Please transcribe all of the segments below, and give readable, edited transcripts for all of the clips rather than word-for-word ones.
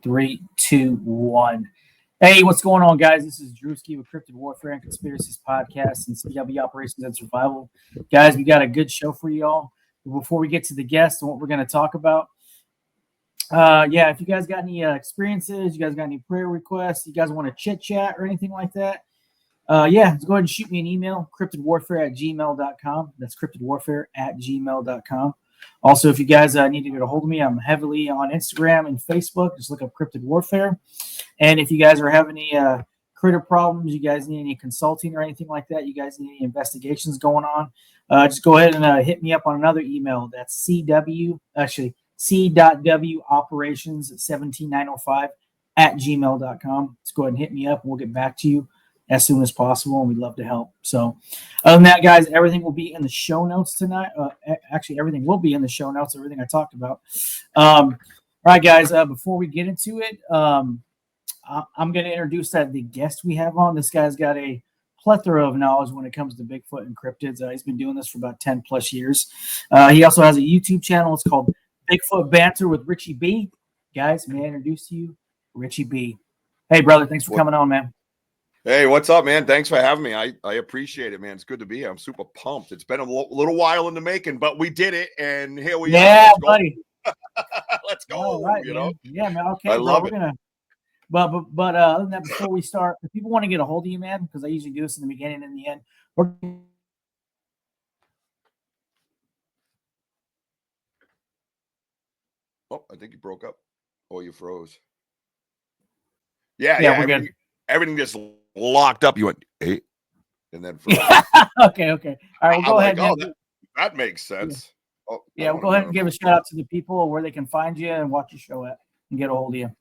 3, 2, 1. Hey, what's going on, guys? This is Drewski with Cryptid Warfare and Conspiracies Podcast and CW Operations and Survival. Guys, we got a good show for y'all. Before we get to the guests and what we're going to talk about, if you guys got any experiences, you guys got any prayer requests, you guys want to chit-chat or anything like that, let's go ahead and shoot me an email, cryptidwarfare@gmail.com. That's cryptidwarfare@gmail.com. Also, if you guys need to get a hold of me, I'm heavily on Instagram and Facebook. Just look up Cryptid Warfare. And if you guys are having any critter problems, you guys need any consulting or anything like that, you guys need any investigations going on, just go ahead and hit me up on another email. That's c.operations17905@gmail.com. Let's go ahead and hit me up and we'll get back to you as soon as possible, and we'd love to help. So other than that, guys, everything will be in the show notes tonight. Actually, everything will be in the show notes, everything I talked about. All right, guys, before we get into it, I'm going to introduce the guest we have on. This guy's got a plethora of knowledge when it comes to Bigfoot and cryptids. He's been doing this for about 10 plus years. He also has a YouTube channel. It's called Bigfoot Banter with Richie B. Guys, may I introduce to you Richie B. Hey, brother, thanks for coming on, man. Hey, what's up, man? Thanks for having me. I appreciate it, man. It's good to be here. I'm super pumped. It's been a little while in the making, but we did it, and here we are. Yeah, buddy. Let's go. All right, you man. know? Yeah, man. Okay, I love we're it. gonna. But other than that, before we start, if people want to get a hold of you, man, because I usually do this in the beginning and the end. Oh, I think you broke up. Oh, you froze. Yeah, we're good. Everything just locked up. You went, hey, and then froze. Okay. All right, we'll go ahead. That makes sense. Oh, yeah, we'll go ahead and give a shout out to the people where they can find you and watch your show at and get a hold of you.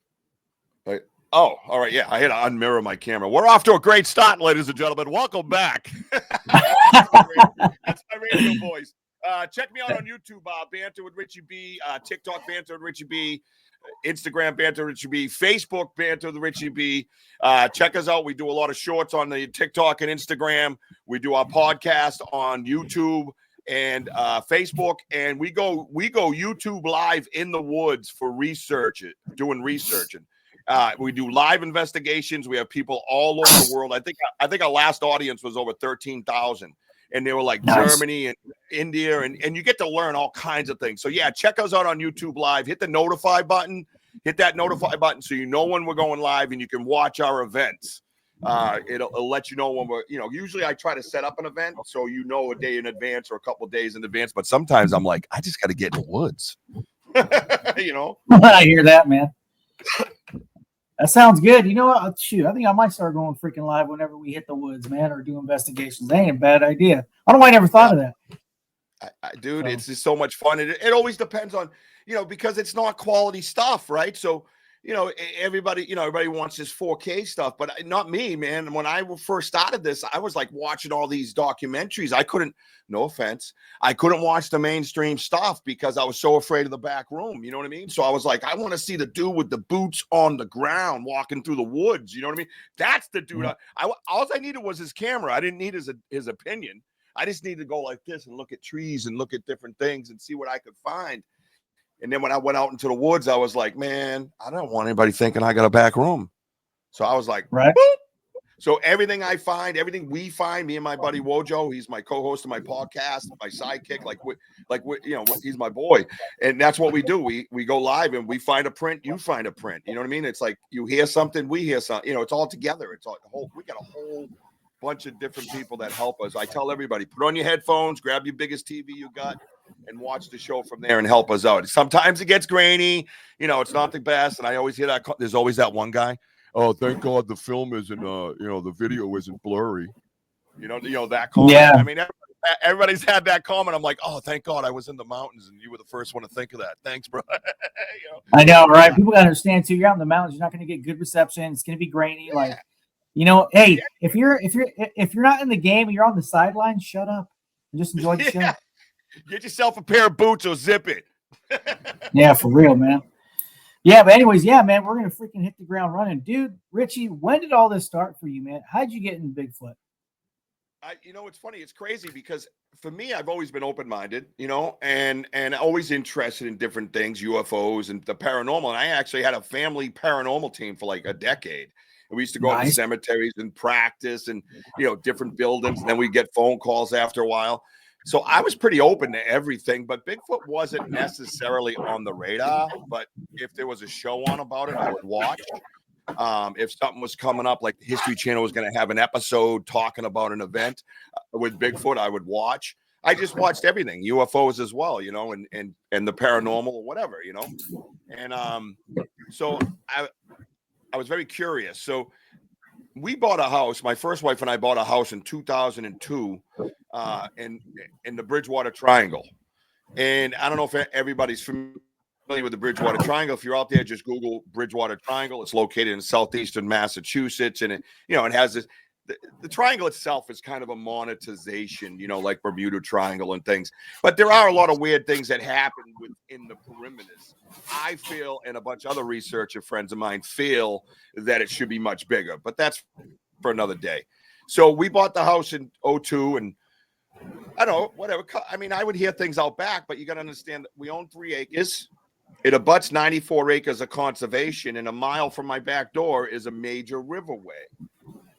Right. Oh, all right. Yeah, I had to unmirror my camera. We're off to a great start, ladies and gentlemen. Welcome back. That's my radio voice. Check me out on YouTube, Banter with Richie B, TikTok Banter with Richie B, Instagram Banter with Richie B, Facebook Banter with Richie B. Check us out. We do a lot of shorts on the TikTok and Instagram. We do our podcast on YouTube and Facebook, and we go YouTube live in the woods for doing research. And we do live investigations. We have people all over the world. I think our last audience was over 13,000. And they were like nice. Germany and India, and you get to learn all kinds of things. So yeah, check us out on YouTube Live. Hit the notify button. Hit that notify button so you know when we're going live, and you can watch our events. It'll let you know when we're. Usually I try to set up an event so you know a day in advance or a couple of days in advance. But sometimes I'm like, I just got to get in the woods. I hear that, man. That sounds good. You know what? Shoot, I think I might start going freaking live whenever we hit the woods, man, or do investigations. That ain't a bad idea. I don't know why I never thought of that. Dude, it's just so much fun. It always depends on, because it's not quality stuff, right? So, everybody wants this 4K stuff, but not me, man. When I first started this, I was like watching all these documentaries. I couldn't, no offense, I couldn't watch the mainstream stuff because I was so afraid of the back room. You know what I mean? So I was like, I want to see the dude with the boots on the ground walking through the woods. You know what I mean? That's the dude. All I needed was his camera. I didn't need his opinion. I just needed to go like this and look at trees and look at different things and see what I could find. And then when I went out into the woods, I was like, man, I don't want anybody thinking I got a back room. So I was like, right. Boop. So everything we find, me and my buddy Wojo, he's my co-host of my podcast, my sidekick, he's my boy. And that's what we do. We go live and we find a print, you find a print. You know what I mean? It's like you hear something, we hear something, it's all together. We got a whole bunch of different people that help us. I tell everybody, put on your headphones, grab your biggest TV you got, and watch the show from there and help us out. Sometimes it gets grainy, it's not the best. And I always hear that. There's always that one guy. Oh, thank God the film isn't, the video isn't blurry. That comment. Yeah. I mean, everybody's had that comment. I'm like, oh, thank God I was in the mountains and you were the first one to think of that. Thanks, bro. I know, right? People gotta understand too. You're out in the mountains. You're not going to get good reception. It's going to be grainy. Yeah. Hey, if you're not in the game and you're on the sidelines, shut up and just enjoy the show. Get yourself a pair of boots or zip it. Yeah, for real, man. Yeah, but anyways, man, we're gonna freaking hit the ground running, dude. Richie, when did all this start for you, man? How'd you get in Bigfoot? It's funny. It's crazy because for me, I've always been open-minded, and always interested in different things, UFOs and the paranormal. And I actually had a family paranormal team for like a decade. And we used to go to cemeteries and practice and, different buildings. And then we get phone calls after a while. So I was pretty open to everything, but Bigfoot wasn't necessarily on the radar. But if there was a show on about it, I would watch. If something was coming up, like the History Channel was going to have an episode talking about an event with Bigfoot, I would watch. I just watched everything, UFOs as well, and the paranormal or whatever, And so I was very curious. So we bought a house. My first wife and I bought a house in 2002 in the Bridgewater Triangle. And I don't know if everybody's familiar with the Bridgewater Triangle. If you're out there, just Google Bridgewater Triangle. It's located in southeastern Massachusetts, and it has this. The triangle itself is kind of a monetization, like Bermuda Triangle and things. But there are a lot of weird things that happen within the perimeters. I feel, and a bunch of other researcher friends of mine feel, that it should be much bigger. But that's for another day. So we bought the house in 2002, and I don't know, whatever. I mean, I would hear things out back, but you got to understand that we own 3 acres. It abuts 94 acres of conservation, and a mile from my back door is a major riverway.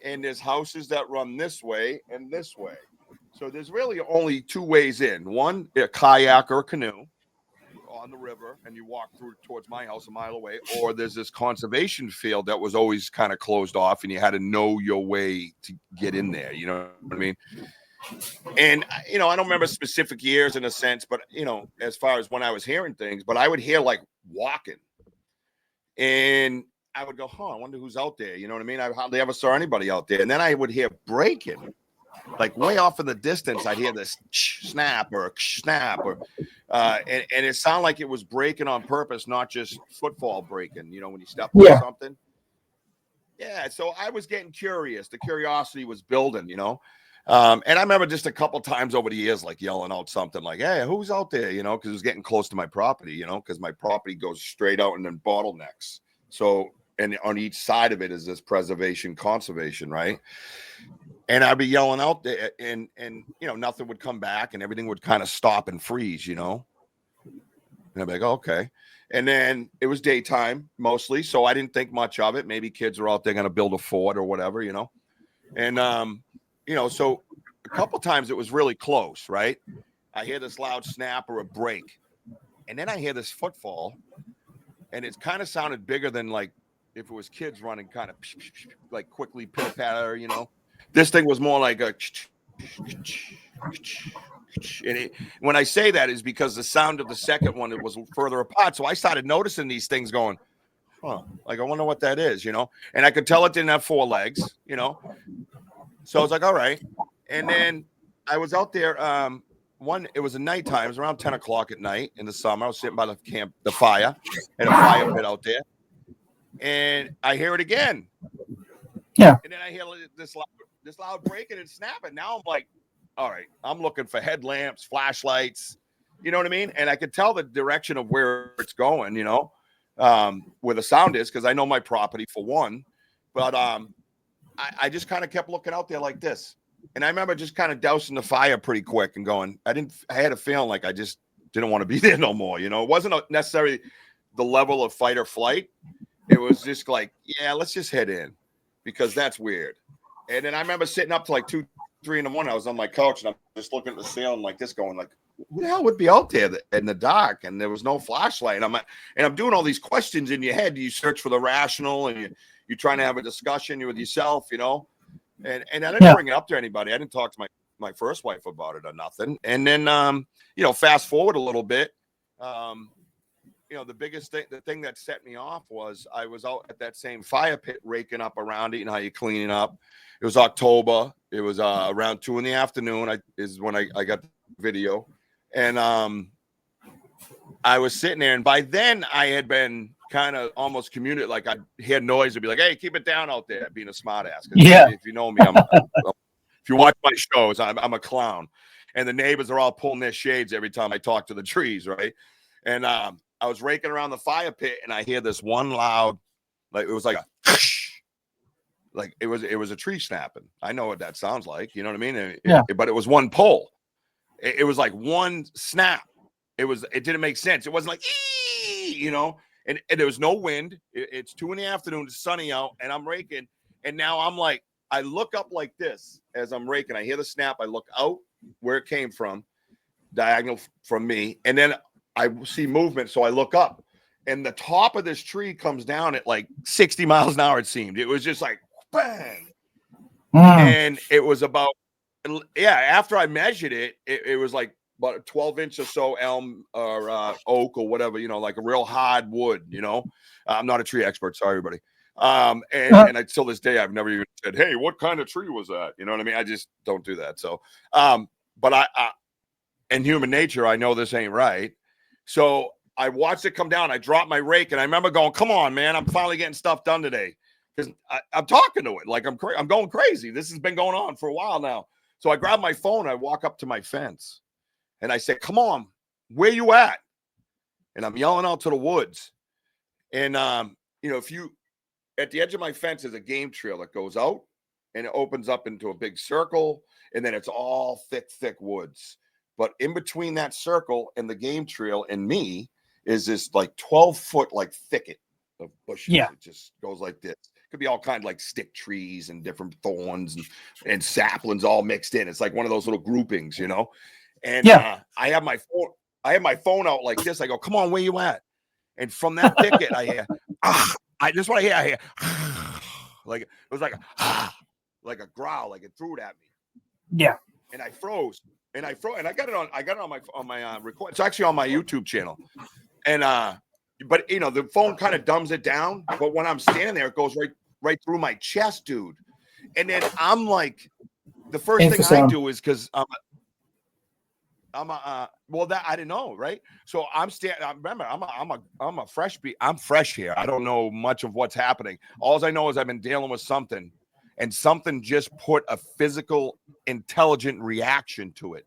And there's houses that run this way and this way. So there's really only 2 ways in. One, a kayak or a canoe on the river, and you walk through towards my house a mile away. Or there's this conservation field that was always kind of closed off, and you had to know your way to get in there. You know what I mean? And, I don't remember specific years in a sense, but, as far as when I was hearing things, but I would hear like walking. And I would go, I wonder who's out there. You know what I mean? I hardly ever saw anybody out there. And then I would hear breaking, like way off in the distance. I'd hear this snap or snap, and it sounded like it was breaking on purpose, not just footfall breaking. When you step on something. Yeah. So I was getting curious. The curiosity was building. And I remember just a couple times over the years, like yelling out something like, "Hey, who's out there?" Because it was getting close to my property. Because my property goes straight out and then bottlenecks. So. And on each side of it is this preservation, conservation, right? And I'd be yelling out there, and nothing would come back, and everything would kind of stop and freeze, And I'd be like, okay. And then it was daytime mostly, so I didn't think much of it. Maybe kids were out there going to build a fort or whatever, And so a couple times it was really close, right? I hear this loud snap or a break, and then I hear this footfall, and it kind of sounded bigger than like. If it was kids running kind of like quickly pitter patter, this thing was more like a. And when I say that is because the sound of the second one, it was further apart. So I started noticing these things going, like, I wonder what that is, And I could tell it didn't have 4 legs, So I was like, all right. And then I was out there. It was a nighttime. It was around 10 o'clock at night in the summer. I was sitting by the fire, and a fire pit out there. And I hear it again. Yeah. And then I hear this loud breaking and snapping. Now I'm like, all right, I'm looking for headlamps, flashlights. You know what I mean? And I could tell the direction of where it's going, where the sound is, because I know my property for one. But I just kind of kept looking out there like this. And I remember just kind of dousing the fire pretty quick and going, I had a feeling like I just didn't want to be there no more. It wasn't necessarily the level of fight or flight. It was just like, yeah, let's just head in because that's weird. And then I remember sitting up to like 2, 3 in the morning. I was on my couch and I'm just looking at the ceiling like this, going like, who the hell would be out there in the dark? And there was no flashlight. And I'm doing all these questions in your head. You search for the rational, and you're trying to have a discussion with yourself, And I didn't bring it up to anybody. I didn't talk to my first wife about it or nothing. And then, fast forward a little bit. The biggest thing, the thing that set me off was I was out at that same fire pit raking up around it. How you cleaning up. It was October. It was around 2 p.m. Is when I got the video. And I was sitting there. And by then I had been kind of almost commuted. Like I'd hear noise and be like, hey, keep it down out there, being a smart ass. Yeah. If you know me, if you watch my shows, I'm a clown. And the neighbors are all pulling their shades every time I talk to the trees, right? And I was raking around the fire pit, and I hear this one loud, like it was like a Like it was a tree snapping. I know what that sounds like. You know what I mean? Yeah. But it was one pull. It was like one snap. It didn't make sense. It wasn't like, you know, and there was no wind. It's 2 PM. It's sunny out, and I'm raking. And now I'm like, I look up like this as I'm raking. I hear the snap. I look out where it came from, diagonal from me, and then I see movement. So I look up, and the top of this tree comes down at like 60 miles an hour. It seemed. It was just like bang, and it was about, yeah. After I measured it, it was like about a 12-inch or so elm or oak or whatever, you know, like a real hard wood. You know, I'm not a tree expert. Sorry, everybody. And I, till this day, I've never even said, "Hey, what kind of tree was that?" You know what I mean? I just don't do that. So, but I in human nature, I know this ain't right. So I watched it come down. I dropped my rake, and I remember going, "Come on, man! I'm finally getting stuff done today." Because I'm talking to it like I'm going crazy. This has been going on for a while now. So I grab my phone. I walk up to my fence, and I say, "Come on, where you at?" And I'm yelling out to the woods. And you know, if you at the edge of my fence is a game trail that goes out and it opens up into a big circle, and then it's all thick woods. But in between that circle and the game trail and me is this like 12-foot like thicket of bushes. Yeah. It just goes like this. Could be all kind of like stick trees and different thorns and saplings all mixed in. It's like one of those little groupings, you know. And I have my phone out like this. I go, "Come on, where you at?" And from that thicket, I hear, this is what I hear. I hear, like it was like a growl, like it threw it at me. Yeah. And I froze. And I got it on my record. It's actually on my YouTube channel. And but you know, the phone kind of dumbs it down. But when I'm standing there, it goes right through my chest, dude. And then I'm like, the first thing I do is because well, that I didn't know, right? So I'm standing. Remember, I'm a fresh beat. I'm fresh here. I don't know much of what's happening. All I know is I've been dealing with something, and something just put a physical, intelligent reaction to it.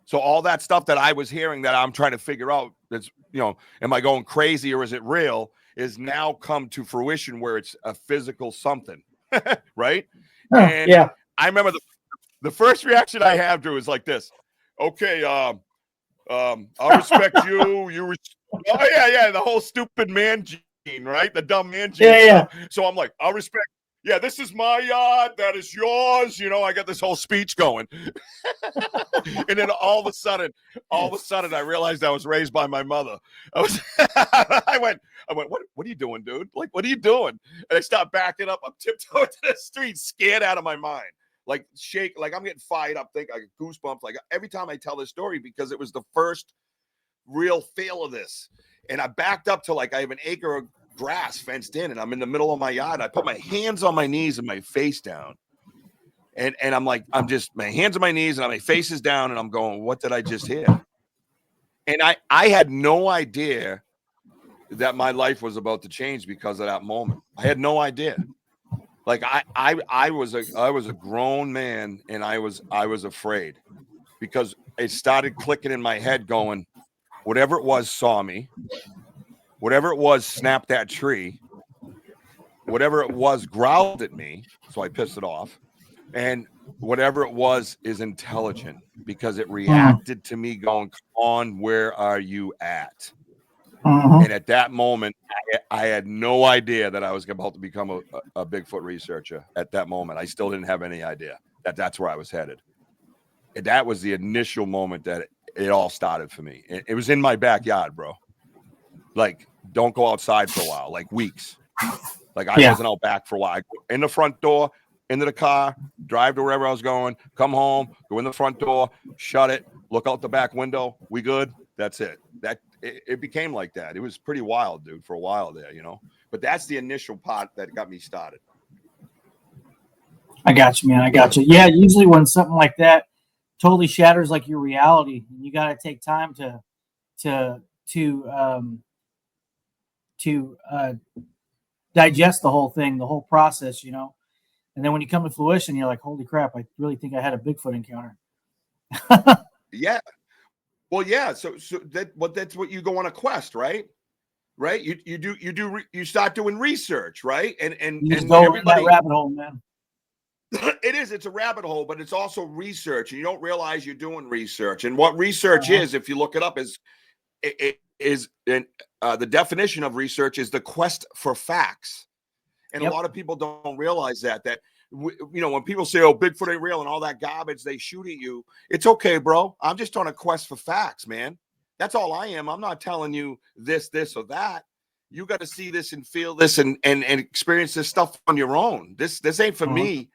So all that stuff that I was hearing that I'm trying to figure out, that's, you know, am I going crazy or is it real, is now come to fruition where it's a physical something, right? And yeah. I remember the first reaction I have to is like this. Okay, I'll respect you. Oh yeah, the whole stupid man gene, right? The dumb man gene stuff. So I'm like, I'll respect. Yeah, this is my yard. That is yours. You know, I got this whole speech going. And then all of a sudden, I realized I was raised by my mother. I went, what are you doing, dude? Like, what are you doing? And I stopped backing up. I'm tiptoeing to the street, scared out of my mind. Like shake, like I'm getting fired up. Think I get goosebumps. Like every time I tell this story, because it was the first real fail of this. And I backed up to like I have an acre of grass fenced in, and I'm in the middle of my yard. I put my hands on my knees and my face down. And I'm like, I'm just my hands on my knees and my face is down, and I'm going, what did I just hear? And I had no idea that my life was about to change because of that moment. I had no idea. Like I was a grown man, and I was afraid, because it started clicking in my head going, whatever it was saw me, whatever it was snapped that tree, whatever it was growled at me, so I pissed it off, and whatever it was is intelligent, because it reacted to me going, come on, where are you at? And at that moment, I had no idea that I was about to become a Bigfoot researcher. At that moment, I still didn't have any idea that that's where I was headed. And that was the initial moment that it all started for me. It was in my backyard, bro. Like, don't go outside for a while, like weeks. Like I wasn't out back for a while. I go in the front door, into the car, drive to wherever I was going, come home, go in the front door, shut it, look out the back window. We good? That's it. It became like that. It was pretty wild, dude, for a while there, you know. But that's the initial part that got me started. I got you, man. I got you. Yeah, usually when something like that totally shatters like your reality, you got to take time to digest the whole thing, the whole process, you know. And then when you come to fruition, you're like, holy crap, I really think I had a Bigfoot encounter. Yeah. Well, yeah. So that's what you go on a quest, right? right? You start doing research, right? And You just when go in that rabbit hole, man. it's a rabbit hole, but it's also research, and you don't realize you're doing research. And what research is, if you look it up, the definition of research is the quest for facts. And a lot of people don't realize that when people say, oh, Bigfoot ain't real and all that garbage, they shoot at you. It's okay, bro. I'm just on a quest for facts, man. That's all I am. I'm not telling you this, or that. You got to see this and feel this and experience this stuff on your own. This ain't for me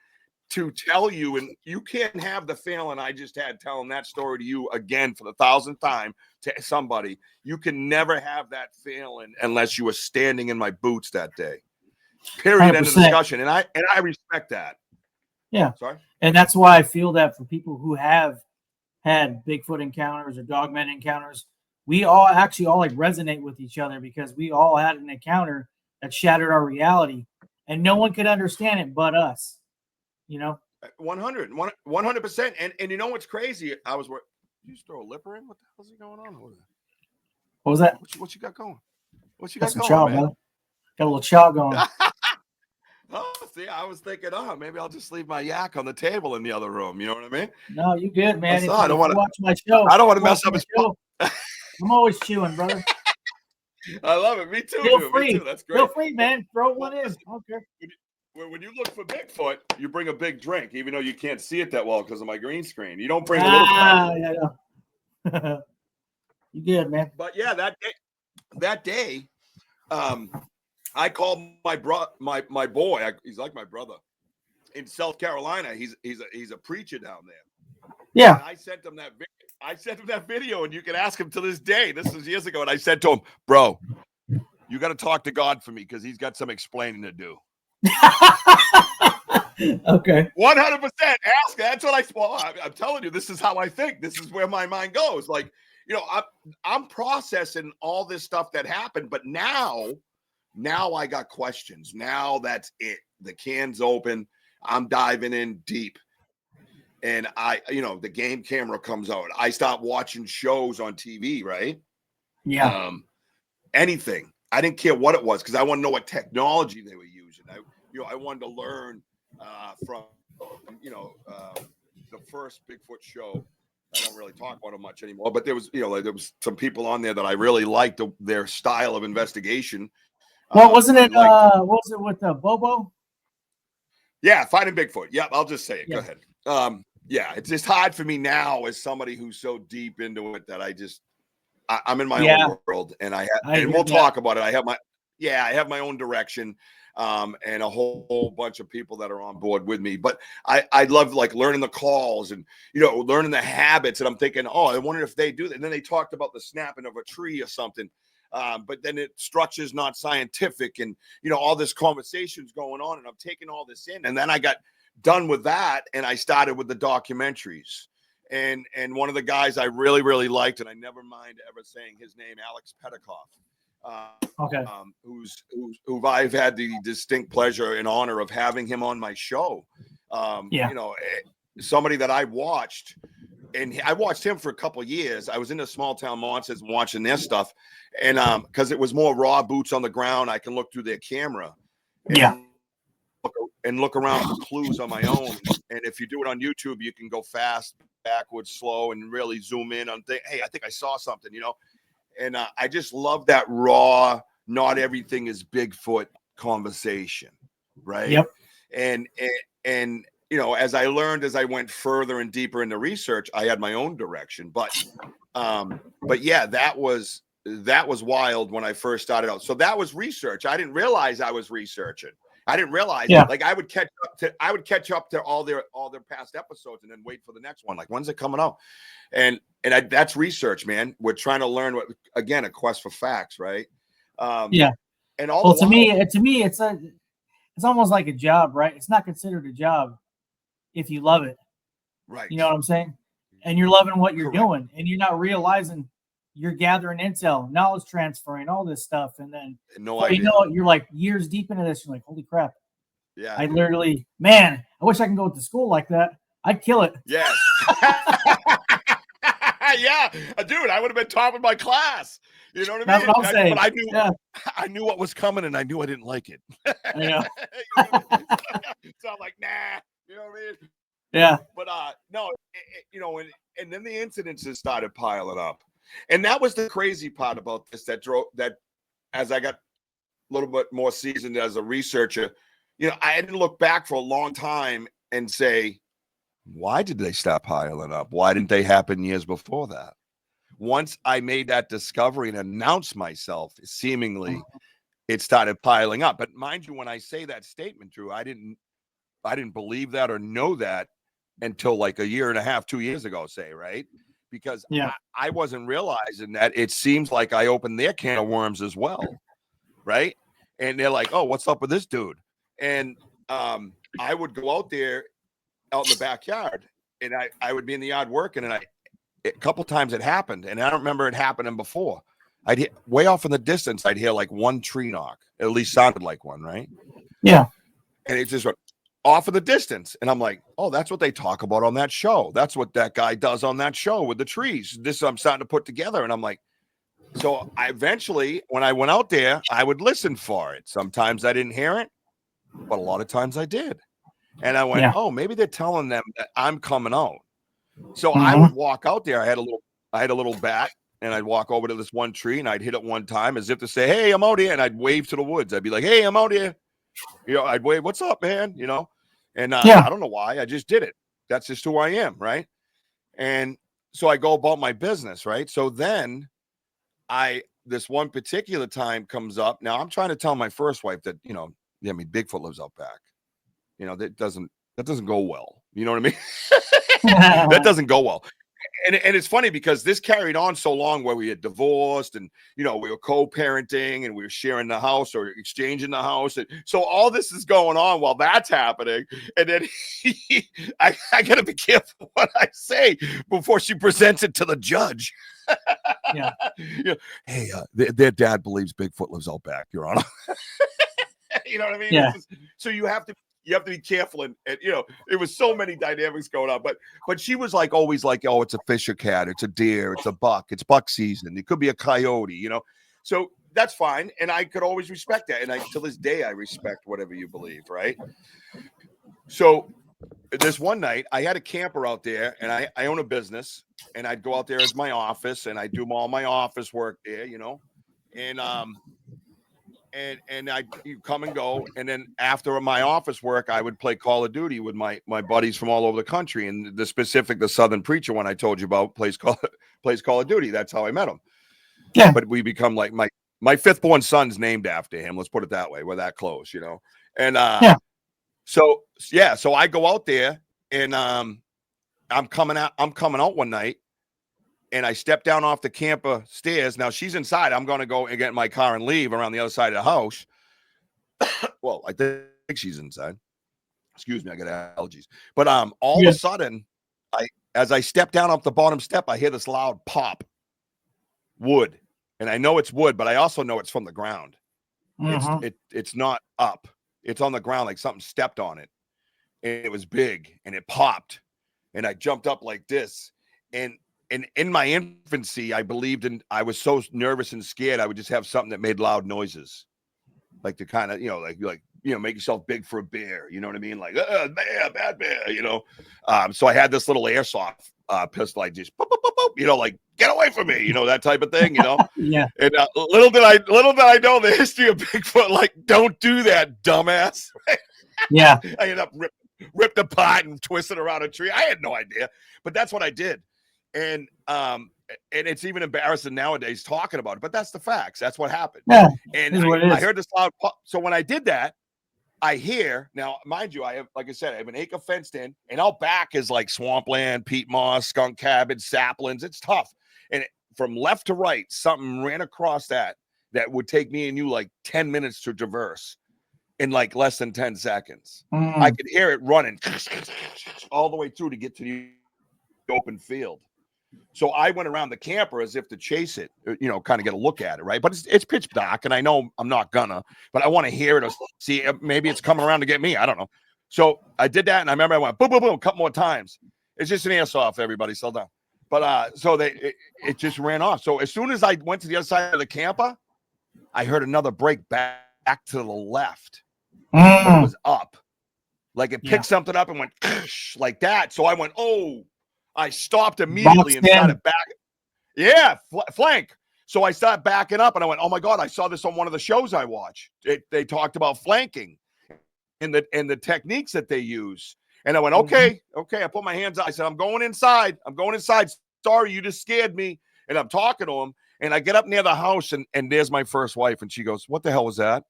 to tell you, and you can't have the feeling I just had telling that story to you again for the 1,000th time to somebody. You can never have that feeling unless you were standing in my boots that day. Period. 100%. End of discussion. And I respect that. Yeah. Sorry. And that's why I feel that for people who have had Bigfoot encounters or dogman encounters, we all actually all like resonate with each other because we all had an encounter that shattered our reality, and no one could understand it but us. 100%. And you know what's crazy? Did you just throw a lipper in? What the hell's going on over there? What was that? What you got going? What you got going, chow, man? Brother. Got a little chow going. Oh, see, I was thinking, maybe I'll just leave my yak on the table in the other room. You know what I mean? No, you good, man. I don't want to watch my show. I don't want to mess up his show. I'm always chewing, brother. I love it. Me too. Feel free. Me too. That's great. Feel free, man. Throw one in. Okay. When you look for Bigfoot, you bring a big drink, even though you can't see it that well because of my green screen. You don't bring a little cup. Yeah. You good, man. But yeah, that day, I called my boy. He's like my brother in South Carolina. He's a preacher down there. Yeah. And I sent him that video, and you can ask him to this day. This was years ago, and I said to him, "Bro, you got to talk to God for me because He's got some explaining to do." Okay. 100%. Ask. That's what I'm telling you. This is how I think. This is where my mind goes. Like, I'm processing all this stuff that happened, but now I got questions. Now that's it. The can's open. I'm diving in deep. And the game camera comes out. I start watching shows on TV, right? Yeah. Anything. I didn't care what it was because I want to know what technology they were using. I wanted to learn from the first Bigfoot show. I don't really talk about it much anymore, but there was some people on there that I really liked their style of investigation. Well, wasn't it? What was it with Bobo? Yeah, Finding Bigfoot. Yep, I'll just say it. Yeah. Go ahead. Yeah, it's just hard for me now as somebody who's so deep into it that I'm in my own world, and we'll talk about it. I have my own direction, and a whole bunch of people that are on board with me. But I love like learning the calls and learning the habits. And I'm thinking, I wonder if they do that. And then they talked about the snapping of a tree or something. But then structure's not scientific, and all this conversation's going on, and I'm taking all this in. And then I got done with that, and I started with the documentaries. And one of the guys I really, really liked, and I never mind ever saying his name, Alex Petikoff. Okay. Who I've had the distinct pleasure and honor of having him on my show. Somebody that I watched, and I watched him for a couple of years. I was into Small Town Monsters and watching their stuff, and because it was more raw, boots on the ground, I can look through their camera. And look around for clues on my own. And if you do it on YouTube, you can go fast, backwards, slow, and really zoom in on hey, I think I saw something, And I just love that raw, not everything is Bigfoot conversation, right? Yep. And as I learned, as I went further and deeper into research, I had my own direction. But yeah, that was wild when I first started out. So that was research. I didn't realize I was researching. I didn't realize like I would catch up to all their past episodes and then wait for the next one. Like, when's it coming out? And that's research, man. We're trying to learn a quest for facts, right? And all to me, it's almost like a job, right? It's not considered a job if you love it. Right. You know what I'm saying? And you're loving what you're doing, and you're not realizing you're gathering intel, knowledge transferring, all this stuff. And then you're like years deep into this. You're like, holy crap. Yeah. I literally, man, I wish I can go to school like that. I'd kill it. Yes. Yeah, dude, I would have been top of my class. You know what I That's mean? what I'm saying. But Yeah. I knew what was coming, and I knew I didn't like it. I know. So I'm like, nah. You know what I mean? Yeah. But no, and then the incidences started piling up, and that was the crazy part about this. That as I got a little bit more seasoned as a researcher, I didn't look back for a long time and say, why did they stop piling up? Why didn't they happen years before that? Once I made that discovery and announced myself, seemingly it started piling up. But mind you, when I say that statement, Drew, I didn't believe that or know that until like a year and a half, 2 years ago, say, right? Because I wasn't realizing that it seems like I opened their can of worms as well, right? And they're like, oh, what's up with this dude? And I would go out there out in the backyard, and I would be in the yard working, and a couple times it happened, and I don't remember it happening before. I'd hear way off in the distance, I'd hear like one tree knock. It at least sounded like one, right? Yeah. And it just went off in the distance. And I'm like, oh, that's what they talk about on that show. That's what that guy does on that show with the trees. This I'm starting to put together. And I'm like, so I eventually, when I went out there, I would listen for it. Sometimes I didn't hear it, but a lot of times I did. And I went, oh, maybe they're telling them that I'm coming out. So I would walk out there. I had a little bat, and I'd walk over to this one tree, and I'd hit it one time as if to say, hey, I'm out here. And I'd wave to the woods. I'd be like, hey, I'm out here. I'd wave, what's up, man? And I don't know why. I just did it. That's just who I am, right? And so I go about my business, right? So then this one particular time comes up. Now I'm trying to tell my first wife that, Bigfoot lives out back. That doesn't go well. You know what I mean? That doesn't go well. And it's funny because this carried on so long where we had divorced and, we were co-parenting and we were sharing the house or exchanging the house. And so all this is going on while that's happening. And then I got to be careful what I say before she presents it to the judge. Hey, their dad believes Bigfoot lives out back, Your Honor. You know what I mean? Yeah. So you have to be careful. And it was so many dynamics going on. But she was like, always like, oh, it's a fisher cat. It's a deer. It's a buck. It's buck season. It could be a coyote, So that's fine. And I could always respect that. And to this day, I respect whatever you believe, right? So this one night, I had a camper out there, and I own a business. And I'd go out there as my office, and I'd do all my office work there, And I come and go, and then after my office work, I would play Call of Duty with my buddies from all over the country. And the Southern Preacher one I told you about plays Call of Duty. That's how I met him. Yeah, but we become like my fifth born son's named after him. Let's put it that way. We're that close, And so I go out there, and I'm coming out one night. And I step down off the camper stairs. Now she's inside. I'm going to go and get in my car and leave around the other side of the house. Well, I think she's inside. Excuse me, I got allergies. But all of a sudden, as I step down off the bottom step, I hear this loud pop. Wood. And I know it's wood, but I also know it's from the ground. It's not up. It's on the ground like something stepped on it. And it was big, and it popped. And I jumped up like this. And in my infancy, I was so nervous and scared, I would just have something that made loud noises. Like to kind of, make yourself big for a bear. You know what I mean? Like, bear, bad bear, So I had this little airsoft pistol. I just, boop, boop, boop, boop, like, get away from me, that type of thing, Yeah. And little did I know the history of Bigfoot. Like, don't do that, dumbass. Yeah. I ended up ripped apart and twisted around a tree. I had no idea, but that's what I did. And it's even embarrassing nowadays talking about it, but that's the facts. That's what happened. Yeah, and I heard this loud pop. So when I did that, I hear now, mind you, I have, like I said, I have an acre fenced in, and out back is like swampland, peat moss, skunk cabbage, saplings. It's tough. And from left to right, something ran across that would take me and you like 10 minutes to traverse in like less than 10 seconds. I could hear it running all the way through to get to the open field. So I went around the camper as if to chase it, kind of get a look at it, right? But it's pitch dark, and I know I'm not gonna, but I want to hear it or see maybe it's coming around to get me. I don't know. So I did that, and I remember I went boom, boom, boom, a couple more times. It's just an airsoft, everybody, slow down. But so it just ran off. So as soon as I went to the other side of the camper, I heard another break back to the left. But it was up. Like it picked something up and went like that. So I went, oh, I stopped immediately and started back. Yeah, flank. So I started backing up and I went, oh my God, I saw this on one of the shows I watched. They talked about flanking and the techniques that they use. And I went, okay. I put my hands out. I said, I'm going inside. Sorry, you just scared me. And I'm talking to him. And I get up near the house and there's my first wife. And she goes, what the hell was that?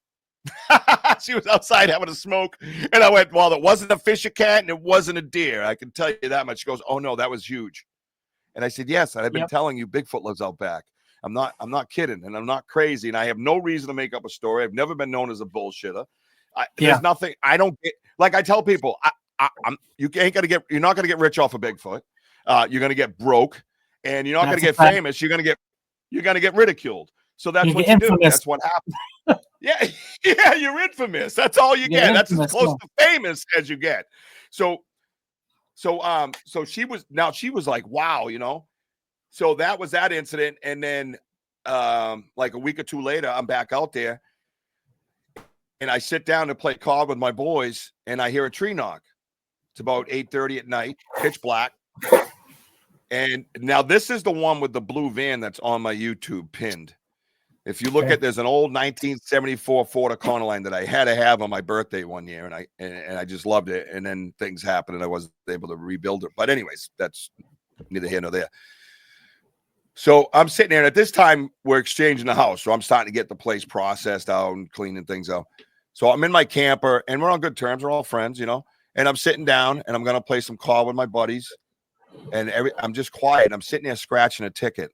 She was outside having a smoke. And I went, well, it wasn't a fisher cat and it wasn't a deer. I can tell you that much. She goes, oh no, that was huge. And I said, yes, I've been telling you Bigfoot lives out back. I'm not kidding, and I'm not crazy, and I have no reason to make up a story. I've never been known as a bullshitter. There's nothing. I don't get, like I tell people, you're not gonna get rich off of Bigfoot. You're gonna get broke, and you're not gonna get famous. You're gonna get ridiculed. So that's what you do. That's what happens. Yeah, you're infamous. That's all you get. That's as close to famous as you get. So she was like, wow, you know. So that was that incident. And then like a week or two later, I'm back out there and I sit down to play card with my boys and I hear a tree knock. It's about 8:30 at night, pitch black. And now this is the one with the blue van that's on my YouTube pinned. If you look at, there's an old 1974 Ford Econoline that I had to have on my birthday one year, and I just loved it. And then things happened, and I wasn't able to rebuild it. But anyways, that's neither here nor there. So I'm sitting there, and at this time, we're exchanging the house. So I'm starting to get the place processed out and cleaning things out. So I'm in my camper, and we're on good terms. We're all friends, you know. And I'm sitting down, and I'm gonna play some call with my buddies. And I'm just quiet. I'm sitting there scratching a ticket,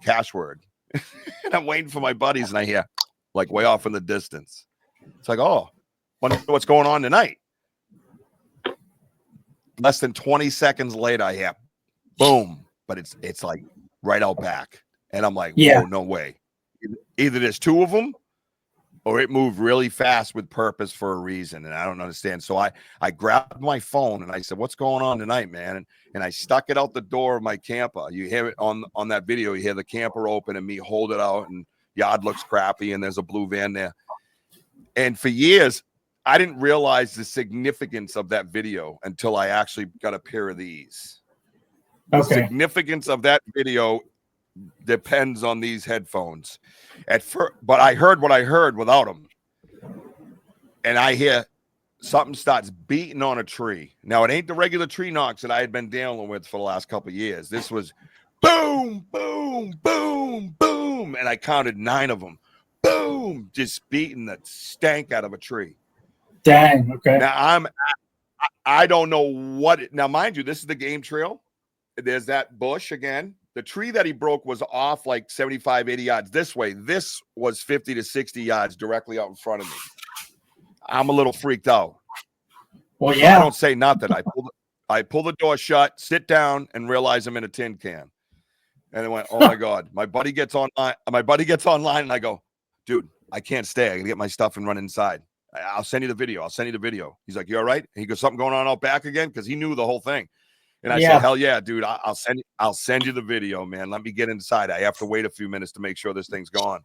cash word. And I'm waiting for my buddies, and I hear like way off in the distance. It's like, oh, wonder what's going on tonight. Less than 20 seconds later, I hear boom, but it's like right out back, and I'm like, whoa, no way. Either there's two of them, or it moved really fast with purpose for a reason, and I don't understand. So I grabbed my phone and I said, what's going on tonight, man? And I stuck it out the door of my camper. You hear it on that video. You hear the camper open and me hold it out, and yard looks crappy, and there's a blue van there. And for years, I didn't realize the significance of that video until I actually got a pair of these. The significance of that video depends on these headphones. But I heard what I heard without them. And I hear something starts beating on a tree. Now, it ain't the regular tree knocks that I had been dealing with for the last couple of years. This was boom, boom, boom, boom. And I counted 9 of them. Boom, just beating the stank out of a tree. Dang, okay. Now, I don't know what. Now, mind you, this is the game trail. There's that bush again. The tree that he broke was off like 75, 80 yards this way. This was 50 to 60 yards directly out in front of me. I'm a little freaked out. Well, yeah. I don't say nothing. I pull the door shut, sit down, and realize I'm in a tin can. And I went, oh my God. My buddy gets online. And I go, dude, I can't stay. I can get my stuff and run inside. I'll send you the video. He's like, you all right? And he goes, something going on out back again? Because he knew the whole thing. And I said, hell yeah, dude, I'll send you the video, man. Let me get inside. I have to wait a few minutes to make sure this thing's gone.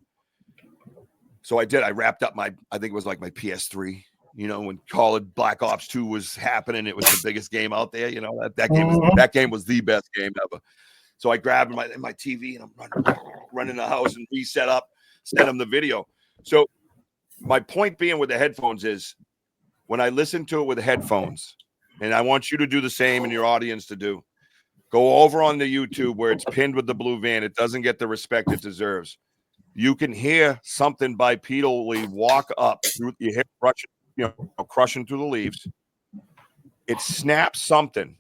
So I did. I wrapped up I think it was like my PS3, you know, when Call of Black Ops 2 was happening. It was the biggest game out there. You know, that game was the best game ever. So I grabbed my TV and I'm running the house and reset up, sent him the video. So my point being with the headphones is when I listen to it with the headphones, and I want you to do the same and your audience to do. Go over on the YouTube where it's pinned with the blue van. It doesn't get the respect it deserves. You can hear something bipedally walk up through your hip, crushing through the leaves. It snaps something,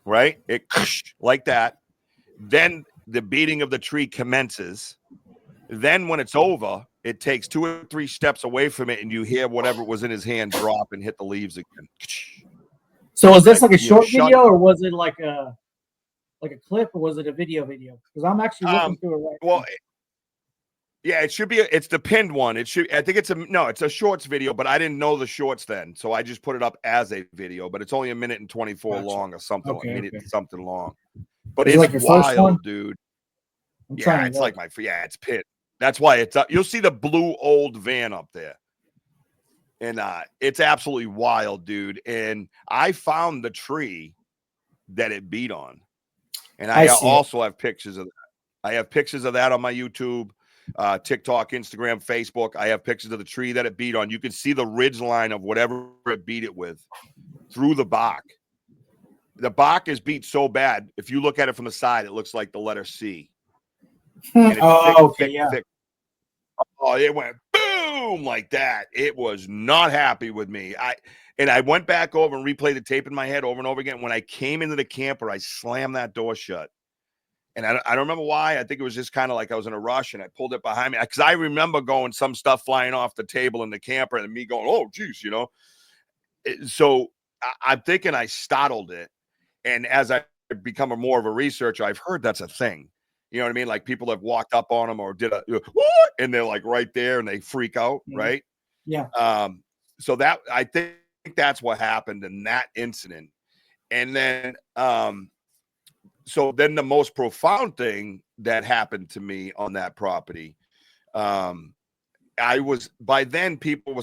right? It like that. Then the beating of the tree commences. Then when it's over, it takes 2 or 3 steps away from it, and you hear whatever was in his hand drop and hit the leaves again. So was this like a short video, or was it like a clip, or was it a video? Because I'm actually looking through it right now. Yeah, it should be. It's the pinned one. I think it's a shorts video, but I didn't know the shorts then, so I just put it up as a video. But it's only 1 minute and 24 long or something. Something long. But Is it's it like your first one? wild, dude. Yeah, it's like it's pit. That's why it's up. You'll see the blue old van up there. And it's absolutely wild, dude. And I found the tree that it beat on. And I also have pictures of that. I have pictures of that on my YouTube, TikTok, Instagram, Facebook. I have pictures of the tree that it beat on. You can see the ridge line of whatever it beat it with through the bark. The bark is beat so bad. If you look at it from the side, it looks like the letter C. And it's thick. Oh, it went boom like that. It was not happy with me. I went back over and replayed the tape in my head over and over again. When I came into the camper, I slammed that door shut. And I don't remember why. I think it was just kind of like I was in a rush and I pulled it behind me. Because I remember going some stuff flying off the table in the camper and me going, oh, geez, you know. So I'm thinking I startled it. And as I become more of a researcher, I've heard that's a thing. You know what I mean? Like people have walked up on them or did what? And they're like right there and they freak out, right? Yeah. So that I think that's what happened in that incident. And then so then the most profound thing that happened to me on that property, by then people were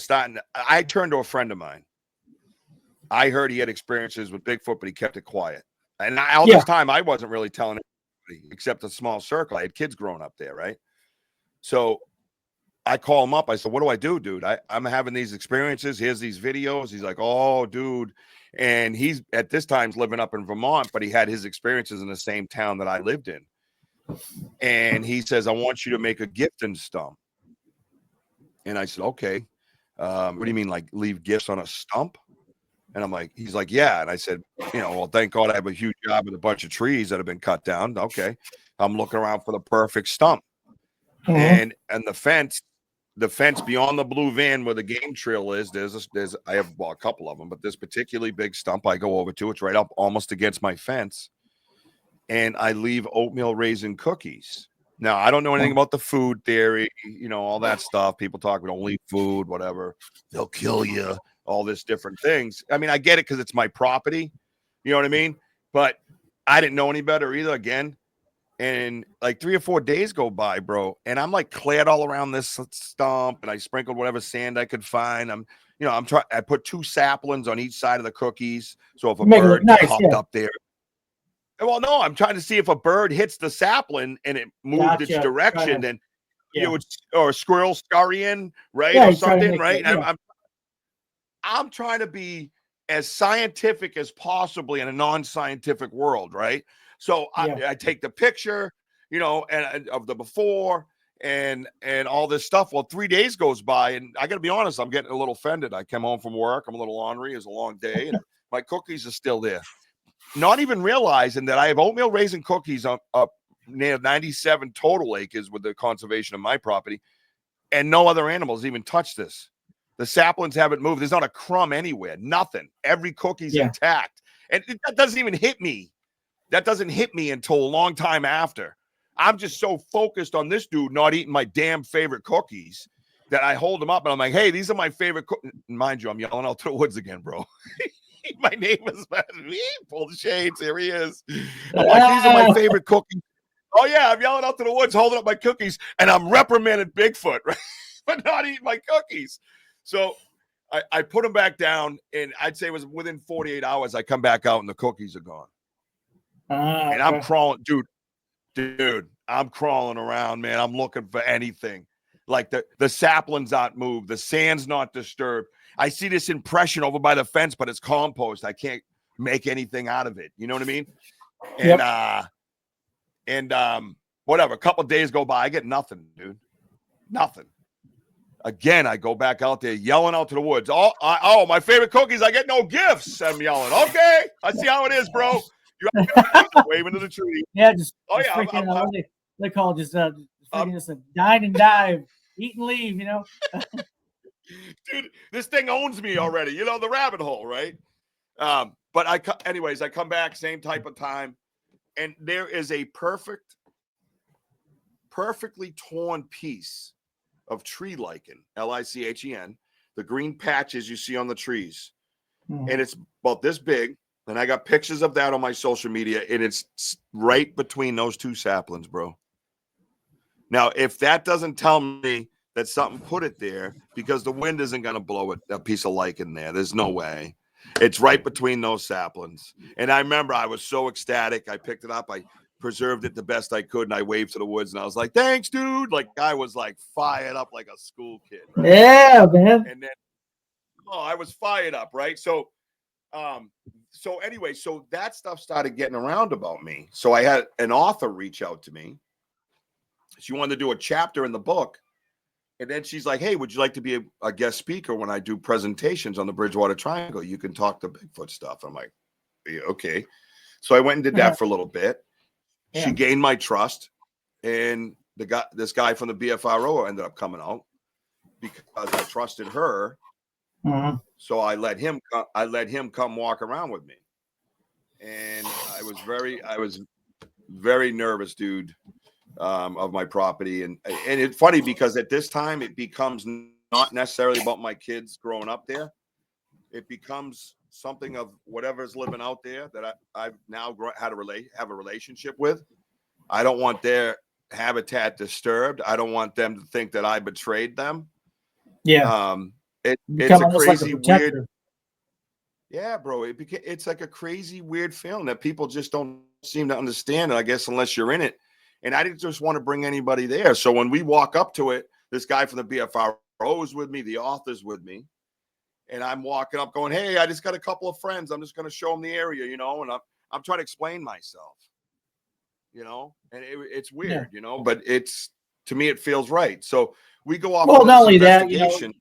I turned to a friend of mine. I heard he had experiences with Bigfoot, but he kept it quiet. And all this time I wasn't really telling anybody except a small circle. I had kids growing up there, right? So I call him up. I said, what do I do, dude? I'm having these experiences. Here's these videos. He's like, oh, dude. And he's at this time living up in Vermont, but he had his experiences in the same town that I lived in. And he says, I want you to make a gift in Stump. And I said, okay. What do you mean, like leave gifts on a stump? And I'm like, he's like, yeah. And I said, well, thank God I have a huge job with a bunch of trees that have been cut down. Okay. I'm looking around for the perfect stump. And the fence beyond the blue van where the game trail is, I have a couple of them, but this particularly big stump I go over to, it's right up almost against my fence. And I leave oatmeal raisin cookies. Now, I don't know anything about the food theory, all that stuff. People talk about don't leave food, whatever. They'll kill you, all this different things. I mean, I get it because it's my property. You know what I mean? But I didn't know any better either, again. And like 3 or 4 days go by, bro. And I'm like cleared all around this stump and I sprinkled whatever sand I could find. I put 2 saplings on each side of the cookies. So if a bird hopped up there. Well, no, I'm trying to see if a bird hits the sapling and it moved its direction, then or a squirrel scurrying, right? Or something, right? I'm trying to be as scientific as possibly in a non-scientific world, right? So I take the picture, and of the before and all this stuff. Well, 3 days goes by, and I got to be honest, I'm getting a little offended. I come home from work, I'm a little ornery. It's a long day, and my cookies are still there. Not even realizing that I have oatmeal raisin cookies up near 97 total acres with the conservation of my property, and no other animals even touch this. The saplings haven't moved. There's not a crumb anywhere. Nothing. Every cookie's intact, and that doesn't even hit me. That doesn't hit me until a long time after. I'm just so focused on this dude not eating my damn favorite cookies that I hold him up and I'm like, hey, these are my favorite cookies. Mind you, I'm yelling out to the woods again, bro. My neighbor's pull the shades. Here he is. I'm like, these are my favorite cookies. Oh, yeah, I'm yelling out to the woods, holding up my cookies, and I'm reprimanding Bigfoot, right? But not eating my cookies. So I put them back down, and I'd say it was within 48 hours, I come back out, and the cookies are gone. And I'm crawling, dude, I'm crawling around, man. I'm looking for anything. Like the saplings aren't moved. The sand's not disturbed. I see this impression over by the fence, but it's compost. I can't make anything out of it. You know what I mean? And whatever. A couple of days go by. I get nothing, dude. Nothing. Again, I go back out there yelling out to the woods. Oh, my favorite cookies. I get no gifts. I'm yelling. Okay. I see how it is, bro. You waving to the tree. Yeah, they call it just a dine and dive, eat and leave, Dude, this thing owns me already. The rabbit hole, right? But I come back, same type of time, and there is a perfectly torn piece of tree lichen, lichen, the green patches you see on the trees. And it's about this big, And I got pictures of that on my social media, and it's right between those two saplings, bro. Now, if that doesn't tell me that something put it there, because the wind isn't going to blow it, a piece of lichen there. There's no way. It's right between those saplings. And I remember I was so ecstatic. I picked it up. I preserved it the best I could, and I waved to the woods, and I was like, thanks, dude. Like, I was like fired up like a school kid. Right? Yeah, man. And then, I was fired up, right? So anyway, so that stuff started getting around about me. So I had an author reach out to me. She wanted to do a chapter in the book. And then she's like, hey, would you like to be a guest speaker when I do presentations on the Bridgewater Triangle? You can talk to Bigfoot stuff. I'm like, yeah, okay. So I went and did that for a little bit. Yeah. She gained my trust. And this guy from the BFRO ended up coming out because I trusted her. Mm-hmm. So I let him come walk around with me. And I was very nervous, dude. Of my property. And it's funny because at this time it becomes not necessarily about my kids growing up there. It becomes something of whatever's living out there that I've now have a relationship with. I don't want their habitat disturbed. I don't want them to think that I betrayed them. Yeah. It's a crazy, weird. Yeah, bro. It's like a crazy, weird feeling that people just don't seem to understand. I guess unless you're in it. And I didn't just want to bring anybody there. So when we walk up to it, this guy from the BFRO is with me, the author's with me. And I'm walking up going, hey, I just got a couple of friends. I'm just going to show them the area, and I'm trying to explain myself, and it's weird, but to me, it feels right. So we go off. Well, not only that, not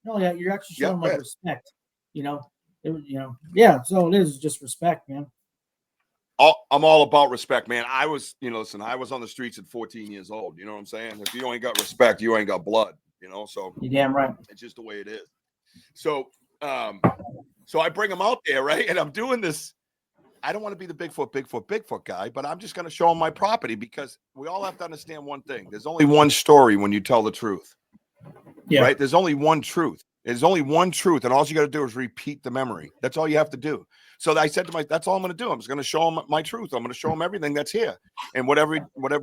only that, you're actually showing respect, yeah. So it is just respect, man. I'm all about respect, man. I was, listen, I was on the streets at 14 years old. You know what I'm saying? If you ain't got respect, you ain't got blood, so you're damn right. It's just the way it is. So I bring him out there, right? And I'm doing this. I don't want to be the Bigfoot guy, but I'm just going to show him my property because we all have to understand one thing. There's only one story when you tell the truth, right? There's only one truth. There's only one truth. And all you got to do is repeat the memory. That's all you have to do. So I said to that's all I'm going to do. I'm just going to show him my truth. I'm going to show him everything that's here. And whatever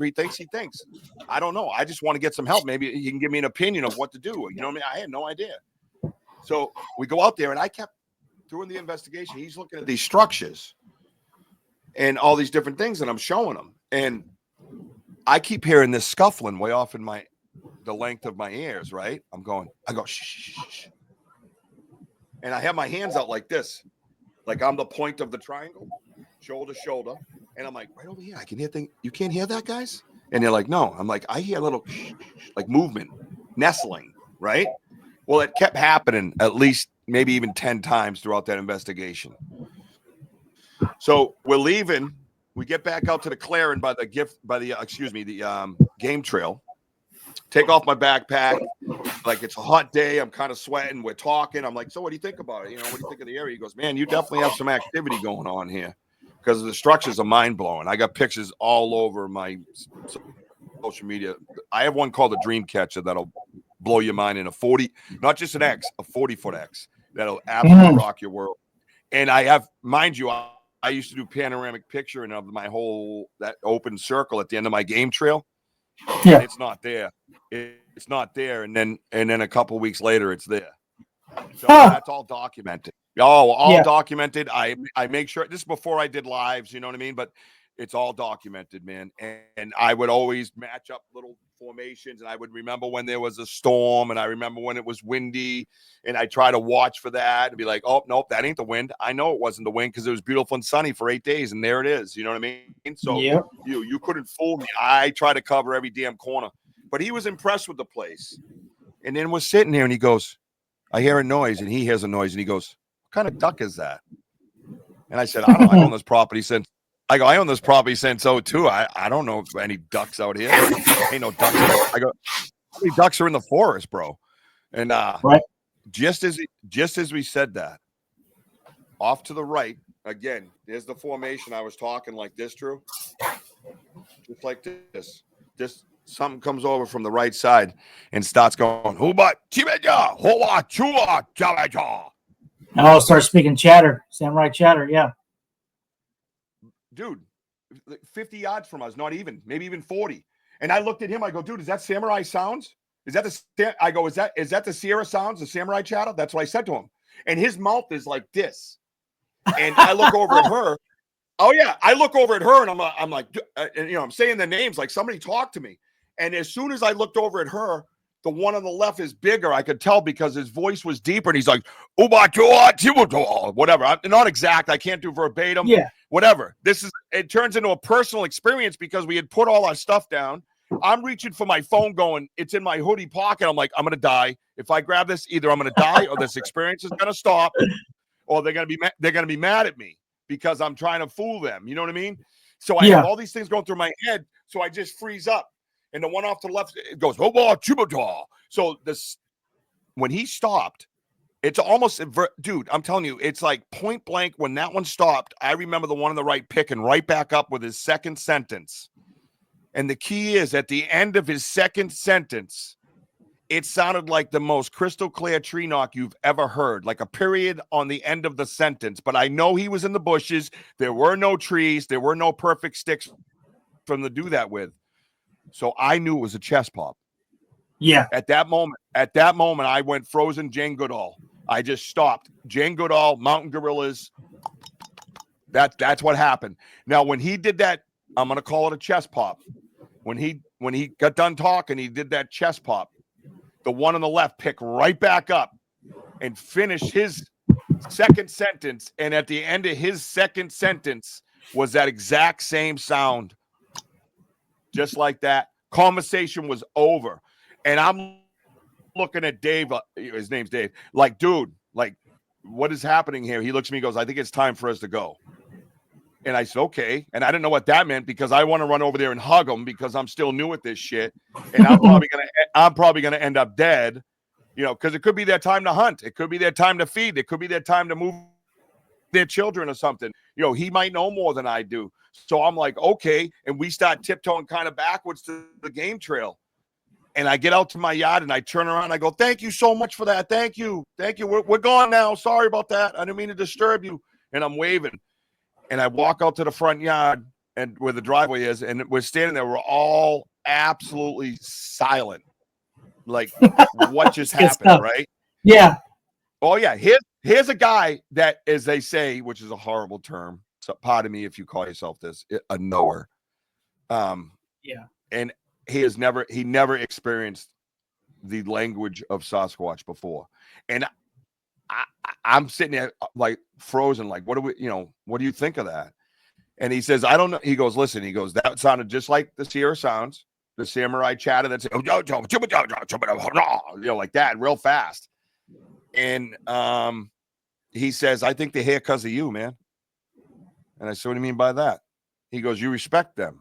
he thinks, he thinks. I don't know. I just want to get some help. Maybe he can give me an opinion of what to do. You know what I mean? I had no idea. So we go out there, and I kept doing the investigation. He's looking at these structures and all these different things, and I'm showing him. And I keep hearing this scuffling way off in the length of my ears, right? I go, shh. And I have my hands out like this. Like I'm the point of the triangle, shoulder to shoulder. And I'm like, right over here, I can hear things. You can't hear that, guys? And they're like, no. I'm like, I hear a little like movement, nestling, right? Well, it kept happening at least maybe even 10 times throughout that investigation. So we're leaving. We get back out to the clearing by the game trail. Take off my backpack. Like it's a hot day. I'm kind of sweating. We're talking. I'm like, so what do you think about it? What do you think of the area? He goes, man, you definitely have some activity going on here because the structures are mind blowing. I got pictures all over my social media. I have one called a dream catcher that'll blow your mind in a 40, not just an X, a 40-foot X that'll absolutely rock your world. And I have, mind you, I used to do panoramic picturing of that open circle at the end of my game trail. Yeah, it's not there. It's not there. And then a couple of weeks later, it's there. So that's all documented. Documented. I make sure this is before I did lives. You know what I mean? But it's all documented, man. And I would always match up little formations, and I would remember when there was a storm, and I remember when it was windy, and I try to watch for that and be like, oh, nope, that ain't the wind. I know it wasn't the wind because it was beautiful and sunny for 8 days, and there it is. You know what I mean? So you couldn't fool me. I try to cover every damn corner. But he was impressed with the place. And then we're sitting there, and he goes, I hear a noise, and he hears a noise, and he goes, what kind of duck is that? And I said, I don't know. I own this property since I own this property since 2002. I don't know if any ducks out here. Ain't no ducks. I go, how many ducks are in the forest, bro? And just as we said that, off to the right, again, there's the formation I was talking like this, Drew. Just like this. Just something comes over from the right side and starts going, Oh, start speaking chatter, samurai chatter, yeah. dude, 50 yards from us, not even, maybe even 40. And I looked at him. I go, dude, is that Samurai Sounds? Is that I go, is that the Sierra Sounds, the Samurai chatter? That's what I said to him. And his mouth is like this. And I look over at her. Oh yeah, I look over at her and I'm like, and, I'm saying the names like somebody talked to me. And as soon as I looked over at her, the one on the left is bigger. I could tell because his voice was deeper, and he's like, "Oh my God, whatever." Not exact. I can't do verbatim. Yeah. Whatever. It turns into a personal experience because we had put all our stuff down. I'm reaching for my phone, going, it's in my hoodie pocket. I'm like, I'm gonna die if I grab this. Either I'm gonna die, or this experience is gonna stop, or they're gonna be mad at me because I'm trying to fool them. You know what I mean? So I have all these things going through my head, so I just freeze up. And the one off to the left, it goes, oh, so when he stopped, it's almost, dude, I'm telling you, it's like point blank. When that one stopped, I remember the one on the right picking right back up with his second sentence. And the key is, at the end of his second sentence, it sounded like the most crystal clear tree knock you've ever heard, like a period on the end of the sentence. But I know he was in the bushes. There were no trees. There were no perfect sticks for him to do that with. So I knew it was a chest pop. Yeah. At that moment, I went frozen Jane Goodall. I just stopped. Jane Goodall, mountain gorillas. That's what happened. Now, when he did that, I'm going to call it a chest pop. When he got done talking, he did that chest pop. The one on the left picked right back up and finished his second sentence. And at the end of his second sentence was that exact same sound. Just like that. Conversation was over. And I'm looking at Dave. His name's Dave. Like, dude, like, what is happening here? He looks at me and goes, I think it's time for us to go. And I said, okay. And I didn't know what that meant, because I want to run over there and hug him, because I'm still new at this shit. And I'm probably gonna end up dead, because it could be their time to hunt. It could be their time to feed. It could be their time to move their children or something. He might know more than I do. So I'm like, okay. And we start tiptoeing kind of backwards to the game trail. And I get out to my yard and I turn around. And I go, thank you so much for that. Thank you. Thank you. We're gone now. Sorry about that. I didn't mean to disturb you. And I'm waving. And I walk out to the front yard and where the driveway is. And we're standing there. We're all absolutely silent. Like, what just happened, right? Yeah. Oh, yeah. Here's a guy that, as they say, which is a horrible term. So pardon me if you call yourself this, a knower. Yeah. And he never experienced the language of Sasquatch before. And I'm sitting there like frozen, like, what do you think of that? And he says, I don't know. He goes, listen, that sounded just like the Sierra Sounds, the samurai chatter that's, like that, real fast. And he says, I think they're here because of you, man. And I said, what do you mean by that? He goes, you respect them.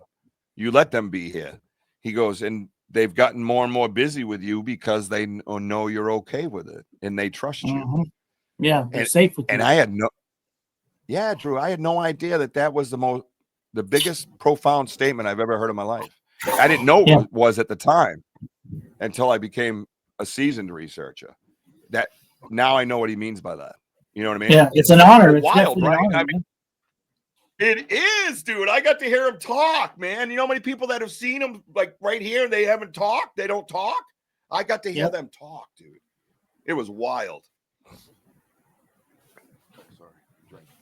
You let them be here. He goes, and they've gotten more and more busy with you because they know you're okay with it and they trust you. Mm-hmm. Yeah, they're safe with you. And I had Drew, I had no idea that was the biggest profound statement I've ever heard in my life. I didn't know what it was at the time until I became a seasoned researcher. That now I know what he means by that. You know what I mean? Yeah, it's an honor. It's wild, right? Honor, I mean, it is, dude. I got to hear him talk, man. You know how many people that have seen him like right here, they haven't talked, they don't talk. I got to hear them talk, dude. It was wild. Sorry,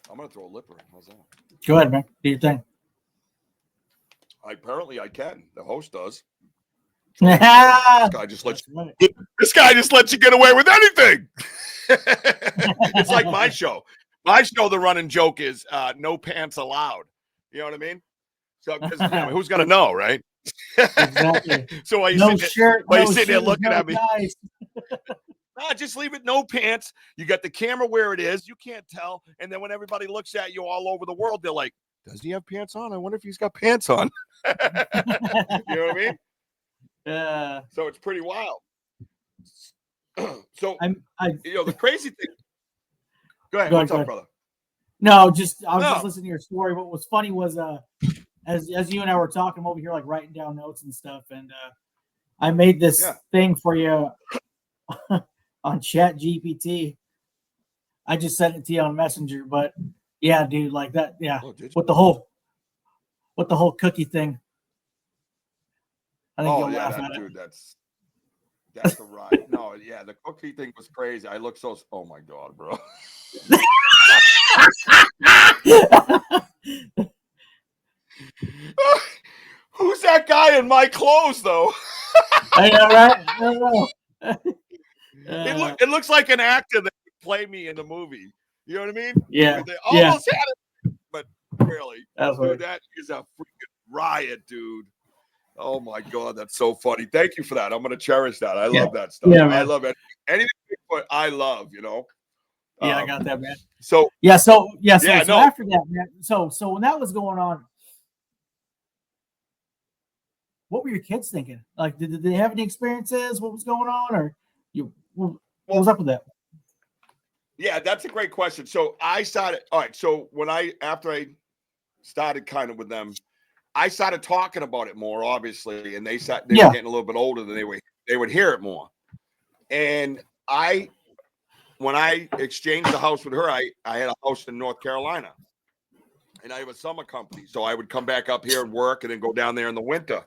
I'm gonna throw a lipper in. How's that? Go ahead, man. Do your thing. Apparently, I can. The host does. This guy just lets you get away with anything. It's like my show. My show, the running joke is no pants allowed. You know what I mean? So, who's gonna know, right? Exactly. So while you sitting there looking at me, just leave it. No pants. You got the camera where it is. You can't tell. And then when everybody looks at you all over the world, they're like, "Does he have pants on? I wonder if he's got pants on." You know what I mean? Yeah. So it's pretty wild. So the crazy thing. Go ahead. What's up, brother? No, I was just listening to your story. What was funny was as you and I were talking, I'm over here like writing down notes and stuff, and I made this thing for you on Chat GPT. I just sent it to you on Messenger, but yeah, dude, like that, yeah. Oh, with the whole with the whole cookie thing. I think you'll laugh at dude, it. that's a ride. No, yeah, the cookie thing was crazy. I look so. Oh my god, bro. Who's that guy in my clothes, though? I know, right? I know. It looks like an actor that would play me in the movie. You know what I mean? Yeah. They almost had it, but really, Absolutely. dude, that is a freaking riot, dude. Oh my god, that's so funny. Thank you for that. I'm gonna cherish that. I love that stuff. Yeah, man. I love it. Anything Bigfoot, I love. Yeah, I got that, man. So after that, man. So when that was going on, what were your kids thinking? Like, did they have any experiences? What was going on, or what was up with that? Yeah, that's a great question. So I started. All right. So after I started kind of with them, I started talking about it more, obviously, and they were getting a little bit older than they would hear it more. And when I exchanged the house with her, I had a house in North Carolina, and I have a summer company, so I would come back up here and work, and then go down there in the winter.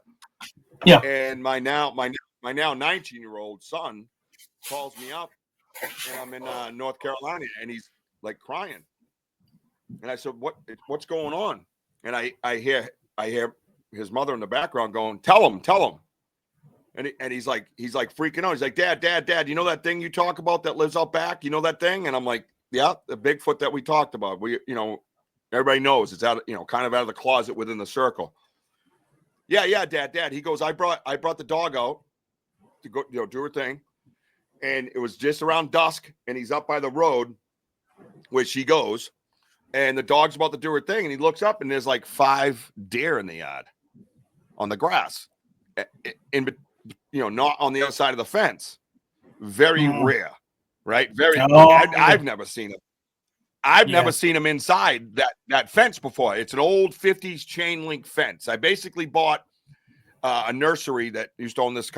Yeah. And my now 19-year-old son calls me up, and I'm in North Carolina, and he's like crying. And I said, what's going on? And I hear his mother in the background going, tell him. And he's like freaking out. He's like, Dad, you know that thing you talk about that lives out back? You know that thing? And I'm like, yeah, the Bigfoot that we talked about. Everybody knows it's out, kind of out of the closet within the circle. Yeah, Dad. He goes, I brought the dog out to go, do her thing. And it was just around dusk, and he's up by the road, where she goes, and the dog's about to do her thing, and he looks up, and there's like 5 deer in the yard on the grass, not on the other side of the fence. Very rare, right? I've never seen them. I've never seen them inside that fence before. It's an old 50s chain link fence. I basically bought a nursery that used to own this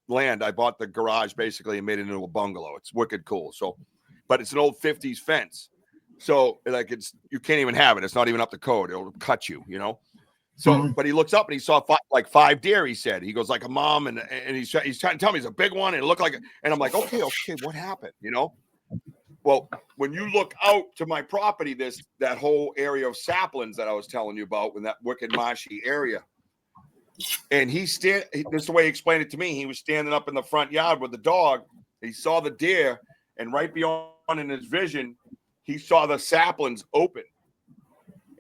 land. I bought the garage basically and made it into a bungalow. It's wicked cool. But it's an old 50s fence. So like you can't even have it. It's not even up to code. It'll cut you, So, but he looks up and he saw 5 deer. He said, he goes like a mom, and he's trying to tell me it's a big one, and it looked like it. And I'm like, okay, what happened? Well, when you look out to my property, there's that whole area of saplings that I was telling you about in that wicked marshy area. And this is the way he explained it to me. He was standing up in the front yard with the dog. He saw the deer, and right beyond in his vision, he saw the saplings open.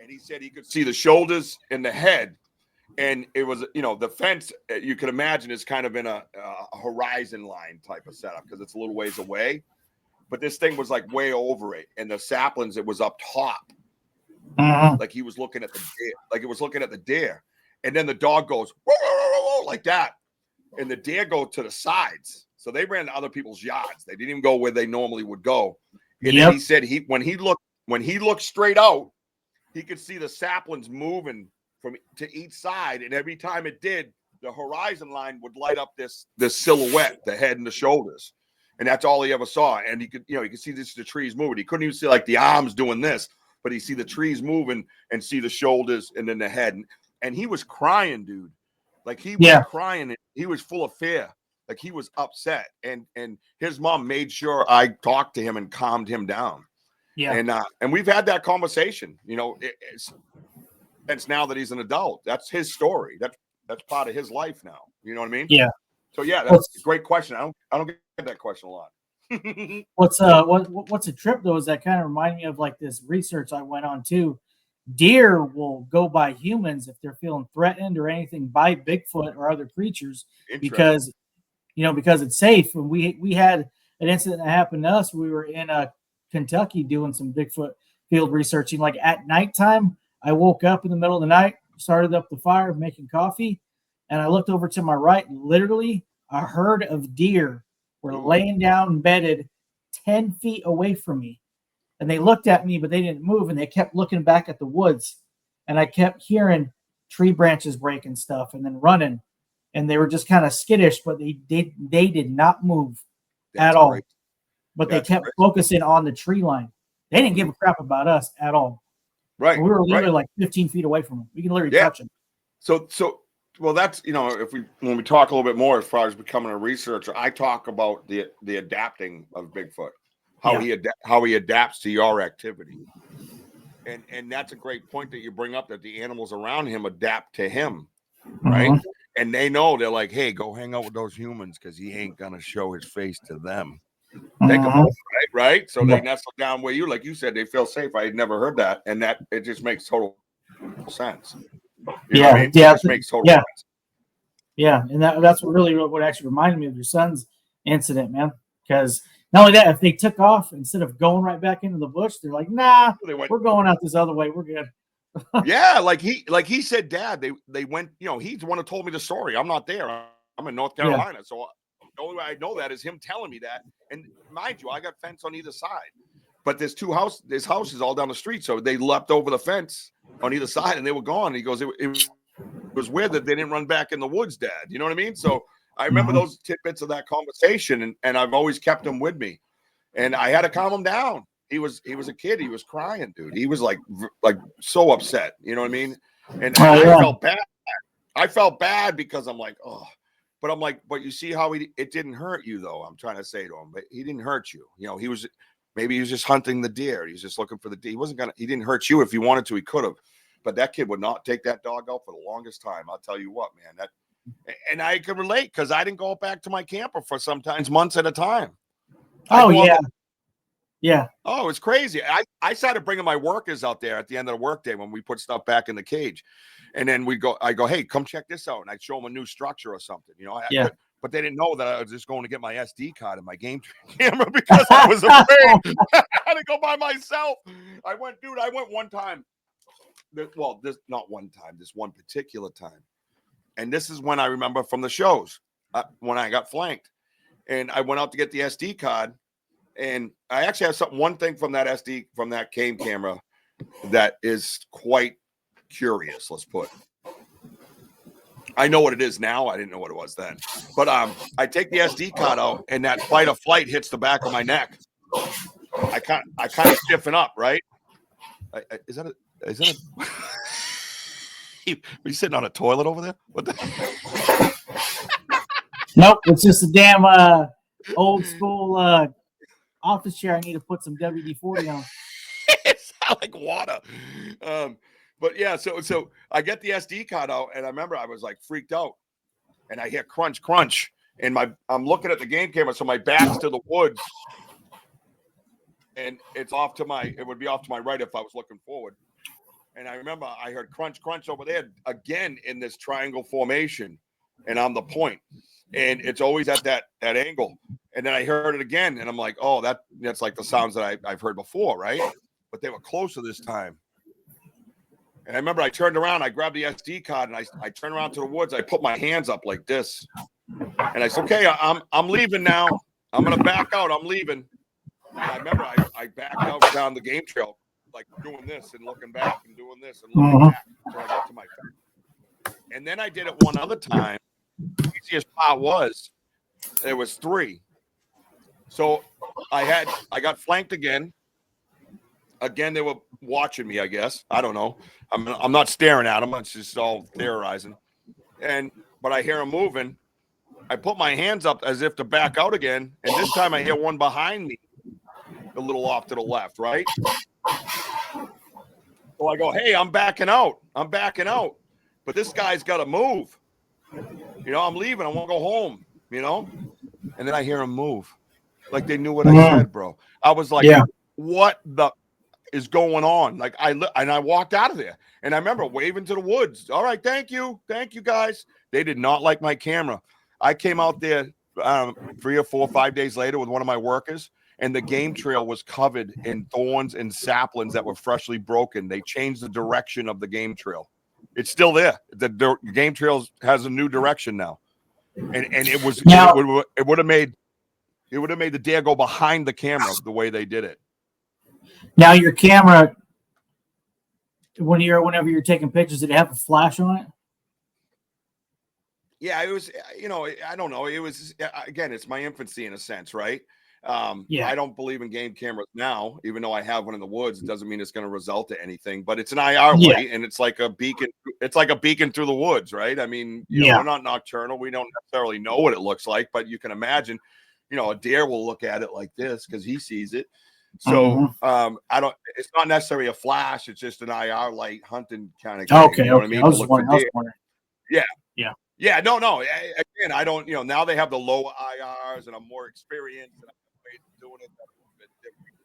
And he said he could see the shoulders and the head. And it was, the fence, you can imagine, is kind of in a horizon line type of setup because it's a little ways away. But this thing was like way over it. And the saplings, it was up top. Like he was looking at the deer. Like it was looking at the deer. And then the dog goes, whoa, whoa, whoa, whoa, like that. And the deer go to the sides. So they ran to other people's yards. They didn't even go where they normally would go. And then he said when he looked straight out, he could see the saplings moving to each side. And every time it did, the horizon line would light up this silhouette, the head and the shoulders. And that's all he ever saw. And he could see the trees moving. He couldn't even see like the arms doing this, but he see the trees moving and see the shoulders and then the head. And he was crying, dude. Like he was crying. He was full of fear. Like he was upset. And his mom made sure I talked to him and calmed him down. Yeah. And we've had that conversation, it's now that he's an adult. That's his story. That's part of his life now. You know what I mean? Yeah. So yeah, that's a great question. I don't get that question a lot. What's a trip though is that kind of remind me of like this research I went on too. Deer will go by humans if they're feeling threatened or anything by Bigfoot or other creatures because it's safe. And we had an incident that happened to us. We were in Kentucky doing some Bigfoot field researching. Like at nighttime, I woke up in the middle of the night, started up the fire, making coffee, and I looked over to my right, and literally a herd of deer were laying down, bedded 10 feet away from me. And they looked at me, but they didn't move, and they kept looking back at the woods. And I kept hearing tree branches breaking stuff and then running. And they were just kind of skittish, but they did not move at all. Great. But they kept focusing on the tree line. They didn't give a crap about us at all. Right. And we were literally like 15 feet away from them. We can literally touch them. Well, that's, when we talk a little bit more as far as becoming a researcher, I talk about the adapting of Bigfoot, how he adapts to your activity. And that's a great point that you bring up, that the animals around him adapt to him, right? And they know, they're like, hey, go hang out with those humans because he ain't gonna show his face to them. Think about it, right? So they nestle down where you, like you said, they feel safe. I had never heard that, and that it just makes total sense. You know what I mean? It just makes total sense. Yeah, and that's what actually reminded me of your son's incident, man. Because not only that, if they took off instead of going right back into the bush, they're like, nah, we're going out this other way. We're good. Yeah, like he said, Dad, they went, he's the one who told me the story. I'm not there. I'm in North Carolina. So the only way I know that is him telling me that. And mind you, I got fence on either side. But there's houses all down the street. So they leapt over the fence on either side and they were gone. And he goes, it was weird that they didn't run back in the woods, Dad. You know what I mean? So I remember those tidbits of that conversation, and I've always kept them with me. And I had to calm him down. He was a kid. He was crying, dude. He was like so upset. You know what I mean? And I felt bad. I felt bad because I'm like, oh, but I'm like, but you see how it didn't hurt you though. I'm trying to say to him, but he didn't hurt you. Maybe he was just hunting the deer. He's just looking for the deer. He didn't hurt you. If he wanted to, he could have. But that kid would not take that dog out for the longest time. I'll tell you what, man. And I can relate because I didn't go back to my camper for sometimes months at a time. Yeah. Oh, it's crazy. I started bringing my workers out there at the end of the workday when we put stuff back in the cage. And then I go, hey, come check this out. And I'd show them a new structure or something, but they didn't know that I was just going to get my SD card and my game camera because I was afraid. I had to go by myself. I went one time. This one particular time. And this is when I remember from the shows when I got flanked. And I went out to get the SD card. And I actually have one thing from that game camera that is quite curious, let's put. I know what it is now. I didn't know what it was then. But I take the SD card out, and that fight or flight hits the back of my neck. I kind of stiffen up, right? Is that a Are you sitting on a toilet over there? What the? Nope, it's just a damn old school office chair. I need to put some WD-40 on. It's not like water. But yeah, so I get the SD card out, and I remember I was like freaked out, and I hear crunch, crunch, and I'm looking at the game camera, so my back's to the woods, and it would be off to my right if I was looking forward. And I remember I heard crunch, crunch over there again in this triangle formation, and I'm the point. And it's always at that angle. And then I heard it again, and I'm like, oh, that's like the sounds that I've heard before, right? But they were closer this time. And I remember I turned around, I grabbed the SD card, and I turned around to the woods. I put my hands up like this. And I said, okay, I'm leaving now. I'm going to back out. I'm leaving. And I remember I backed out down the game trail, like doing this and looking back and doing this and looking back until I got to my back. And then I did it one other time. The easiest part was there was 3. So I got flanked again. Again, they were watching me, I guess. I don't know. I'm not staring at them. It's just all theorizing. But I hear them moving. I put my hands up as if to back out again. And this time I hear one behind me, a little off to the left, right? So I go, hey, I'm backing out. But this guy's got to move. I'm leaving. I want to go home, And then I hear him move. Like they knew what I said, bro. I was like, what the is going on? Like I walked out of there. And I remember waving to the woods. All right, thank you. Thank you, guys. They did not like my camera. I came out there 3 or 4 or 5 days later with one of my workers, and the game trail was covered in thorns and saplings that were freshly broken. They changed the direction of the game trail. It's still there. The game trail has a new direction now. And it was it would have made the deer go behind the camera the way they did it. Now your camera, whenever you're taking pictures, did it have a flash on it? Yeah, it was, I don't know. It was, again, it's my infancy in a sense, right? I don't believe in game cameras now, even though I have one in the woods. It doesn't mean it's going to result in anything, but it's an IR light and it's like a beacon. It's like a beacon through the woods, right? I mean, you know, we're not nocturnal. We don't necessarily know what it looks like, but you can imagine, you know, a deer will look at it like this because he sees it. So it's not necessarily a flash. It's just an IR light hunting kind of thing. You know what I mean? I was wondering. Yeah. No. Again, I don't, you know, now they have the lower IRs and I'm more experienced and I'm doing it a bit different,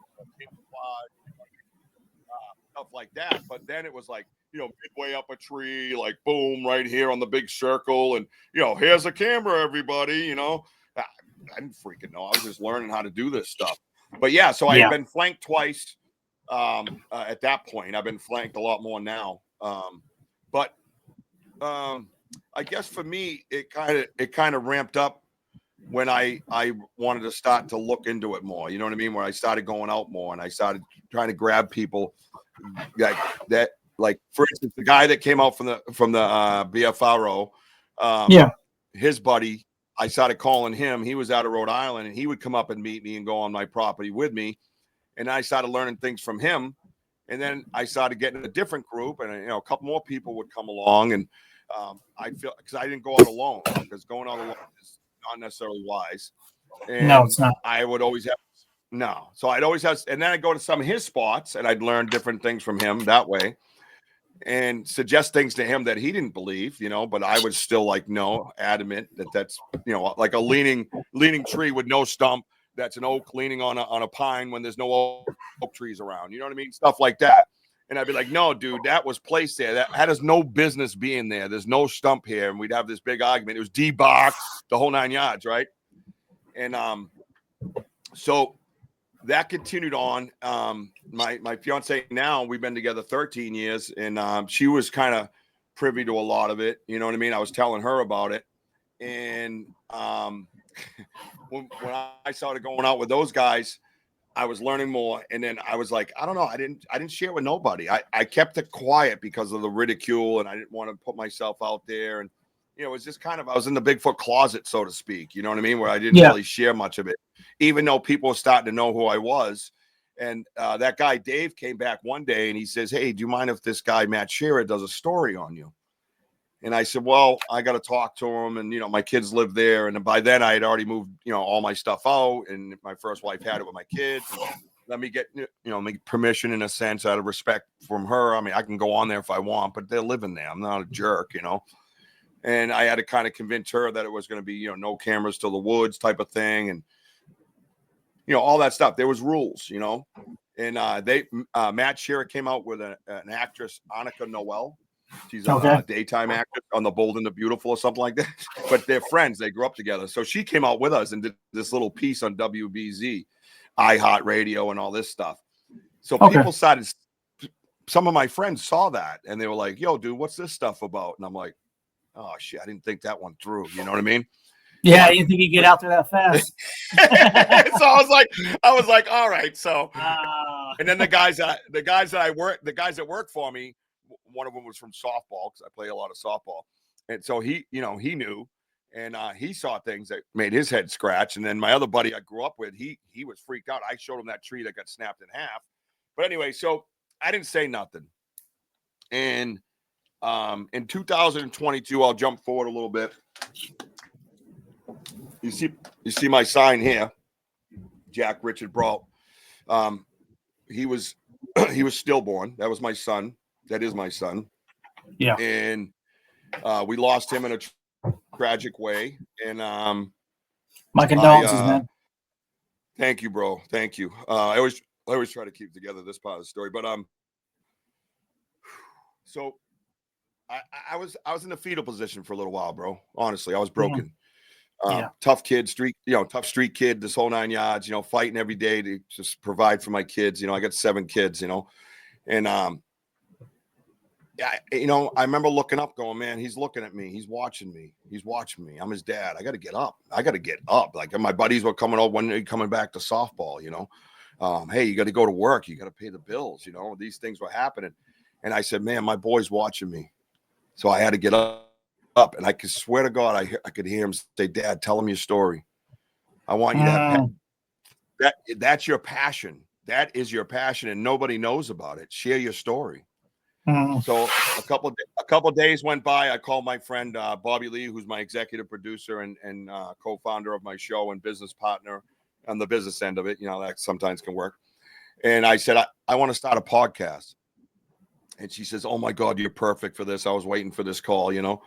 stuff like that. But then it was like, you know, midway up a tree, like boom, right here on the big circle. And, you know, here's a camera, everybody, you know. I didn't freaking know. I was just learning how to do this stuff. But yeah, so I've been flanked twice at that point. I've been flanked a lot more now. But I guess for me, it kind of ramped up when I wanted to start to look into it more. You know what I mean? Where I started going out more and I started trying to grab people that like, for instance, the guy that came out from the BFRO, his buddy, I started calling him. He was out of Rhode Island and he would come up and meet me and go on my property with me. And I started learning things from him. And then I started getting a different group and, you know, a couple more people would come along. And I feel because I didn't go out alone, because going out alone is not necessarily wise. And no, it's not. I would always have So I'd always have, and then I'd go to some of his spots and I'd learn different things from him that way and suggest things to him that he didn't believe, you know, but I was still like, no, adamant that's, you know, like a leaning tree with no stump. That's an oak leaning on a pine when there's no oak trees around. You know what I mean? Stuff like that. And I'd be like, no, dude, that was placed there. That has no business being there. There's no stump here. And we'd have this big argument. It was debarked, the whole 9 yards, right? And so that continued on. My fiance now, we've been together 13 years, and she was kind of privy to a lot of it. You know what I mean? I was telling her about it. And when I started going out with those guys, I was learning more. And then I was like, I don't know. I didn't share with nobody. I kept it quiet because of the ridicule, and I didn't want to put myself out there. And, you know, it was just kind of, I was in the Bigfoot closet, so to speak, you know what I mean? Where I didn't really share much of it, even though people were starting to know who I was. And that guy, Dave, came back one day and he says, hey, do you mind if this guy, Matt Shearer, does a story on you? And I said, well, I got to talk to him. And, you know, my kids live there. And by then I had already moved, you know, all my stuff out. And my first wife had it with my kids. And let me get, you know, make permission in a sense out of respect from her. I mean, I can go on there if I want, but they're living there. I'm not a jerk, you know. And I had to kind of convince her that it was going to be, you know, no cameras till the woods type of thing. And, you know, all that stuff. There was rules, you know. And Matt Shearer came out with an actress, Annika Noel. She's a daytime actress on The Bold and the Beautiful or something like that. But they're friends. They grew up together. So she came out with us and did this little piece on WBZ, iHeartRadio, and all this stuff. So people started, some of my friends saw that and they were like, yo, dude, what's this stuff about? And I'm like, oh, shit, I didn't think that one through. You know what I mean? Yeah, you think you get out there that fast? So I was like, all right. So, and then the guys that work for me, one of them was from softball because I play a lot of softball, and so he knew, and he saw things that made his head scratch. And then my other buddy I grew up with, he was freaked out. I showed him that tree that got snapped in half. But anyway, so I didn't say nothing, and in 2022, I'll jump forward a little bit. You see my sign here, Jack Richard Breault. He was stillborn. That was my son. That is my son. Yeah. And we lost him in a tragic way. And my condolences, man. Thank you, bro. Thank you. I always try to keep together this part of the story. But so I was in a fetal position for a little while, bro. Honestly, I was broken. Tough kid, tough street kid, this whole 9 yards, you know, fighting every day to just provide for my kids. You know, I got 7 kids, you know, and you know, I remember looking up going, man, he's looking at me. He's watching me. I'm his dad. I got to get up. Like my buddies were coming over when they're coming back to softball, you know, hey, you got to go to work. You got to pay the bills. You know, these things were happening. And I said, man, my boy's watching me. So I had to get up, and I could swear to God, I could hear him say, Dad, tell him your story. I want you to have that's your passion. That is your passion, and nobody knows about it. Share your story. So a couple of days went by. I called my friend Bobby Lee, who's my executive producer and co-founder of my show and business partner on the business end of it. You know, that sometimes can work. And I said, I want to start a podcast. And she says, oh my God, you're perfect for this. I was waiting for this call, you know.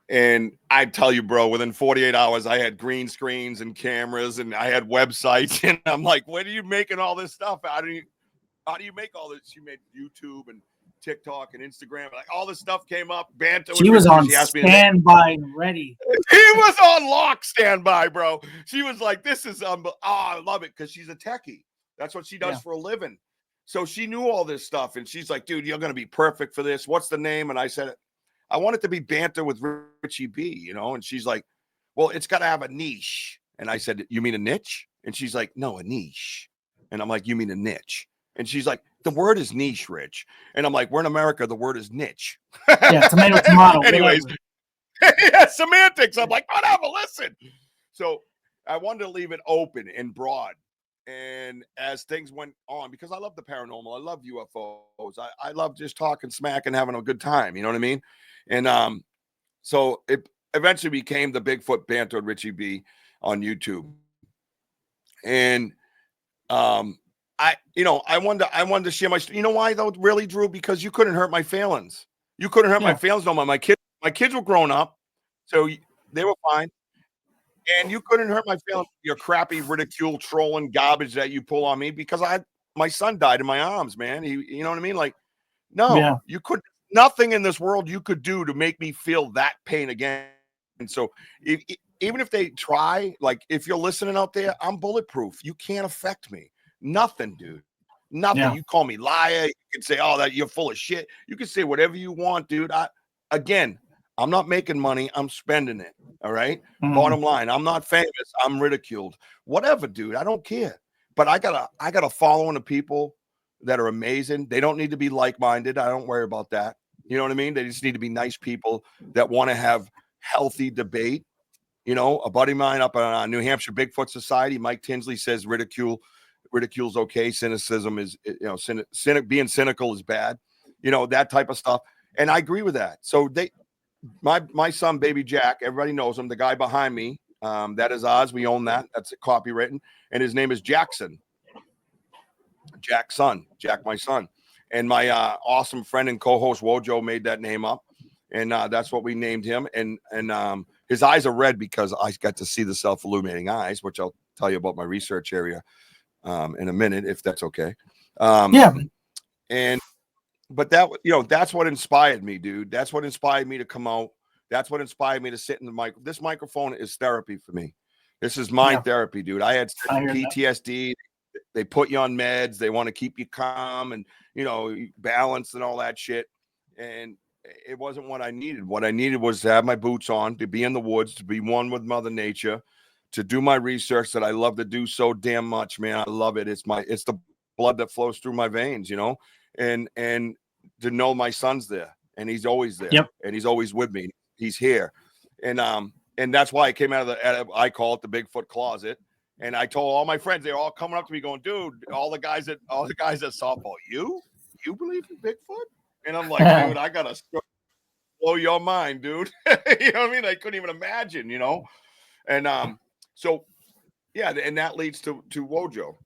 And I tell you, bro, within 48 hours, I had green screens and cameras and I had websites. And I'm like, when are you making all this stuff? How do you make all this? She made YouTube and TikTok and Instagram. Like all this stuff came up. Banter. She was on standby and ready. He was on lock standby, bro. She was like, this is, I love it. Cause she's a techie. That's what she does for a living. So she knew all this stuff. And she's like, dude, you're going to be perfect for this. What's the name? And I said, I want it to be Banter with Richie B, you know? And she's like, well, it's got to have a niche. And I said, you mean a niche? And she's like, no, a niche. And I'm like, you mean a niche? And she's like, the word is niche, Rich. And I'm like, we're in America. The word is niche. Yeah, tomato. Anyways, yeah, semantics. I'm like, whatever, listen. So I wanted to leave it open and broad. And as things went on, because I love the paranormal, I love UFOs. I love just talking smack and having a good time. You know what I mean? And so it eventually became the Bigfoot Banter with Richie B on YouTube. And I wanted to share my story. You know why though, really, Drew? Because you couldn't hurt my feelings. You couldn't hurt my feelings no more. My kids were grown up, so they were fine. And you couldn't hurt my feelings. Your crappy ridicule, trolling garbage that you pull on me because my son died in my arms, man. You know what I mean? Like, no, you couldn't. Nothing in this world you could do to make me feel that pain again. And so, even if they try, like if you're listening out there, I'm bulletproof. You can't affect me. Nothing, dude. Nothing. Yeah. You call me liar. You can say, "Oh, that you're full of shit." You can say whatever you want, dude. I'm not making money. I'm spending it. All right. Bottom line, I'm not famous. I'm ridiculed. Whatever, dude. I don't care. But I got a following of people that are amazing. They don't need to be like-minded. I don't worry about that. You know what I mean? They just need to be nice people that want to have healthy debate. You know, a buddy of mine up on New Hampshire Bigfoot Society, Mike Tinsley, says ridicule's okay. Cynicism is, being cynical is bad. You know, that type of stuff. And I agree with that. So my son, Baby Jack, everybody knows him. The guy behind me, that is ours. We own that. That's copywritten. And his name is Jackson. Jack's son. Jack, my son. And my awesome friend and co-host Wojo made that name up. And that's what we named him. And his eyes are red because I got to see the self-illuminating eyes, which I'll tell you about my research area in a minute, if that's okay. But that's what inspired me, dude. That's what inspired me to come out. That's what inspired me to sit in the mic. This microphone is therapy for me. This is my therapy, dude. I had PTSD. They put you on meds. They want to keep you calm and, balanced and all that shit. And it wasn't what I needed. What I needed was to have my boots on, to be in the woods, to be one with Mother Nature, to do my research that I love to do so damn much, man. I love it. It's the blood that flows through my veins, and to know my son's there and he's always there and he's always with me. He's here. And that's why I came out of I call it the Bigfoot closet. And I told all my friends, they're all coming up to me going, dude, all the guys at softball, you believe in Bigfoot? And I'm like, dude, I got to blow your mind, dude. You know what I mean? I couldn't even imagine, And and that leads to Wojo,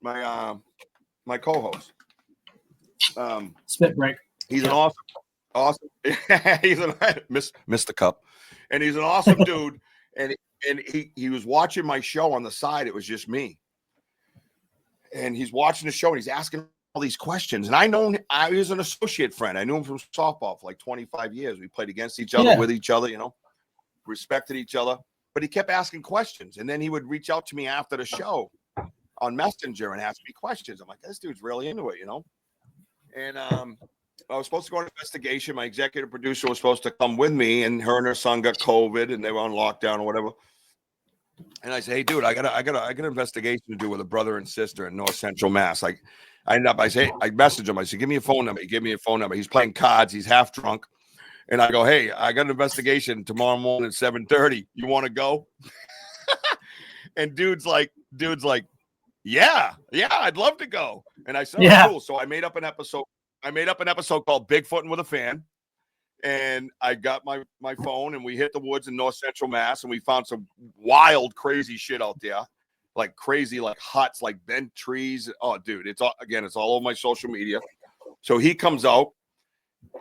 my co-host. Spit break. He's an awesome. He's missed the cup, and he's an awesome dude. And he was watching my show on the side. It was just me, and he's watching the show and he's asking all these questions. And I was an associate friend. I knew him from softball for like 25 years. We played against each other, with each other, respected each other. But he kept asking questions, and then he would reach out to me after the show on Messenger and ask me questions. I'm like, this dude's really into it, And I was supposed to go on an investigation. My executive producer was supposed to come with me, and her and her son got COVID, and they were on lockdown or whatever. And I said, "Hey, dude, I got an investigation to do with a brother and sister in North Central Mass." I messaged him. I said, "Give me a phone number." He gave me a phone number. He's playing cards. He's half drunk, and I go, "Hey, I got an investigation tomorrow morning at 7:30. You want to go?" And dude's like, Yeah, I'd love to go. And I said, Yeah. oh, cool. So I made up an episode called Bigfootin' with a Fan. And I got my phone and we hit the woods in North Central Mass and we found some wild, crazy shit out there. Like crazy, like huts, like bent trees. Oh, dude, it's all over my social media. So he comes out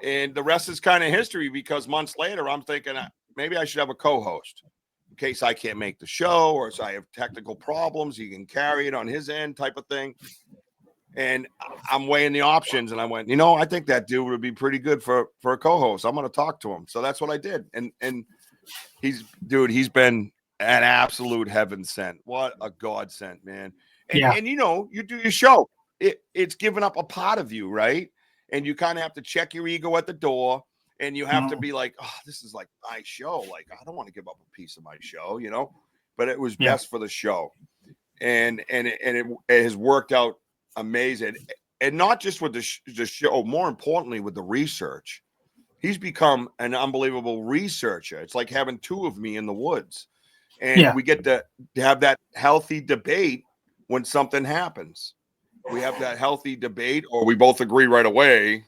and the rest is kind of history because months later, I'm thinking maybe I should have a co-host in case I can't make the show or if I have technical problems. He can carry it on his end type of thing. And I'm weighing the options and I went, I think that dude would be pretty good for a co-host. I'm going to talk to him. So that's what I did. And he's been an absolute heaven sent. What a godsend, man. And you do your show. It's giving up a part of you, right? And you kind of have to check your ego at the door and you have to be like, oh, this is like my show. Like, I don't want to give up a piece of my show, but it was best for the show. And it has worked out amazing. And not just with the show, more importantly, with the research. He's become an unbelievable researcher. It's like having two of me in the woods. And we get to have that healthy debate when something happens. We have that healthy debate, or we both agree right away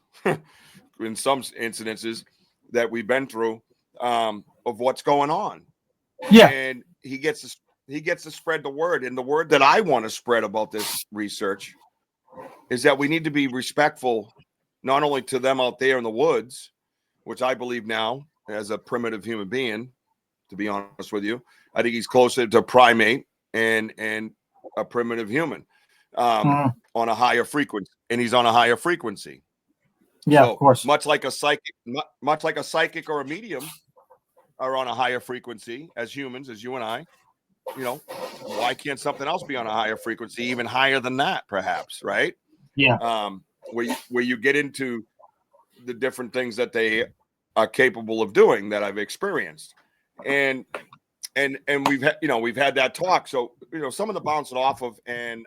in some incidences that we've been through of what's going on. Yeah. And he gets to spread the word. And the word that I want to spread about this research is that we need to be respectful, not only to them out there in the woods, which I believe now as a primitive human being, to be honest with you, I think he's closer to primate and a primitive human on a higher frequency, and he's on a higher frequency. Yeah, so, of course. Much like a psychic or a medium are on a higher frequency as humans, as you and I. Why can't something else be on a higher frequency, even higher than that, perhaps, right? Yeah. Where you get into the different things that they are capable of doing that I've experienced, and we've had that talk. So some of the bouncing off of, and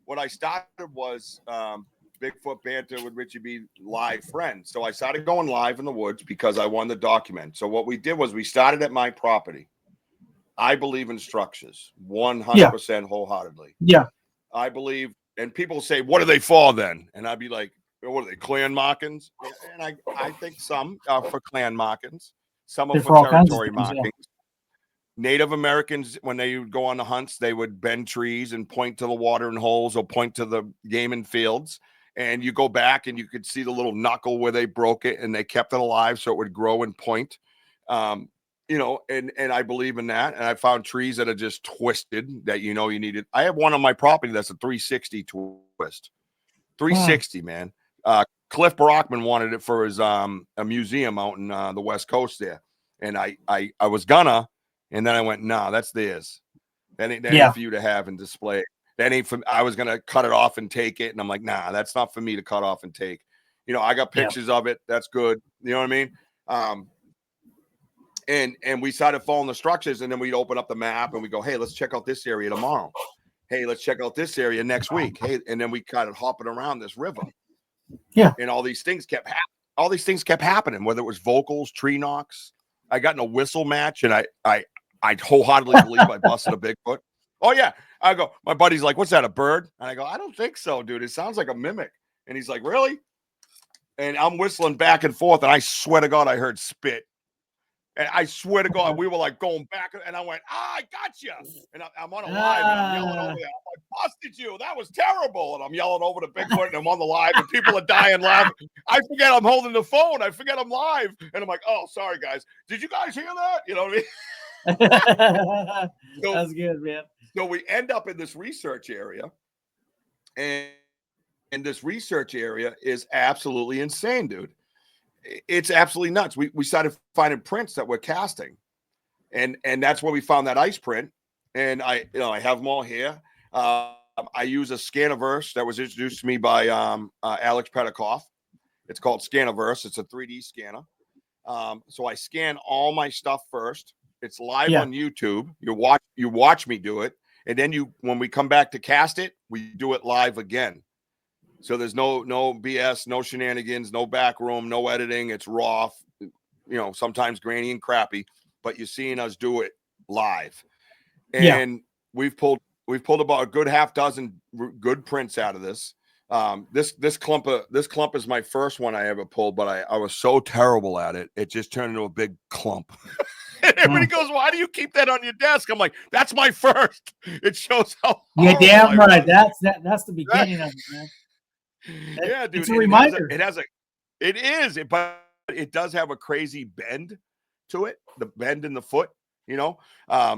what I started was Bigfoot Banter with Richie B live friends. So I started going live in the woods because I wanted to document. So what we did was we started at my property. I believe in structures 100% wholeheartedly. Yeah. I believe, and people say, what are they for then? And I'd be like, what are they, clan markings? And I think some are for clan markings. Some are for territory markings. Yeah. Native Americans, when they would go on the hunts, they would bend trees and point to the watering holes or point to the game and fields. And you go back and you could see the little knuckle where they broke it and they kept it alive so it would grow and point. And I believe in that. And I found trees that are just twisted that you needed. I have one on my property that's a 360 twist. 360, man. Cliff Brockman wanted it for his a museum out in the West Coast there. And I was gonna, and then I went, nah, that's theirs. That ain't for you to have and display. That ain't for. I was gonna cut it off and take it, and I'm like, nah, that's not for me to cut off and take. I got pictures of it. That's good. You know what I mean? And we started following the structures, and then we'd open up the map and we go, hey, let's check out this area tomorrow. Hey, let's check out this area next week. Hey, and then we kind of hopping around this river. Yeah. And all these things kept happening, whether it was vocals, tree knocks. I got in a whistle match, and I wholeheartedly believe I busted a Bigfoot. Oh yeah. I go, my buddy's like, what's that, a bird? And I go, I don't think so, dude. It sounds like a mimic. And he's like, really? And I'm whistling back and forth, and I swear to God, I heard spit. And I swear to God, we were like going back, and I went, I got you. And I'm on a live, and I'm yelling over there. I busted you. That was terrible. And I'm yelling over to Bigfoot, and I'm on the live, and people are dying laughing. I forget I'm holding the phone. I forget I'm live. And I'm like, oh, sorry, guys. Did you guys hear that? You know what I mean? That's good, man. So we end up in this research area, and this research area is absolutely insane, dude. It's absolutely nuts. We started finding prints that we're casting, and that's where we found that ice print. And I have them all here. I use a Scaniverse that was introduced to me by Alex Petikoff. It's called Scaniverse. It's a 3D scanner. So I scan all my stuff first. It's live on YouTube. You watch me do it, and then when we come back to cast it, we do it live again. So there's no BS, no shenanigans, no back room, no editing. It's raw, sometimes grainy and crappy, but you're seeing us do it live. And we've pulled we've pulled about a good half dozen good prints out of this. This clump is my first one I ever pulled, but I was so terrible at it. It just turned into a big clump. And everybody goes, "Why do you keep that on your desk?" I'm like, "That's my first." It shows how. Yeah, damn right. That's the beginning of it, man. Yeah, dude. It's a reminder. But it does have a crazy bend to it. The bend in the foot,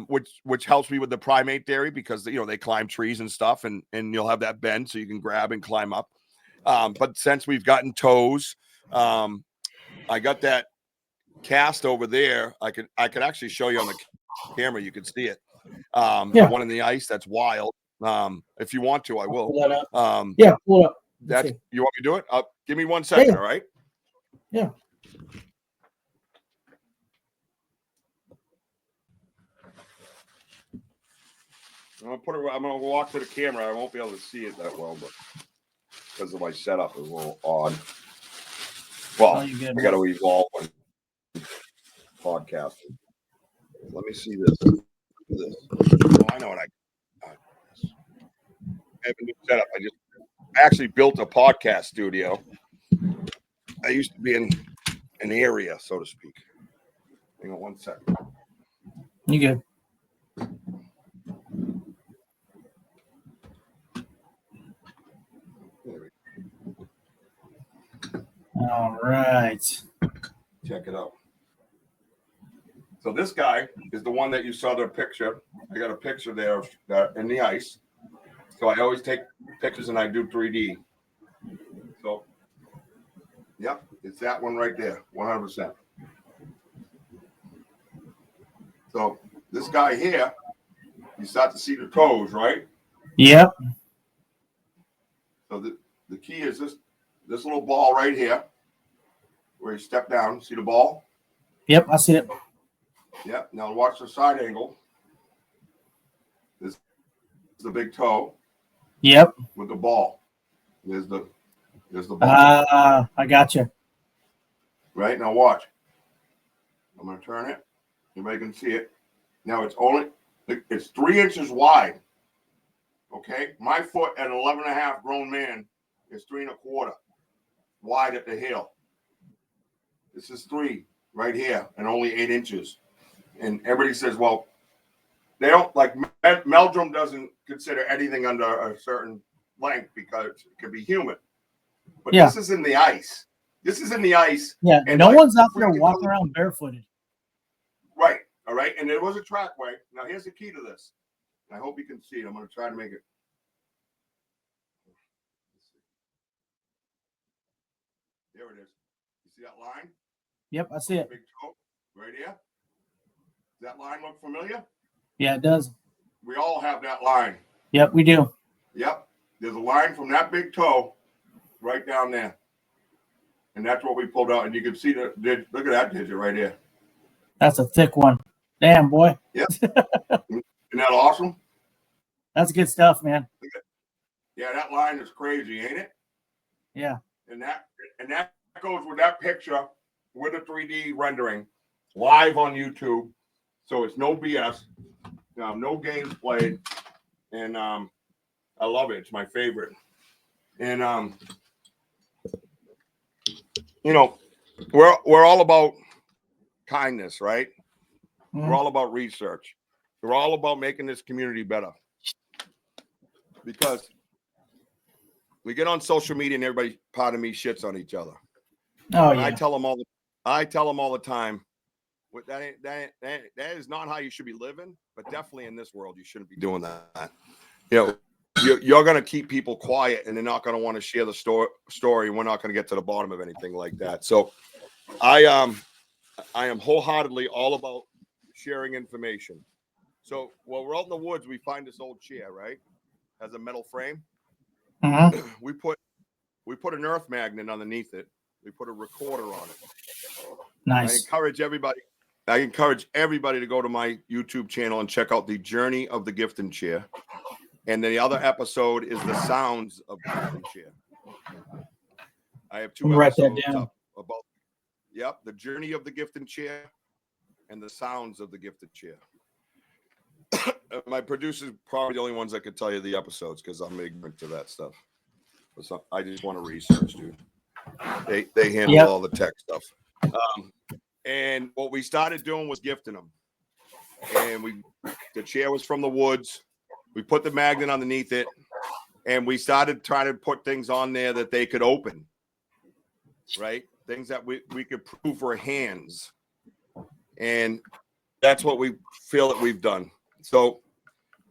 which helps me with the primate theory because they climb trees and stuff, and you'll have that bend so you can grab and climb up. But since we've gotten toes, I got that cast over there. I could actually show you on the camera. You can see it. The one in the ice, that's wild. If you want to, I will. Pull that up. Pull it up. You want me to do it? Give me 1 second. Yeah. All right. Yeah. I'm gonna walk to the camera. I won't be able to see it that well, but because of my setup is a little odd. Well, I got to evolve on podcasting. Let me see this. Oh, I know what I have a new setup. I actually built a podcast studio. I used to be in an area, so to speak. Hang on 1 second. You good? All right. Check it out. So this guy is the one that you saw the picture. I got a picture there of in the ice. So I always take pictures and I do 3D. So, yep, it's that one right there, 100%. So this guy here, you start to see the toes, right? Yep. So the key is this little ball right here, where you step down. See the ball? Yep, I see it. Yep. Now watch the side angle. This is the big toe. Yep. With the ball. There's the ball. I got you. Right, now watch. I'm going to turn it. Everybody can see it. Now it's 3 inches wide. Okay? My foot at 11 and a half grown man is 3 1/4 wide at the heel. This is 3 right here and only 8 inches. And everybody says, well, they don't like Meldrum doesn't consider anything under a certain length because it could be human. But This is in the ice. This is in the ice. Yeah, and no one's out there walking around barefooted. Right. All right. And there was a trackway. Now here's the key to this. I hope you can see it. I'm going to try to make it. There it is. You see that line? Yep, I see it. Big toe right here. Does that line look familiar? Yeah, it does. We all have that line. Yep, we do. Yep. There's a line from that big toe right down there. And that's what we pulled out. And you can see look at that digit right here. That's a thick one. Damn, boy. Yep. Isn't that awesome? That's good stuff, man. Yeah, that line is crazy, ain't it? Yeah. And that goes with that picture with a 3D rendering live on YouTube. So it's no BS. No games played. And I love it. It's my favorite. And we're all about kindness, right? Mm-hmm. We're all about research. We're all about making this community better. Because we get on social media and everybody, pardon me, shits on each other. Oh, and yeah. I tell them all the time, that is not how you should be living, but definitely in this world, you shouldn't be doing that. You're going to keep people quiet and they're not going to want to share the story. We're not going to get to the bottom of anything like that. So I am wholeheartedly all about sharing information. So while we're out in the woods, we find this old chair, right? Has a metal frame. Mm-hmm. We put an earth magnet underneath it. We put a recorder on it. Nice. I encourage everybody to go to my YouTube channel and check out the Journey of the Gifting Chair. And the other episode is the sounds of the gifting chair. I have 2 episodes up about the journey of the gifting chair and the sounds of the gifted chair. My producer's probably the only ones that could tell you the episodes because I'm ignorant to that stuff. So I just want to research, dude. They handle all the tech stuff. And what we started doing was gifting them. And the chair was from the woods. We put the magnet underneath it, and we started trying to put things on there that they could open. Right? Things that we could prove were hands. And that's what we feel that we've done. So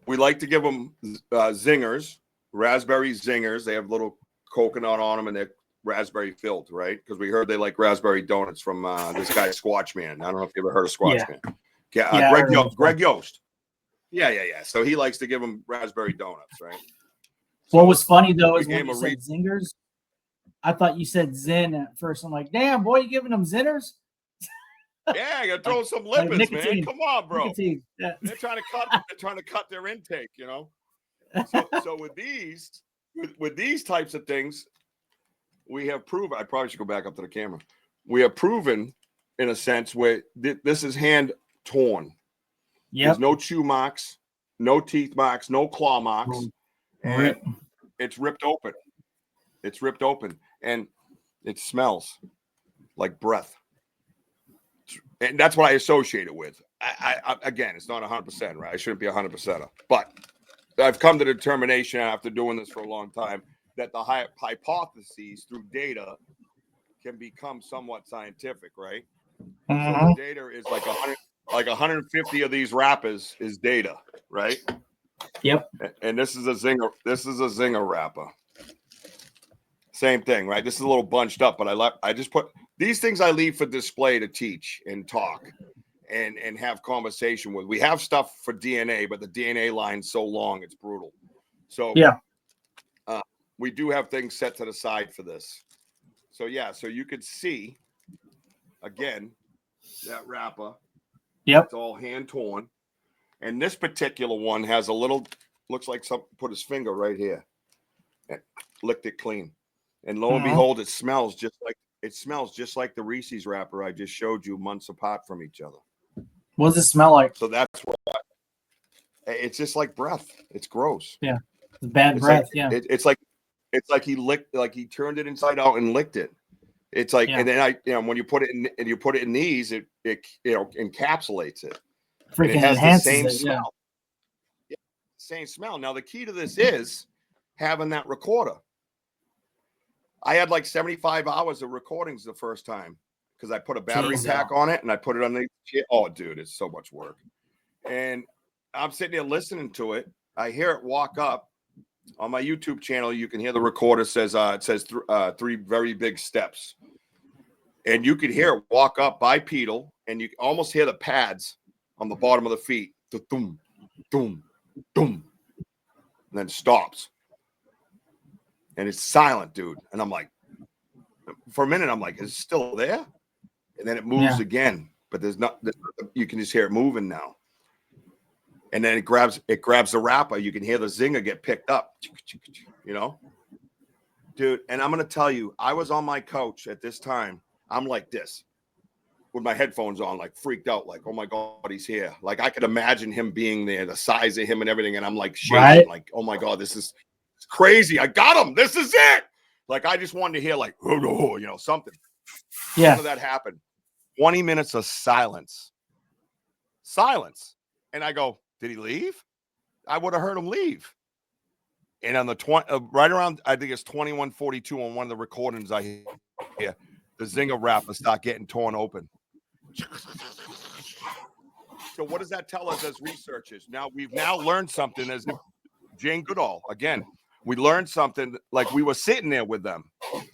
we like to give them zingers, raspberry zingers. They have little coconut on them, and they're raspberry filled, right? Because we heard they like raspberry donuts from this guy Squatch Man. I don't know if you ever heard of Squatch Man. Greg Yost. Yeah. So he likes to give them raspberry donuts, right? So what was funny though is when you said zingers, I thought you said Zen at first. I'm like, damn, boy, you giving them zinners? Yeah, you gotta throw some lipids, man. Come on, bro. Yeah. They're trying to cut their intake, you know. So with these types of things, we have proven. I probably should go back up to the camera. We have proven, in a sense, where this is hand torn. Yep. There's no chew marks, no teeth marks, no claw marks, and it's ripped open. It's ripped open, and it smells like breath. And that's what I associate it with. I again, it's not 100%, right? I shouldn't be 100%, but I've come to the determination after doing this for a long time that the hypotheses through data can become somewhat scientific, right? So the data is like 150 of these wrappers is data, right? Yep. And this is a zinger. This is a zinger wrapper. Same thing, right? This is a little bunched up, but I just put these things I leave for display to teach and talk and have conversation with. We have stuff for DNA, but the DNA line's so long, it's brutal. So we do have things set to the side for this. So so you could see again that wrapper. Yep. It's all hand torn. And this particular one has a little, looks like something put his finger right here and licked it clean. And lo and behold, it smells just like the Reese's wrapper I just showed you months apart from each other. What does it smell like? So that's what it's just like breath. It's gross. Yeah. It's bad breath. It's like he licked, like he turned it inside out and licked it. It's like, and then when you put it in these, it encapsulates it. Freaking it has enhances the same it, smell. Yeah, same smell. Now the key to this is having that recorder. I had like 75 hours of recordings the first time because I put a battery pack on it and I put it on the. Oh, dude, it's so much work. And I'm sitting there listening to it. I hear it walk up on my YouTube channel. You can hear the recorder says three very big steps, and you could hear it walk up bipedal, and you almost hear the pads on the bottom of the feet. Doom, doom, doom, and then stops. And it's silent, dude. And I'm like, for a minute, I'm like, is it still there? And then it moves again, but there's not. You can just hear it moving now. And then it grabs the wrapper. You can hear the zinger get picked up, dude. And I'm gonna tell you, I was on my couch at this time. I'm like this, with my headphones on, like freaked out, like, oh my God, he's here. Like I could imagine him being there, the size of him and everything. And I'm like shaking, like, oh my God, this is crazy. I got him. This is it. Like I just wanted to hear like, something. Yeah. None of that happened. 20 minutes of silence. And I go, did he leave? I would have heard him leave. And on the right around, I think it's 21:42 on one of the recordings I hear, the zinger wrapper start getting torn open. So what does that tell us as researchers? We've learned something as Jane Goodall. Again, we learned something like we were sitting there with them.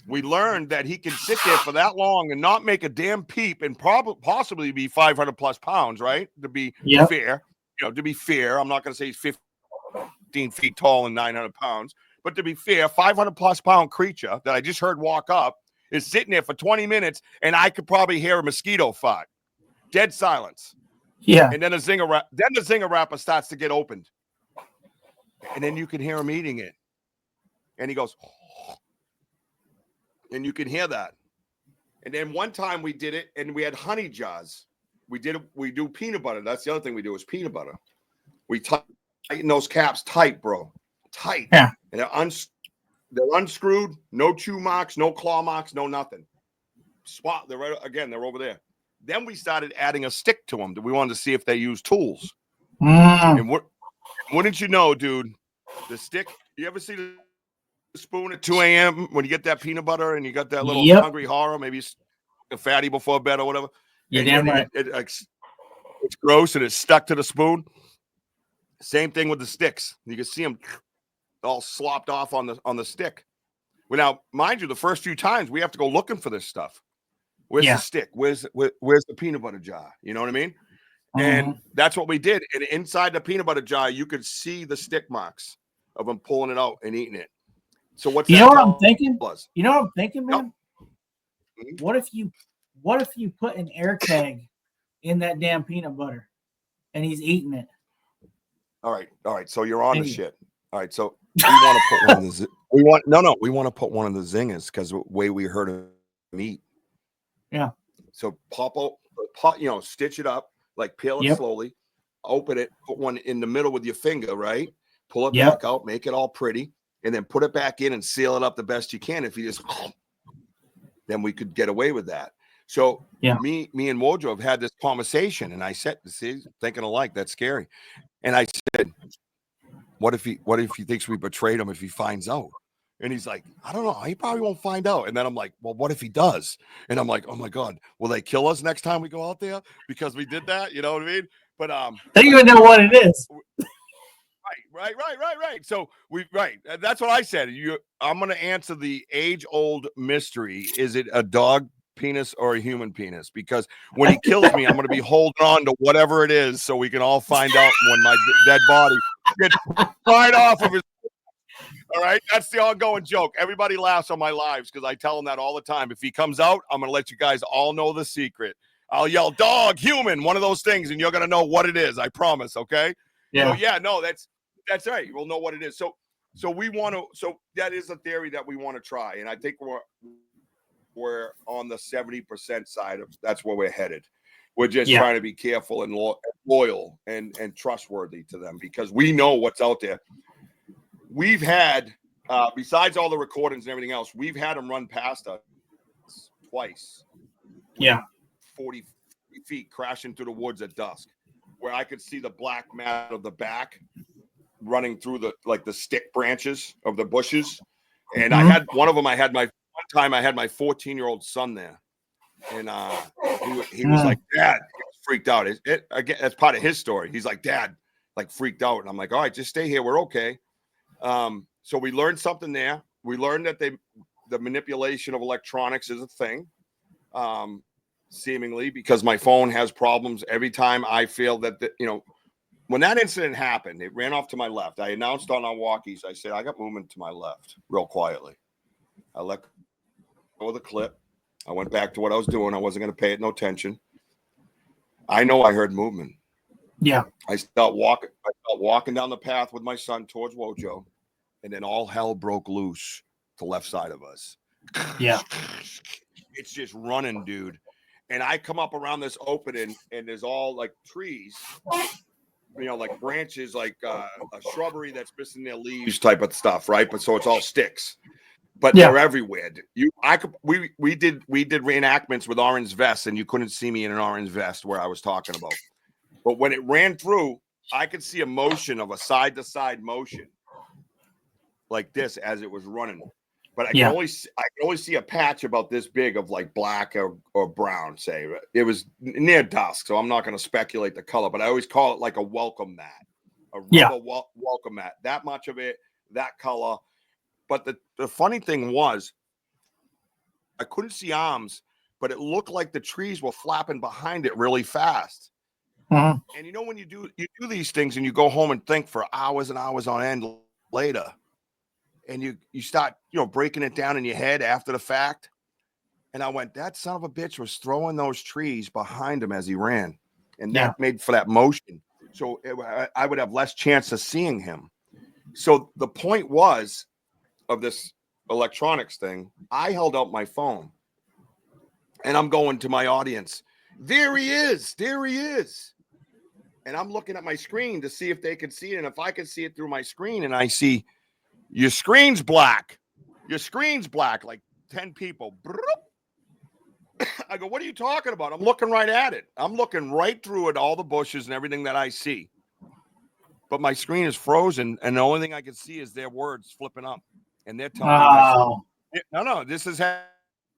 We learned that he can sit there for that long and not make a damn peep and possibly be 500 plus pounds, right? To be fair, to be fair, I'm not going to say he's 15 feet tall and 900 pounds, but to be fair, 500 plus pound creature that I just heard walk up is sitting there for 20 minutes and I could probably hear a mosquito fart. Dead silence. Yeah. And then the zinger wrapper starts to get opened. And then you can hear him eating it. And he goes, and you can hear that. And then one time we did it and we had honey jars. We do peanut butter. That's the other thing we do is peanut butter. We tighten those caps tight, bro. Tight. Yeah. And they're unscrewed. No chew marks, no claw marks, no nothing. Spot. They're right again. They're over there. Then we started adding a stick to them. We wanted to see if they use tools. And wouldn't you know, dude, the stick. You ever see the spoon at 2 a.m. when you get that peanut butter and you got that little hungry horror, maybe a fatty before bed or whatever? You're damn right. It's gross and it's stuck to the spoon. Same thing with the sticks. You can see them all slopped off on the stick. Well, now, mind you, the first few times we have to go looking for this stuff. Where's the stick? Where's the peanut butter jar? You know what I mean? And that's what we did. And inside the peanut butter jar, you could see the stick marks of them pulling it out and eating it. So what's you that know what I'm thinking? Us? You know what I'm thinking, man? Yep. What if you put an air tag in that damn peanut butter and he's eating it? All right. So you're on the shit. All right. So we want to put one of the we want to put one of the zingers because the way we heard him eat. Yeah. So stitch it up, like peel it slowly, open it, put one in the middle with your finger, right? Pull it back out, make it all pretty, and then put it back in and seal it up the best you can. If you just, then we could get away with that. So me and Wojo have had this conversation, and I said, see, thinking alike, that's scary. And I said, what if he thinks we betrayed him if he finds out? And he's like, I don't know. He probably won't find out. And then I'm like, well, what if he does? And I'm like, oh my God, will they kill us next time we go out there because we did that? You know what I mean? But they don't even know what it is. Right. So that's what I said. I'm going to answer the age-old mystery. Is it a dog penis or a human penis? Because when he kills me, I'm going to be holding on to whatever it is so we can all find out when my dead body gets right off of his. All right, that's the ongoing joke. Everybody laughs on my lives because I tell them that all the time. If he comes out, I'm going to let you guys all know the secret. I'll yell dog, human, one of those things, and you're going to know what it is. I promise, okay? Yeah. So, that's right. We'll know what it is. So that is a theory that we want to try, and I think we're on the 70% side of that's where we're headed. We're just trying to be careful and loyal and trustworthy to them because we know what's out there. We've had, besides all the recordings and everything else, we've had them run past us twice. 40 feet crashing through the woods at dusk, where I could see the black mat of the back running through the stick branches of the bushes. And I had one of them. I had my 14-year-old son there, and he was like, Dad, he was freaked out. Again, that's part of his story. He's like, Dad, like freaked out, and I'm like, all right, just stay here. We're okay. So we learned something there. We learned that the manipulation of electronics is a thing, seemingly, because my phone has problems every time I feel that, when that incident happened, it ran off to my left. I announced on our walkies, I said, I got movement to my left real quietly. I let go of the clip. I went back to what I was doing. I wasn't going to pay it no attention. I know I heard movement. Yeah. I start walking down the path with my son towards Wojo, and then all hell broke loose to the left side of us. Yeah. It's just running, dude. And I come up around this opening, and there's all like trees, like branches, like a shrubbery that's missing their leaves type of stuff, right? But so it's all sticks. But they're everywhere. We did reenactments with orange vests, and you couldn't see me in an orange vest where I was talking about. But when it ran through, I could see a motion of a side-to-side motion like this as it was running. But I can only see a patch about this big of like black or brown, say. It was near dusk, so I'm not going to speculate the color, but I always call it like a welcome mat. A rubber welcome mat. That much of it, that color. But the funny thing was, I couldn't see arms, but it looked like the trees were flapping behind it really fast. Uh-huh. And when you do these things and you go home and think for hours and hours on end later, and you start breaking it down in your head after the fact. And I went, that son of a bitch was throwing those trees behind him as he ran, and that made for that motion. So I would have less chance of seeing him. So the point was of this electronics thing, I held out my phone, and I'm going to my audience. There he is. And I'm looking at my screen to see if they can see it. And if I can see it through my screen and I see your screen's black, like 10 people. I go, what are you talking about? I'm looking right at it. I'm looking right through it, all the bushes and everything that I see. But my screen is frozen, and the only thing I can see is their words flipping up. And they're telling me, no, this has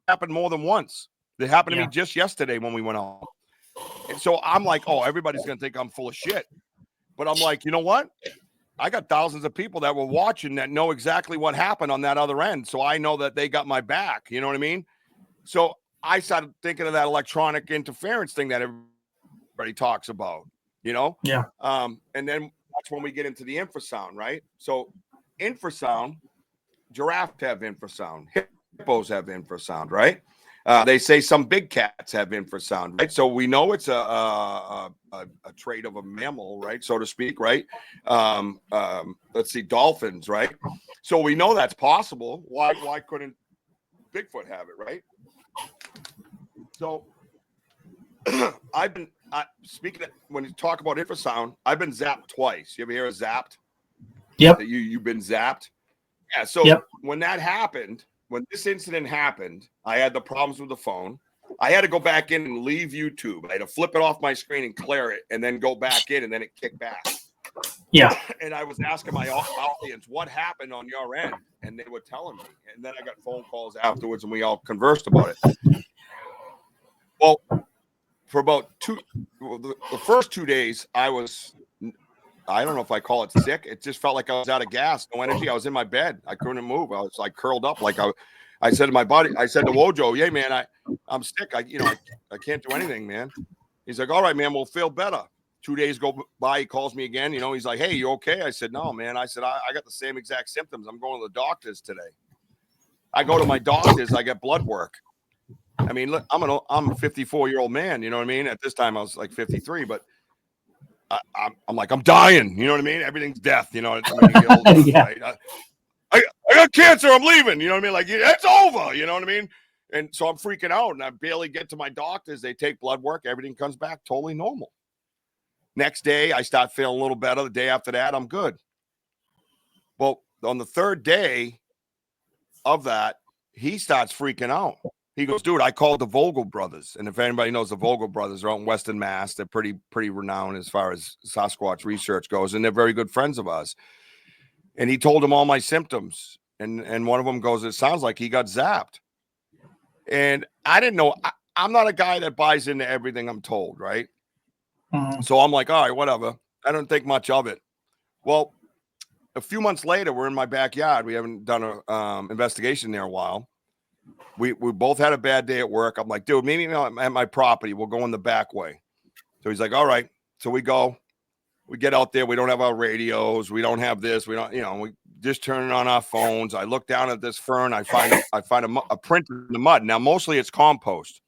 happened more than once. It happened to me just yesterday when we went on. And so I'm like, oh, everybody's going to think I'm full of shit. But I'm like, you know what? I got thousands of people that were watching that know exactly what happened on that other end. So I know that they got my back. You know what I mean? So I started thinking of that electronic interference thing that everybody talks about, you know? Yeah. And then that's when we get into the infrasound, right? So infrasound, giraffes have infrasound, hippos have infrasound, right? They say some big cats have infrasound, right? So we know it's a trait of a mammal, right, so to speak, right? Let's see, dolphins, right? So we know that's possible. Why couldn't Bigfoot have it, right? So I've been speaking of, when you talk about infrasound, I've been zapped twice. You ever hear of zapped? Yep. You've been zapped. Yeah. So when that happened, when this incident happened, I had the problems with the phone. I had to go back in and leave YouTube. I had to flip it off my screen and clear it, and then go back in, and then it kicked back. Yeah. And I was asking my audience, what happened on your end? And they were telling me. And then I got phone calls afterwards, and we all conversed about it. Well, for about the first 2 days, I don't know if I call it sick. It just felt like I was out of gas, no energy. I was in my bed. I couldn't move. I was like curled up. Like I said to my body, I said to Wojo, yeah, man, I'm sick. I can't do anything, man. He's like, all right, man, we'll feel better. 2 days go by. He calls me again. You know, he's like, hey, you okay? I said, no, man. I said, I got the same exact symptoms. I'm going to the doctors today. I go to my doctors. I get blood work. I mean, look, I'm a 54-year-old man. You know what I mean? At this time, I was like 53, but I'm like, I'm dying. You know what I mean? Everything's death. You know, when you get older, right? I got cancer. I'm leaving. You know what I mean? Like, it's over. You know what I mean? And so I'm freaking out, and I barely get to my doctors. They take blood work. Everything comes back totally normal. Next day, I start feeling a little better. The day after that, I'm good. Well, on the third day of that, he starts freaking out. He goes, dude, I called the Vogel brothers. And if anybody knows the Vogel brothers, are out in Western Mass. They're pretty renowned as far as Sasquatch research goes. And they're very good friends of ours. And he told them all my symptoms. And one of them goes, it sounds like he got zapped. And I didn't know. I'm not a guy that buys into everything I'm told, right? Mm-hmm. So I'm like, all right, whatever. I don't think much of it. Well, a few months later, we're in my backyard. We haven't done an investigation there in a while. We both had a bad day at work. I'm like, dude, meet me at my property. We'll go in the back way. So he's like, all right. So we go. We get out there. We don't have our radios. We don't have this. We don't, we just turn it on our phones. I look down at this fern. I find a print in the mud. Now, mostly it's compost,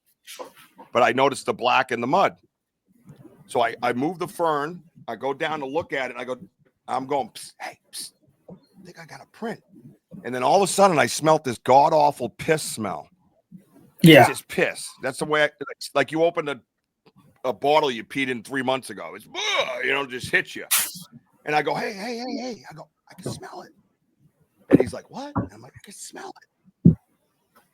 but I noticed the black in the mud. So I move the fern. I go down to look at it. I'm going, psst, hey, psst, I think I got a print. And then all of a sudden, I smelt this god-awful piss smell. Yeah. It's just piss. That's the way like you opened a bottle you peed in 3 months ago. It's, just hits you. And I go, hey. I go, I can smell it. And he's like, what? And I'm like, I can smell it.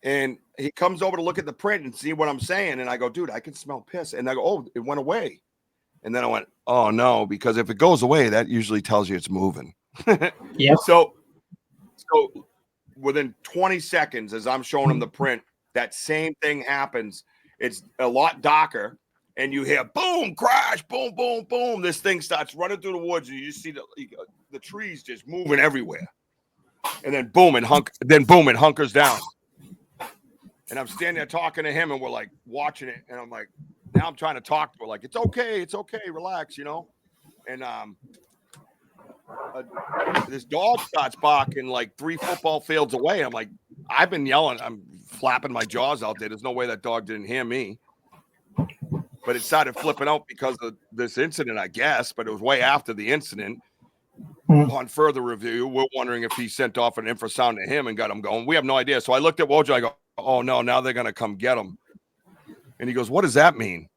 And he comes over to look at the print and see what I'm saying. And I go, dude, I can smell piss. And I go, oh, it went away. And then I went, oh, no, because if it goes away, that usually tells you it's moving. Yeah. So within 20 seconds, as I'm showing him the print, that same thing happens. It's a lot darker, and you hear boom, crash, boom, boom, boom. This thing starts running through the woods, and you see the trees just moving everywhere. And then boom, it hunkers down. And I'm standing there talking to him, and we're like watching it, and I'm like, now I'm trying to talk to her, like, it's okay, relax, And this dog starts barking like 3 football fields away. I'm like, I've been yelling. I'm flapping my jaws out there. There's no way that dog didn't hear me. But it started flipping out because of this incident, I guess. But it was way after the incident. Upon further review, we're wondering if he sent off an infrasound to him and got him going. We have no idea. So I looked at Wojo. I go, oh, no, now they're going to come get him. And he goes, what does that mean?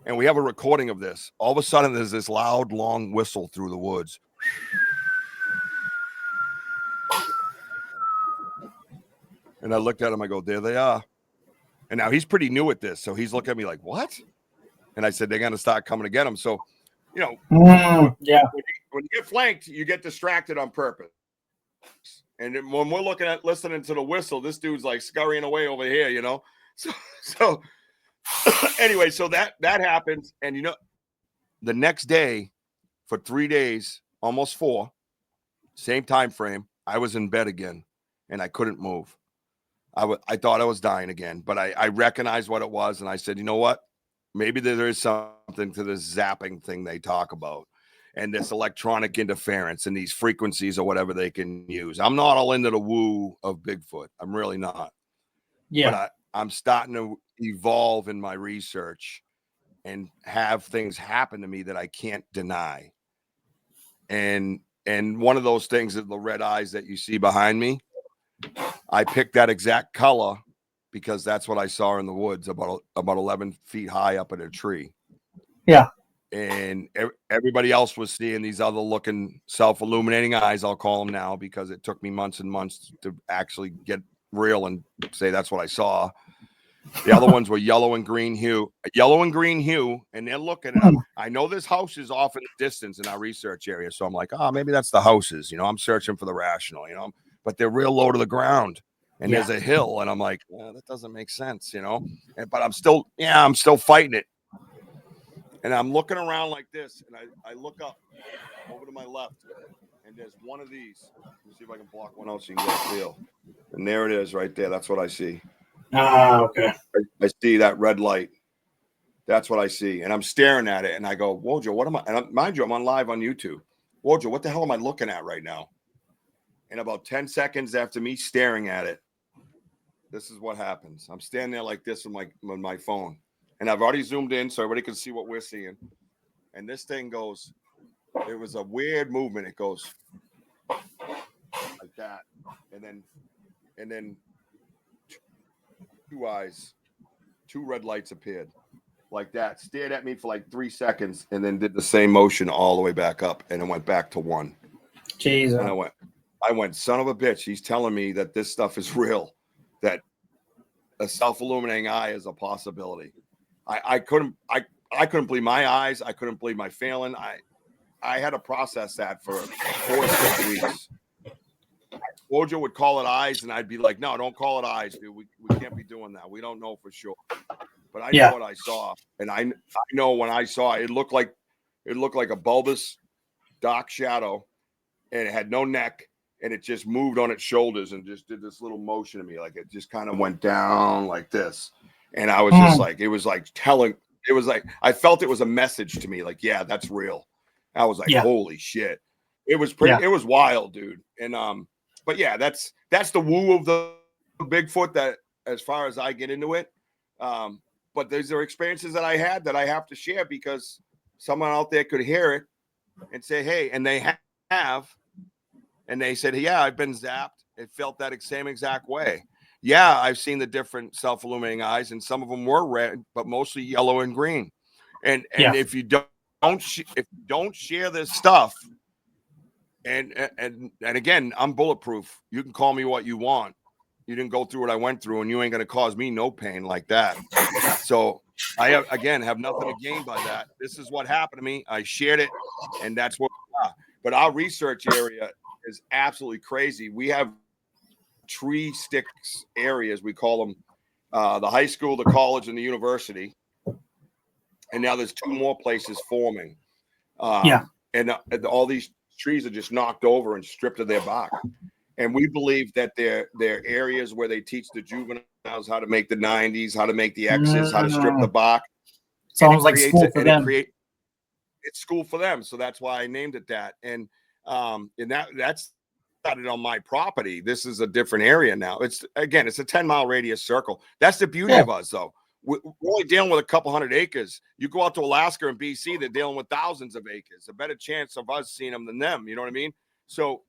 and we have a recording of this. All of a sudden, there's this loud, long whistle through the woods. And I looked at him. I go, there they are. And now he's pretty new at this. So he's looking at me like, what? And I said, they're going to start coming to get him. So, you know, when you get flanked, you get distracted on purpose. And then when we're listening to the whistle, this dude's like scurrying away over here, you know? So anyway, so that happens. And, you know, the next day for 3 days, almost 4, same time frame, I was in bed again and I couldn't move. I thought I was dying again, but I recognized what it was. And I said, you know what? Maybe there is something to this zapping thing they talk about and this electronic interference and these frequencies or whatever they can use. I'm not all into the woo of Bigfoot. I'm really not. Yeah. But I'm starting to evolve in my research and have things happen to me that I can't deny. And one of those things is the red eyes that you see behind me. I picked that exact color because that's what I saw in the woods about 11 feet high up in a tree. Yeah. And everybody else was seeing these other looking self-illuminating eyes, I'll call them now, because it took me months and months to actually get real and say that's what I saw. The other ones were yellow and green hue, and they're looking at them. I know this house is off in the distance in our research area, so I'm like, oh, maybe that's the houses. You know, I'm searching for the rational, you know, but they're real low to the ground. And there's a hill, and I'm like, that doesn't make sense, you know. But I'm still fighting it. And I'm looking around like this, and I look up over to my left, and there's one of these. Let me see if I can block one out so you can get a feel. And there it is right there. That's what I see. Okay. I see that red light. That's what I see. And I'm staring at it, and I go, Wojo, what am I? And mind you, I'm on live on YouTube. Wojo, what the hell am I looking at right now? And about 10 seconds after me staring at it, this is what happens. I'm standing there like this with my phone. And I've already zoomed in so everybody can see what we're seeing. And this thing goes, it was a weird movement. It goes like that. And then 2 eyes, 2 red lights appeared like that, stared at me for like 3 seconds, and then did the same motion all the way back up. And it went back to 1. Jesus. And I went, son of a bitch. He's telling me that this stuff is real, that a self-illuminating eye is a possibility. I couldn't believe my eyes. I couldn't believe my feeling. I had to process that for 4 to 6 weeks. Wojo would call it eyes, and I'd be like, no, don't call it eyes, dude. We can't be doing that. We don't know for sure. But I know what I saw. And I know when I saw it, it looked like a bulbous dark shadow, and it had no neck. And it just moved on its shoulders and just did this little motion to me. Like it just kind of went down like this. And I was just like, I felt it was a message to me. Like, yeah, that's real. I was like, holy shit. It was it was wild, dude. And, but yeah, that's the woo of the Bigfoot, that as far as I get into it. But these are experiences that I had that I have to share because someone out there could hear it and say, hey, and they have. And they said, yeah, I've been zapped. It felt that same exact way. Yeah, I've seen the different self-illuminating eyes, and some of them were red, but mostly yellow and green. And if you don't share this stuff, and again, I'm bulletproof. You can call me what you want. You didn't go through what I went through, and you ain't going to cause me no pain like that. So I have nothing to gain by that. This is what happened to me. I shared it, and that's what. But our research area is absolutely crazy. We have tree sticks areas, we call them, the high school, the college, and the university. And now there's 2 more places forming. And all these trees are just knocked over and stripped of their bark. And we believe that they're areas where they teach the juveniles how to make the 90s, how to make the X's, how to strip the bark. Sounds like school for them. It's school for them. So that's why I named it that. And that's started on my property. This is a different area now. It's a 10-mile radius circle. That's the beauty of us, though. We're only dealing with a couple hundred acres. You go out to Alaska and BC, they're dealing with thousands of acres. A better chance of us seeing them than them. You know what I mean? So,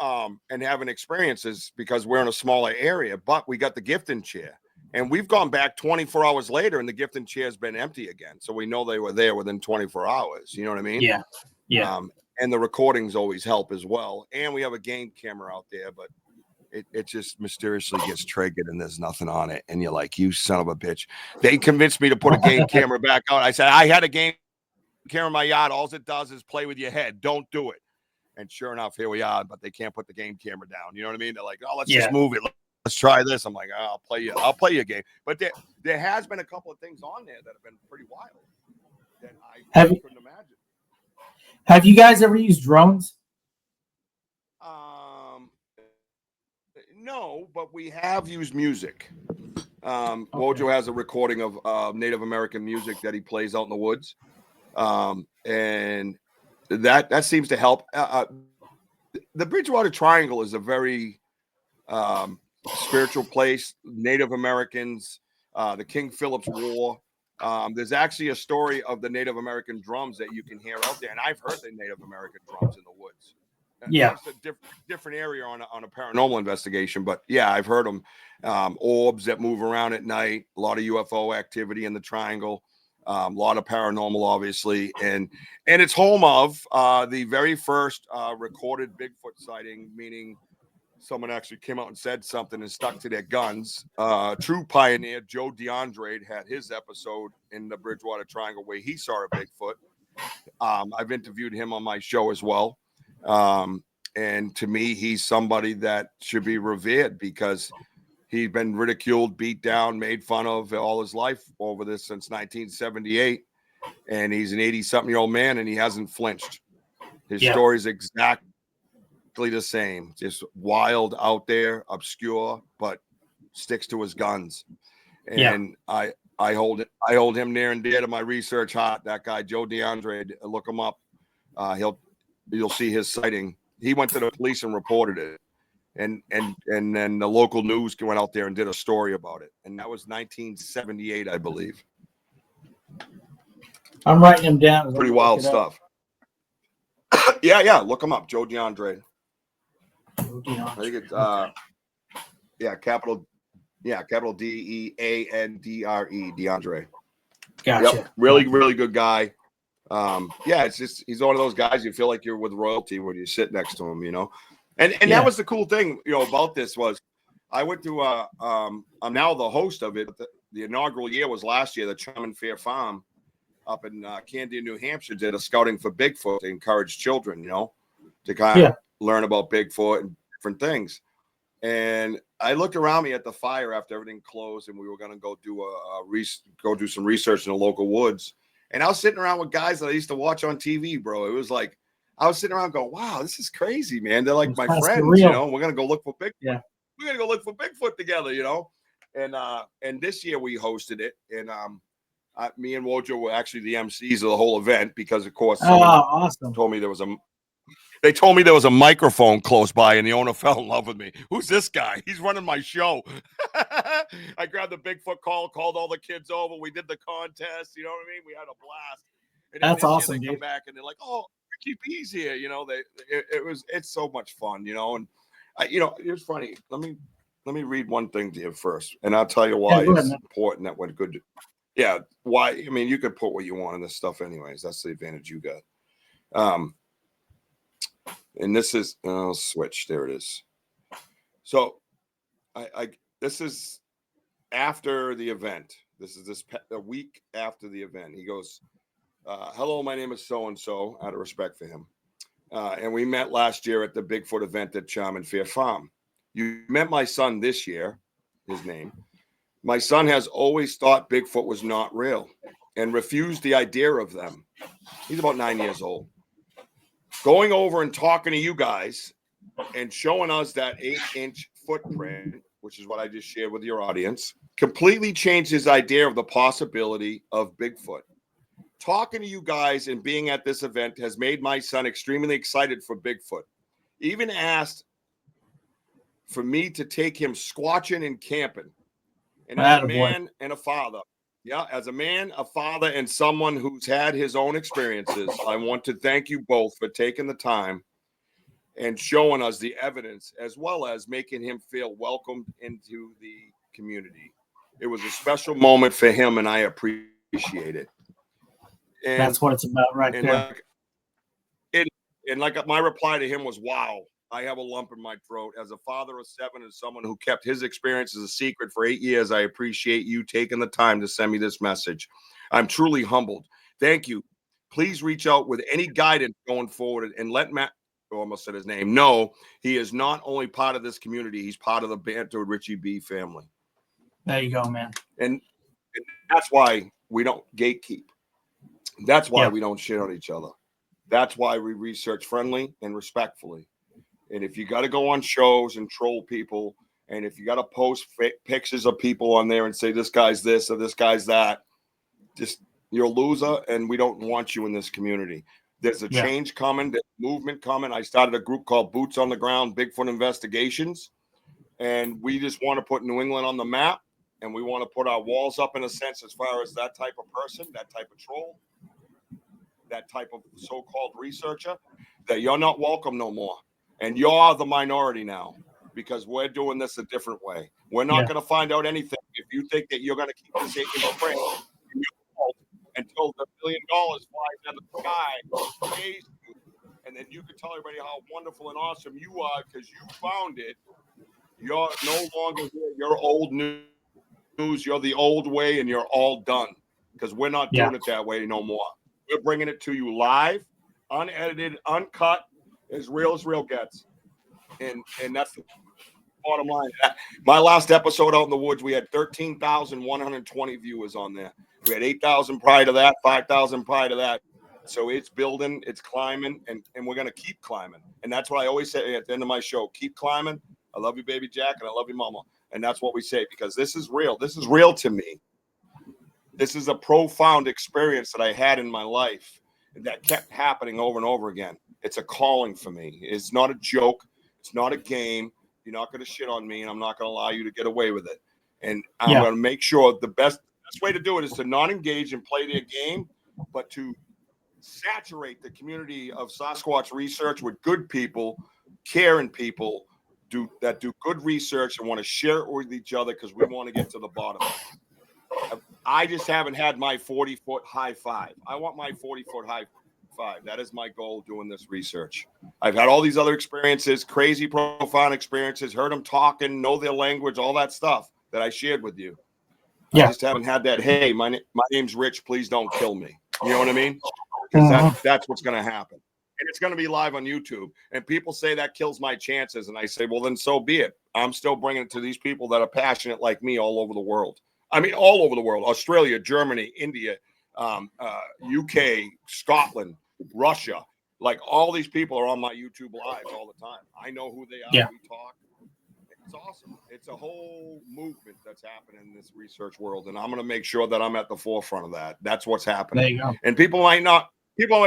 and having experiences because we're in a smaller area, but we got the gift and share. And we've gone back 24 hours later, and the gift and chair's been empty again. So we know they were there within 24 hours. You know what I mean? Yeah. Yeah. And the recordings always help as well. And we have a game camera out there, but it just mysteriously gets triggered and there's nothing on it. And you're like, you son of a bitch. They convinced me to put a game camera back out. I said, I had a game camera in my yard. All it does is play with your head. Don't do it. And sure enough, here we are, but they can't put the game camera down. You know what I mean? They're like, oh, let's just move it. Let's try this. I'm like, oh, I'll play you a game. But there has been a couple of things on there that have been pretty wild that I couldn't imagine. Have you guys ever used drones? No, but we have used music. Wojo has a recording of Native American music that he plays out in the woods. And that seems to help. The Bridgewater Triangle is a very spiritual place. Native Americans, the King Philip's War. There's actually a story of the Native American drums that you can hear out there, and I've heard the Native American drums in the woods. Yeah, it's a different area on a paranormal investigation, but yeah, I've heard them. Orbs that move around at night, a lot of UFO activity in the Triangle, a lot of paranormal, obviously, and it's home of the very first recorded Bigfoot sighting, meaning someone actually came out and said something and stuck to their guns. True pioneer Joe DeAndre had his episode in the Bridgewater Triangle where he saw a Bigfoot. I've interviewed him on my show as well. And to me, he's somebody that should be revered because he's been ridiculed, beat down, made fun of all his life over this since 1978. And he's an 80-something-year-old man, and he hasn't flinched. His story is exactly the same, just wild out there, obscure, but sticks to his guns. And I hold him near and dear to my research heart. That guy, Joe DeAndre, look him up. You'll see his sighting. He went to the police and reported it. And then the local news went out there and did a story about it. And that was 1978, I believe. I'm writing him down. Pretty wild stuff. Yeah. Look him up, Joe DeAndre. I think it's capital DEANDRE, DeAndre. Gotcha. Yep. Really good guy. It's just he's one of those guys you feel like you're with royalty when you sit next to him, you know. And that was the cool thing, about this was I went to I'm now the host of it. The inaugural year was last year. The Chum and Fair Farm up in Candia, New Hampshire did a scouting for Bigfoot to encourage children, to kind of learn about Bigfoot and different things. And I looked around me at the fire after everything closed, and we were going to go do some research in the local woods. And I was sitting around with guys that I used to watch on TV, bro. It was like I was sitting around going, "Wow, this is crazy, man." They're like my friends, We're going to go look for Bigfoot. Yeah. We're going to go look for Bigfoot together, And this year we hosted it, and me and Wojo were actually the MCs of the whole event because, of course, awesome. They told me there was a microphone close by, and the owner fell in love with me. Who's this guy? He's running my show. I grabbed the Bigfoot call, called all the kids over. We did the contest. You know what I mean? We had a blast. And that's awesome, they come back and they're like, "Oh, Richie B's here." It's so much fun, And it's funny. Let me read one thing to you first, and I'll tell you why it's important that we're good. Yeah, why? I mean, you could put what you want in this stuff, anyways. That's the advantage you got. And this is I'll switch. There it is. So, this is after the event. This is a week after the event. He goes, "Hello, my name is so and so." Out of respect for him, and we met last year at the Bigfoot event at Chum and Fair Farm. You met my son this year. His name. My son has always thought Bigfoot was not real and refused the idea of them. He's about 9 years old. Going over and talking to you guys and showing us that 8-inch footprint, which is what I just shared with your audience, completely changed his idea of the possibility of Bigfoot. Talking to you guys and being at this event has made my son extremely excited for Bigfoot. Even asked for me to take him squatching and camping. And as a man and a father, as a man, a father, and someone who's had his own experiences, I want to thank you both for taking the time and showing us the evidence, as well as making him feel welcomed into the community. It was a special moment for him, and I appreciate it. And that's what it's about, right there. Like my reply to him was, "Wow, I have a lump in my throat. As a father of 7 and someone who kept his experience as a secret for 8 years, I appreciate you taking the time to send me this message. I'm truly humbled. Thank you. Please reach out with any guidance going forward and let Matt," I almost said his name, "know he is not only part of this community, he's part of the Banter Richie B family." There you go, man. And that's why we don't gatekeep. That's why we don't shit on each other. That's why we research friendly and respectfully. And if you got to go on shows and troll people, and if you got to post pictures of people on there and say this guy's this or this guy's that, just you're a loser, and we don't want you in this community. There's a change coming, there's a movement coming. I started a group called Boots on the Ground Bigfoot Investigations, and we just want to put New England on the map, and we want to put our walls up in a sense as far as that type of person, that type of troll, that type of so-called researcher, that you're not welcome no more. And you're the minority now, because we're doing this a different way. We're not going to find out anything if you think that you're going to keep this in your brain until the $1 billion flies out of the sky, pays you, and then you can tell everybody how wonderful and awesome you are because you found it. You're no longer here. You're old news. You're the old way, and you're all done, because we're not doing it that way no more. We're bringing it to you live, unedited, uncut, as real gets. And that's the bottom line. My last episode out in the woods, we had 13,120 viewers on there. We had 8,000 prior to that, 5,000 prior to that. So it's building, it's climbing, and we're going to keep climbing. And that's what I always say at the end of my show. Keep climbing. I love you, baby Jack, and I love you, mama. And that's what we say, because this is real. This is real to me. This is a profound experience that I had in my life that kept happening over and over again. It's a calling for me. It's not a joke. It's not a game. You're not going to shit on me, and I'm not going to allow you to get away with it. And I'm going to make sure the best way to do it is to not engage and play their game, but to saturate the community of Sasquatch research with good people, caring people that do good research and want to share it with each other, because we want to get to the bottom of it. I just haven't had my 40-foot high five. I want my 40-foot high five. That is my goal doing this research. I've had all these other experiences, crazy, profound experiences, heard them talking, know their language, all that stuff that I shared with you. I just haven't had that, hey, my name's Rich, please don't kill me. You know what I mean? Because that's what's going to happen. And it's going to be live on YouTube. And people say that kills my chances. And I say, well, then so be it. I'm still bringing it to these people that are passionate like me all over the world. I mean, all over the world. Australia, Germany, India, UK, Scotland, Russia. Like, all these people are on my YouTube lives all the time. I know who they are. We talk. It's awesome. It's a whole movement that's happening in this research world. And I'm going to make sure that I'm at the forefront of that. That's what's happening. There you go. And people might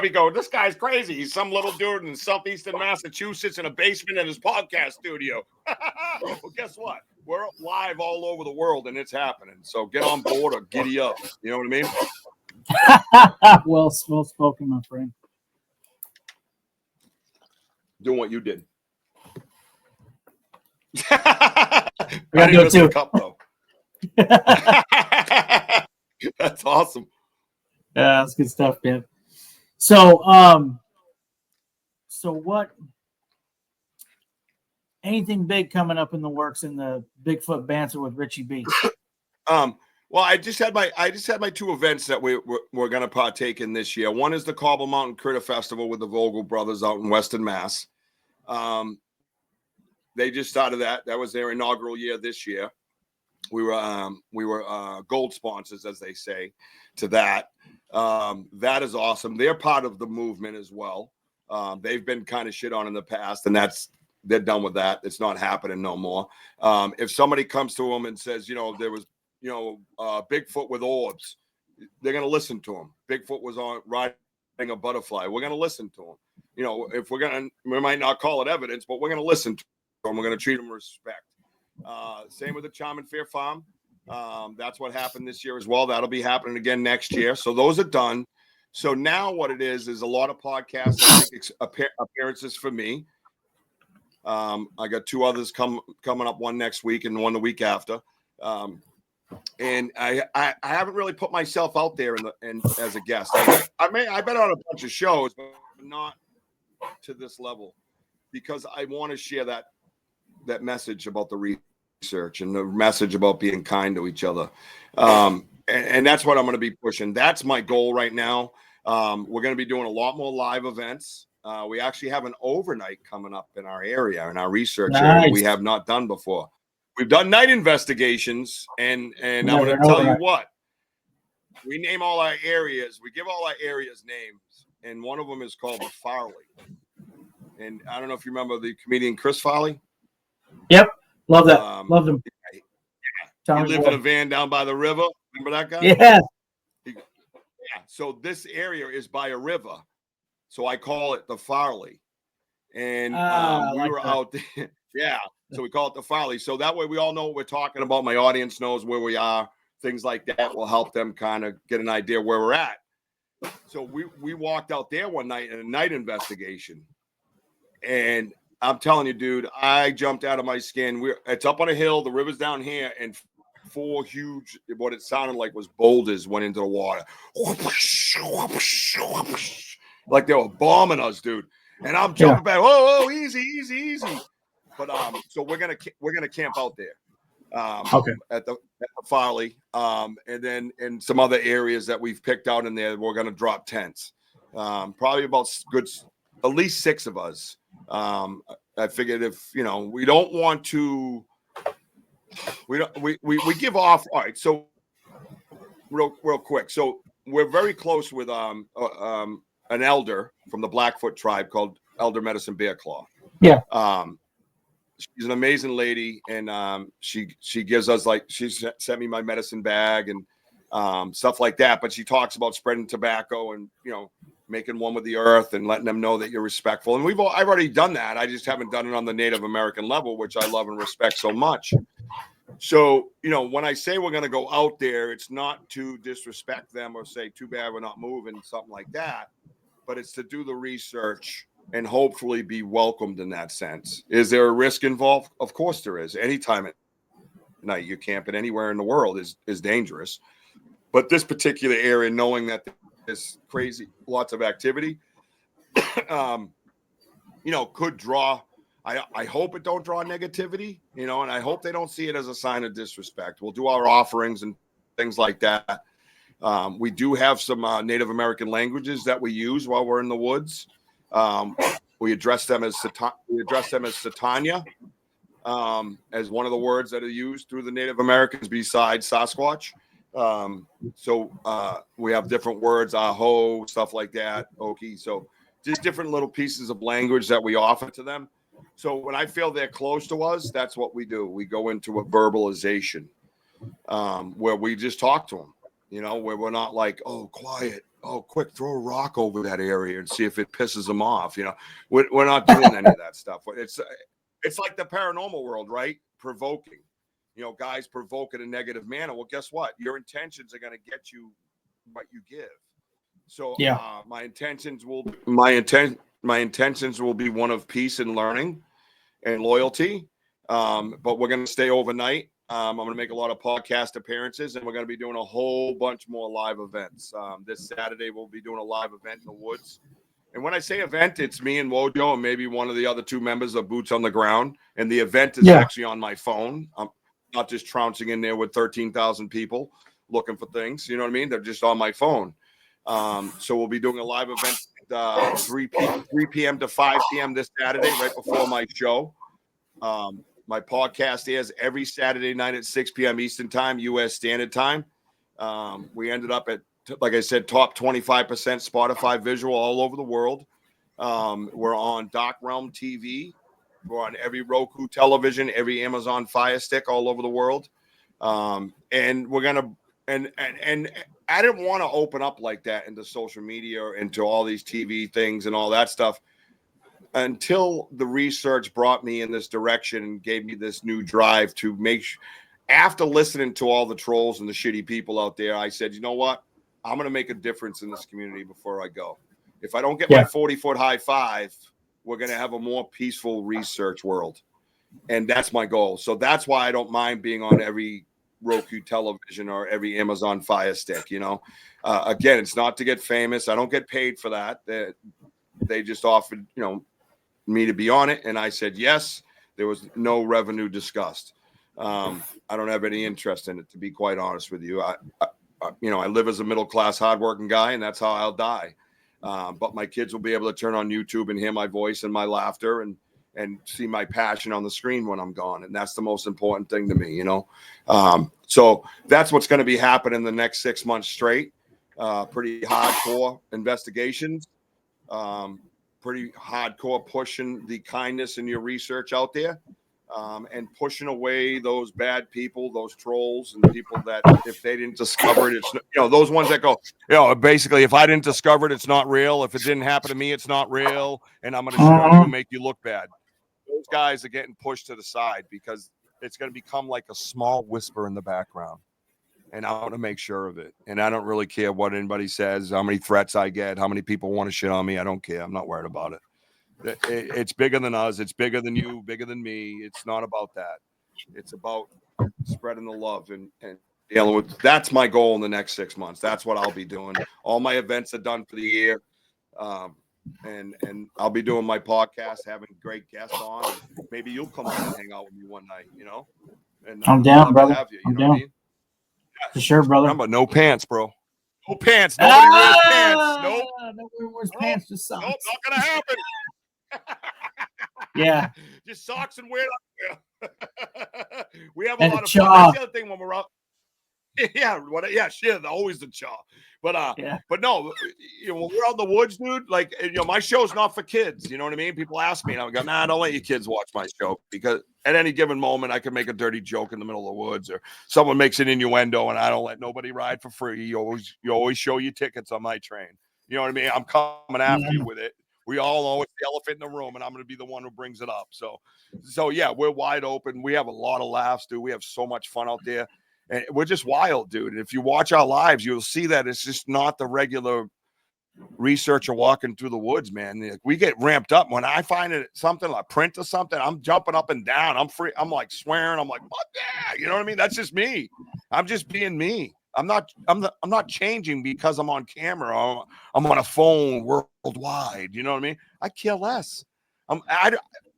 be going, this guy's crazy. He's some little dude in southeastern Massachusetts in a basement in his podcast studio. Well, guess what? We're live all over the world, and it's happening. So get on board or giddy up. You know what I mean? Well spoken, my friend. Doing what you did. I gotta do it too. Cup, though. That's awesome. Yeah, that's good stuff, man. So, what? Anything big coming up in the works in the Bigfoot Banter with Richie B? Well, I just had my 2 events that we're going to partake in this year. One is the Cobble Mountain Critter Festival with the Vogel brothers out in Western Mass. They just started that. That was their inaugural year this year. We were gold sponsors, as they say, to that. That is awesome. They're part of the movement as well. They've been kind of shit on in the past, and they're done with that. It's not happening no more. If somebody comes to them and says, there was, Bigfoot with orbs, they're going to listen to him. Bigfoot was on riding a butterfly. We're going to listen to him. If we might not call it evidence, but we're going to listen to him. We're going to treat him with respect. Same with the Charm and Fear Farm. That's what happened this year as well. That'll be happening again next year. So those are done. So now what it is a lot of podcast appearances for me. I got 2 others coming up, one next week and one the week after. And I haven't really put myself out there in as a guest. I've been on a bunch of shows, but not to this level, because I want to share that message about the research and the message about being kind to each other. And that's what I'm going to be pushing. That's my goal right now. We're going to be doing a lot more live events. We actually have an overnight coming up in our area, in our research area, we have not done before. We've done night investigations, and I'm going to tell you what. We name all our areas. We give all our areas names, and one of them is called the Farley. And I don't know if you remember the comedian Chris Farley. Yep, love that. Loved him. He lived in a van down by the river. Remember that guy? Yeah. Yeah. So this area is by a river, so I call it the Farley. And we were out there. Yeah. So we call it the Farley. So that way we all know what we're talking about. My audience knows where we are. Things like that will help them kind of get an idea where we're at. So we walked out there one night in a night investigation. And I'm telling you, dude, I jumped out of my skin. It's up on a hill. The river's down here. And 4 huge, what it sounded like was boulders went into the water. Like they were bombing us, dude. And I'm jumping back. Whoa, easy. But so we're gonna camp out there, at the Farley, and then in some other areas that we've picked out in there, we're gonna drop tents. Probably about at least 6 of us. I figured if we don't want to, we give off. All right, so real quick. So we're very close with an elder from the Blackfoot tribe called Elder Medicine Bear Claw. Yeah. She's an amazing lady, and she gives us, like, she sent me my medicine bag and stuff like that. But she talks about spreading tobacco and making one with the earth and letting them know that you're respectful. And I've already done that. I just haven't done it on the Native American level, which I love and respect so much. So when I say we're going to go out there, it's not to disrespect them or say too bad we're not moving, something like that, but it's to do the research and hopefully be welcomed in that sense. Is there a risk involved? Of course there is. Anytime at night you're camping anywhere in the world is dangerous. But this particular area, knowing that there's lots of activity, could draw. I hope it don't draw negativity, and I hope they don't see it as a sign of disrespect. We'll do our offerings and things like that. We do have some Native American languages that we use while we're in the woods. We address them as Satanya, as one of the words that are used through the Native Americans besides Sasquatch. So we have different words, aho, stuff like that, oki. So just different little pieces of language that we offer to them. So when I feel they're close to us, that's what we do. We go into a verbalization, where we just talk to them, where we're not like, oh, quiet. Oh, quick, throw a rock over that area and see if it pisses them off. We're not doing any of that stuff. It's like the paranormal world, right? Provoking, guys provoke in a negative manner. Well, guess what? Your intentions are going to get you what you give. So my intentions will be one of peace and learning and loyalty. But we're going to stay overnight. I'm going to make a lot of podcast appearances, and we're going to be doing a whole bunch more live events. This Saturday, we'll be doing a live event in the woods. And when I say event, it's me and Wojo and maybe one of the other 2 members of Boots on the Ground. And the event is actually on my phone. I'm not just trouncing in there with 13,000 people looking for things. You know what I mean? They're just on my phone. So we'll be doing a live event at 3 p.m. to 5 p.m. this Saturday, right before my show. My podcast airs every Saturday night at 6 p.m. Eastern Time, U.S. Standard Time. We ended up at, like I said, top 25% Spotify visual all over the world. We're on Dark Realm TV. We're on every Roku television, every Amazon Fire Stick all over the world. And we're going to, and I didn't want to open up like that into social media or into all these TV things and all that stuff, until the research brought me in this direction and gave me this new drive to make after listening to all the trolls and the shitty people out there, I said, you know what? I'm going to make a difference in this community before I go. If I don't get my 40-foot high five, we're going to have a more peaceful research world. And that's my goal. So that's why I don't mind being on every Roku television or every Amazon Fire Stick. You know, again, it's not to get famous. I don't get paid for that. They just offered, you know, me to be on it, and I said yes. There was no revenue discussed. I don't have any interest in it, to be quite honest with you. I live as a middle-class, hardworking guy, and that's how I'll die. But my kids will be able to turn on YouTube and hear my voice and my laughter and see my passion on the screen when I'm gone. And that's the most important thing to me, you know? So that's what's going to be happening the next 6 months straight. Pretty hardcore investigations, pretty hardcore pushing the kindness in your research out there. And pushing away those bad people, those trolls, and people that if they didn't discover it, it's, you know, those ones that go, you know, basically, if I didn't discover it, it's not real. If it didn't happen to me, it's not real. And I'm going to show you and make you look bad. Those guys are getting pushed to the side because it's going to become like a small whisper in the background. And I want to make sure of it. And I don't really care what anybody says, how many threats I get, how many people want to shit on me. I don't care. I'm not worried about it. It's bigger than us. It's bigger than you, bigger than me. It's not about that. It's about spreading the love and dealing with. That's my goal in the next 6 months. That's what I'll be doing. All my events are done for the year. And I'll be doing my podcast, having great guests on. Maybe you'll come on and hang out with me one night, you know? And I'm down, brother. Have you, I'm know down. what I mean? For sure, brother. Remember, no pants, bro. No pants. Nobody wears pants. Nope. Nobody wears pants, just socks. Nope, not going to happen. Yeah. Just socks and weird underwear. We have a And lot of chaw. fun. That's the other thing when we're out. Yeah, shit, always the chaw. But but no, you know, when we're out in the woods, dude, like, you know, my show's not for kids. You know what I mean? People ask me, and I go, nah, don't let your kids watch my show, because at any given moment I can make a dirty joke in the middle of the woods, or someone makes an innuendo, and I don't let nobody ride for free. You always show your tickets on my train. You know what I mean? I'm coming after you with it. We all know it's the elephant in the room, and I'm going to be the one who brings it up. So yeah, we're wide open. We have a lot of laughs, dude. We have so much fun out there, and we're just wild, dude. And if you watch our lives, you'll see that it's just not the regular researcher walking through the woods, man. We get ramped up when I find it something like print or something. I'm jumping up and down. I'm free. I'm like swearing. I'm like, what? Yeah, you know what I mean? That's just me. I'm just being me. I'm not changing because I'm on camera. I'm on a phone worldwide. You know what I mean? I care less.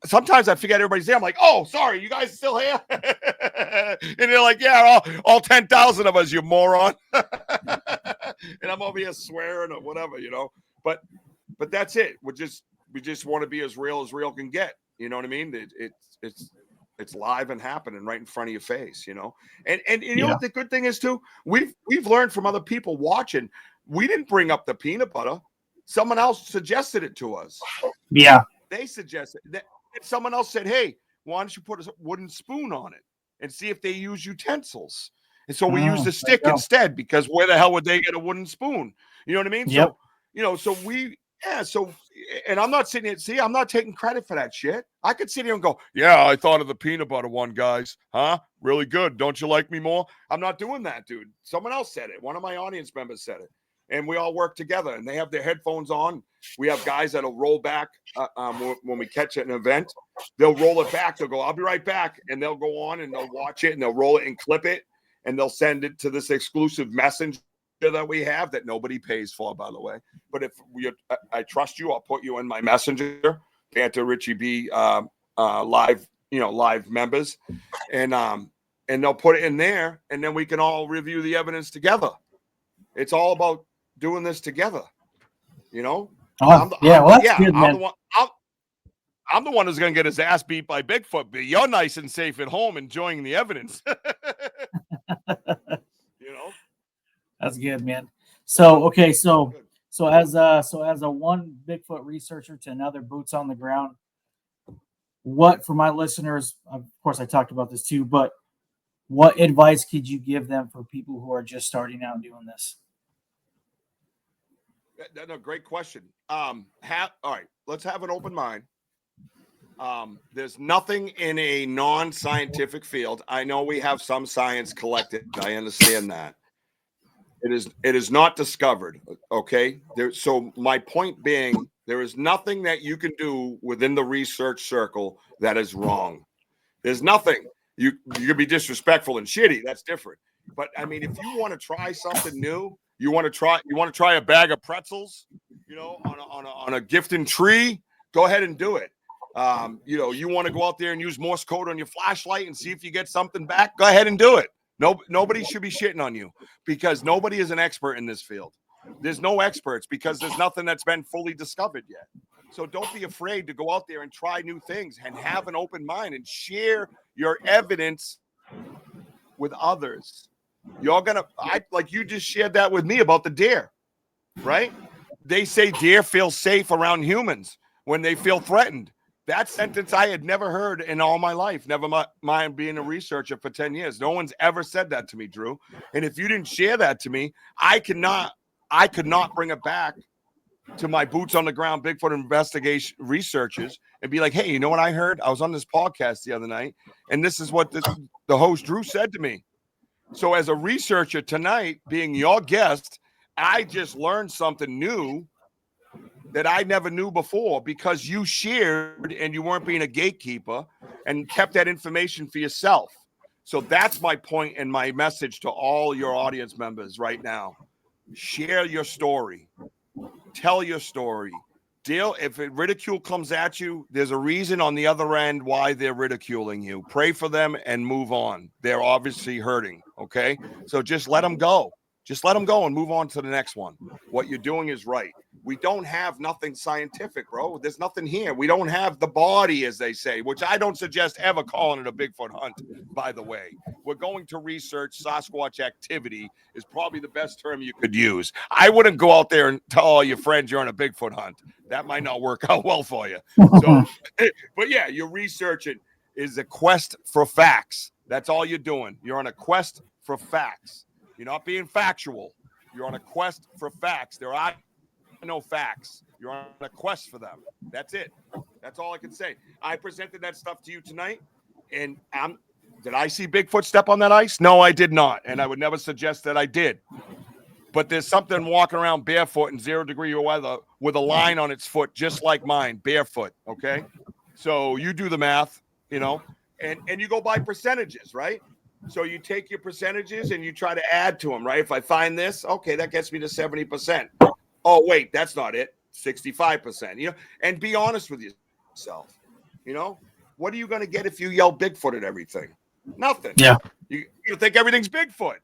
Sometimes I forget everybody's there. I'm like, oh, sorry, you guys still here? And they're like, yeah, all 10,000 of us, you moron. And I'm over here swearing or whatever, you know. But that's it. We just want to be as real can get. You know what I mean? It's live and happening right in front of your face, you know. And you know what the good thing is too? We've learned from other people watching. We didn't bring up the peanut butter. Someone else suggested it to us. Yeah. They suggested that. Someone else said, hey, why don't you put a wooden spoon on it and see if they use utensils? And so we used a stick instead, because where the hell would they get a wooden spoon? You know what I mean? Yep. So, you know, and I'm not sitting here, I'm not taking credit for that shit. I could sit here and go, yeah, I thought of the peanut butter one, guys. Huh? Really good. Don't you like me more? I'm not doing that, dude. Someone else said it. One of my audience members said it. And we all work together, and they have their headphones on. We have guys that'll roll back when we catch an event. They'll roll it back. They'll go, I'll be right back. And they'll go on and they'll watch it, and they'll roll it and clip it. And they'll send it to this exclusive messenger that we have that nobody pays for, by the way. But if I trust you, I'll put you in my messenger, Banter Richie B live members. And they'll put it in there, and then we can all review the evidence together. It's all about doing this together, you know. That's good, man. I'm the one who's going to get his ass beat by Bigfoot, but you're nice and safe at home enjoying the evidence. You know, that's good, man. So okay, so as a one Bigfoot researcher to another boots on the ground, what, for my listeners, of course I talked about this too, but what advice could you give them for people who are just starting out doing this? No, great question. All right, let's have an open mind. There's nothing in a non-scientific field. I know we have some science collected. I understand that. It is not discovered. Okay. So my point being, there is nothing that you can do within the research circle that is wrong. There's nothing. You can be disrespectful and shitty. That's different. But I mean, if you want to try something new, you want to try a bag of pretzels, on a gifting tree, go ahead and do it. You want to go out there and use Morse code on your flashlight and see if you get something back, go ahead and do it. Nobody should be shitting on you, because nobody is an expert in this field. There's no experts, because there's nothing that's been fully discovered yet. So don't be afraid to go out there and try new things and have an open mind and share your evidence with others. Like you just shared that with me about the deer, right? They say deer feel safe around humans when they feel threatened. That sentence I had never heard in all my life, never mind being a researcher for 10 years. No one's ever said that to me, Drew. And if you didn't share that to me, I could not bring it back to my boots on the ground Bigfoot investigation researchers and be like, hey, you know what I heard? I was on this podcast the other night, and this is what the host Drew said to me. So as a researcher tonight, being your guest, I just learned something new that I never knew before, because you shared and you weren't being a gatekeeper and kept that information for yourself. So that's my point and my message to all your audience members right now. Share your story. Tell your story. If ridicule comes at you, there's a reason on the other end why they're ridiculing you. Pray for them and move on. They're obviously hurting, okay? So just let them go. Just let them go and move on to the next one. What you're doing is right. We don't have nothing scientific, bro. There's nothing here. We don't have the body, as they say, which I don't suggest ever calling it a Bigfoot hunt, by the way. We're going to research Sasquatch activity is probably the best term you could use. I wouldn't go out there and tell all your friends you're on a Bigfoot hunt. That might not work out well for you. So, but yeah, your researching is a quest for facts. That's all you're doing. You're on a quest for facts. You're not being factual. You're on a quest for facts. There are no facts. You're on a quest for them. That's it. That's all I can say. I presented that stuff to you tonight, and did I see Bigfoot step on that ice? No, I did not, and I would never suggest that I did. But there's something walking around barefoot in 0-degree weather with a line on its foot, just like mine, barefoot, okay? So you do the math, and you go by percentages, right? So you take your percentages and you try to add to them, right? If I find this, okay, that gets me to 70%. Oh, wait, that's not it. 65%, and be honest with yourself. What are you going to get if you yell Bigfoot at everything? Nothing. Yeah. You think everything's Bigfoot.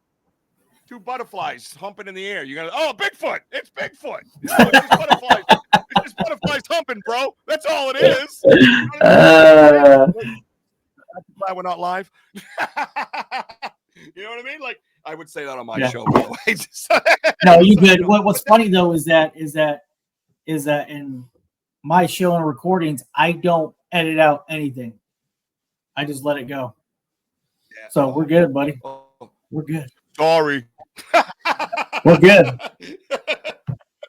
Two butterflies humping in the air. You're going to, Bigfoot. It's Bigfoot. It's just butterflies. It's just butterflies humping, bro. That's all it is. That's why we're not live. You know what I mean? Like, I would say that on my show, by the way. No, you good. What's funny though is that in my show and recordings, I don't edit out anything. I just let it go. Yeah. So we're good, buddy. We're good. Sorry. We're good.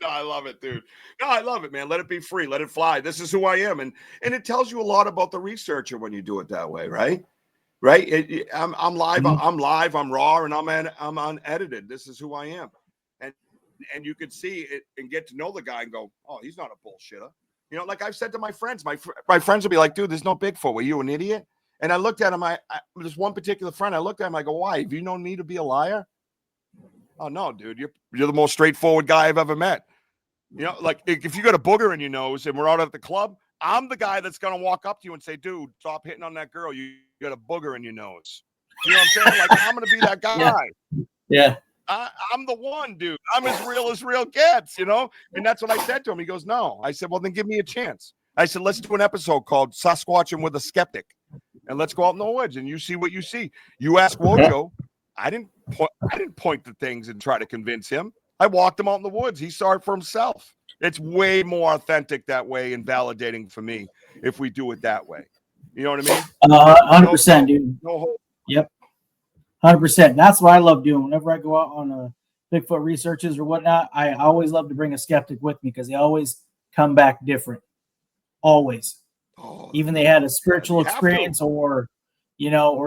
No, I love it, dude. No, I love it, man. Let it be free. Let it fly. This is who I am. And it tells you a lot about the researcher when you do it that way, right? Right? I'm live. Mm-hmm. I'm live. I'm raw, and I'm unedited. This is who I am. And you could see it and get to know the guy and go, oh, he's not a bullshitter. Like I've said to my friends, my friends will be like, dude, there's no Bigfoot. Were you an idiot? And I looked at him. There's one particular friend. I looked at him. I go, why? Have you known me to be a liar? Oh, no, dude. You're the most straightforward guy I've ever met. Like if you got a booger in your nose and we're out at the club, I'm the guy that's going to walk up to you and say, dude, stop hitting on that girl. You got a booger in your nose. You know what I'm saying? Like, I'm going to be that guy. Yeah. I'm the one, dude. I'm as real gets, And that's what I said to him. He goes, no. I said, well, then give me a chance. I said, let's do an episode called Sasquatching with a Skeptic. And let's go out in the woods and you see what you see. You ask Wojo. I didn't point to things and try to convince him. I walked him out in the woods. He saw it for himself. It's way more authentic that way and validating for me if we do it that way. You know what I mean? 100%, dude. Yep. 100%. That's what I love doing. Whenever I go out on Bigfoot researches or whatnot, I always love to bring a skeptic with me because they always come back different. Always. Even they had a spiritual experience or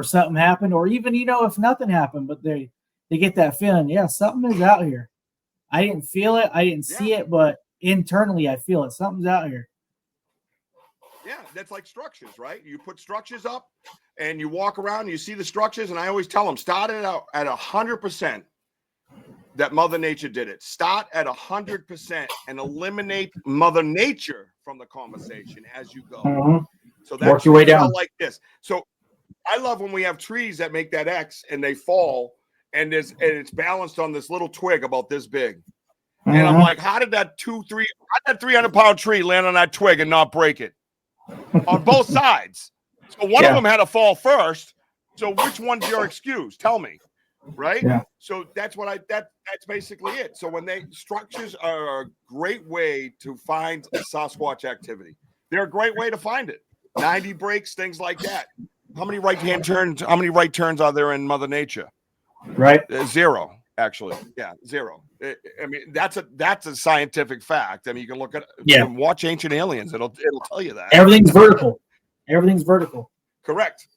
something happened, or even, if nothing happened, but they get that feeling, yeah, something is out here. I didn't feel it. I didn't see it, but internally I feel it. Something's out here. Yeah, that's like structures, right? You put structures up and you walk around and you see the structures. And I always tell them, start it out at 100% that Mother Nature did it. Start at 100% and eliminate Mother Nature from the conversation as you go. Mm-hmm. So that work your way down like this. So I love when we have trees that make that X and they fall and it's balanced on this little twig about this big. Mm-hmm. And I'm like, how did that 300-pound tree land on that twig and not break it? On both sides. So one of them had to fall first. So which one's your excuse? Tell me. Right? Yeah. So that's basically it. So when structures are a great way to find Sasquatch activity. They're a great way to find it. 90 breaks, things like that. How many right turns are there in Mother Nature? Right. 0, actually. Yeah, 0. I mean, that's a scientific fact. I mean, you can look at and watch Ancient Aliens. It'll tell you that. Everything's vertical. Correct.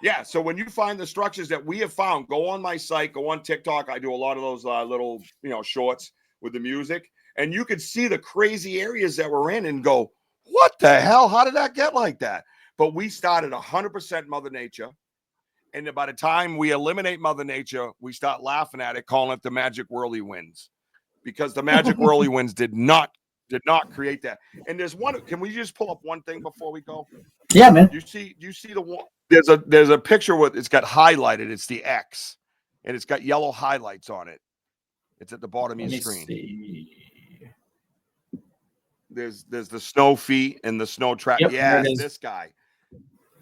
Yeah. So when you find the structures that we have found, go on my site, go on TikTok. I do a lot of those little, shorts with the music, and you can see the crazy areas that we're in and go, what the hell? How did that get like that? But we started 100% Mother Nature. And by the time we eliminate Mother Nature, we start laughing at it, calling it the magic whirlywinds, because the magic whirlywinds did not create that. And there's one. Can we just pull up one thing before we go? Yeah, man. You see the one. There's a picture with it's got highlighted. It's the X, and it's got yellow highlights on it. It's at the bottom of your screen. See. There's the snow feet and the snow track. Yep, yeah, this guy.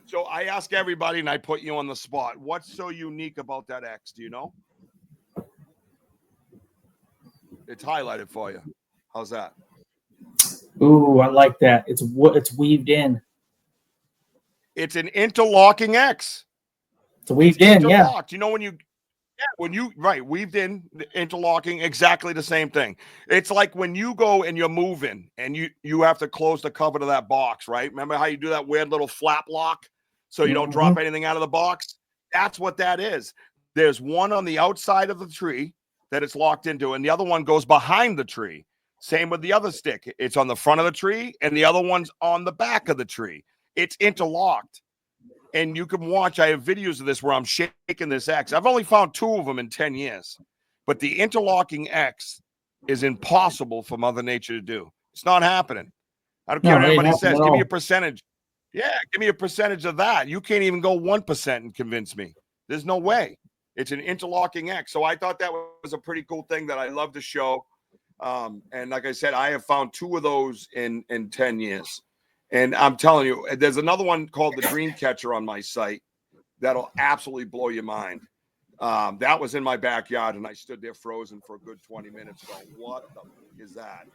So I ask everybody, and I put you on the spot. What's so unique about that X? Do you know? It's highlighted for you. How's that? Ooh, I like that. It's weaved in. It's an interlocking X. It's weaved in, yeah. You know weaved in, interlocking, exactly the same thing. It's like when you go and you're moving and you have to close the cover to that box, right? Remember how you do that weird little flap lock so you don't drop anything out of the box? That's what that is. There's one on the outside of the tree that it's locked into, and the other one goes behind the tree. Same with the other stick. It's on the front of the tree, and the other one's on the back of the tree. It's interlocked. And you can watch, I have videos of this where I'm shaking this X. I've only found 2 of them in 10 years. But the interlocking X is impossible for Mother Nature to do. It's not happening. I don't care what anybody says. Give me a percentage. Yeah, give me a percentage of that. You can't even go 1% and convince me. There's no way. It's an interlocking X. So I thought that was a pretty cool thing that I love to show. And like I said, I have found 2 of those in 10 years. And I'm telling you, there's another one called the Dream Catcher on my site that'll absolutely blow your mind. That was in my backyard, and I stood there frozen for a good 20 minutes going, what the is that?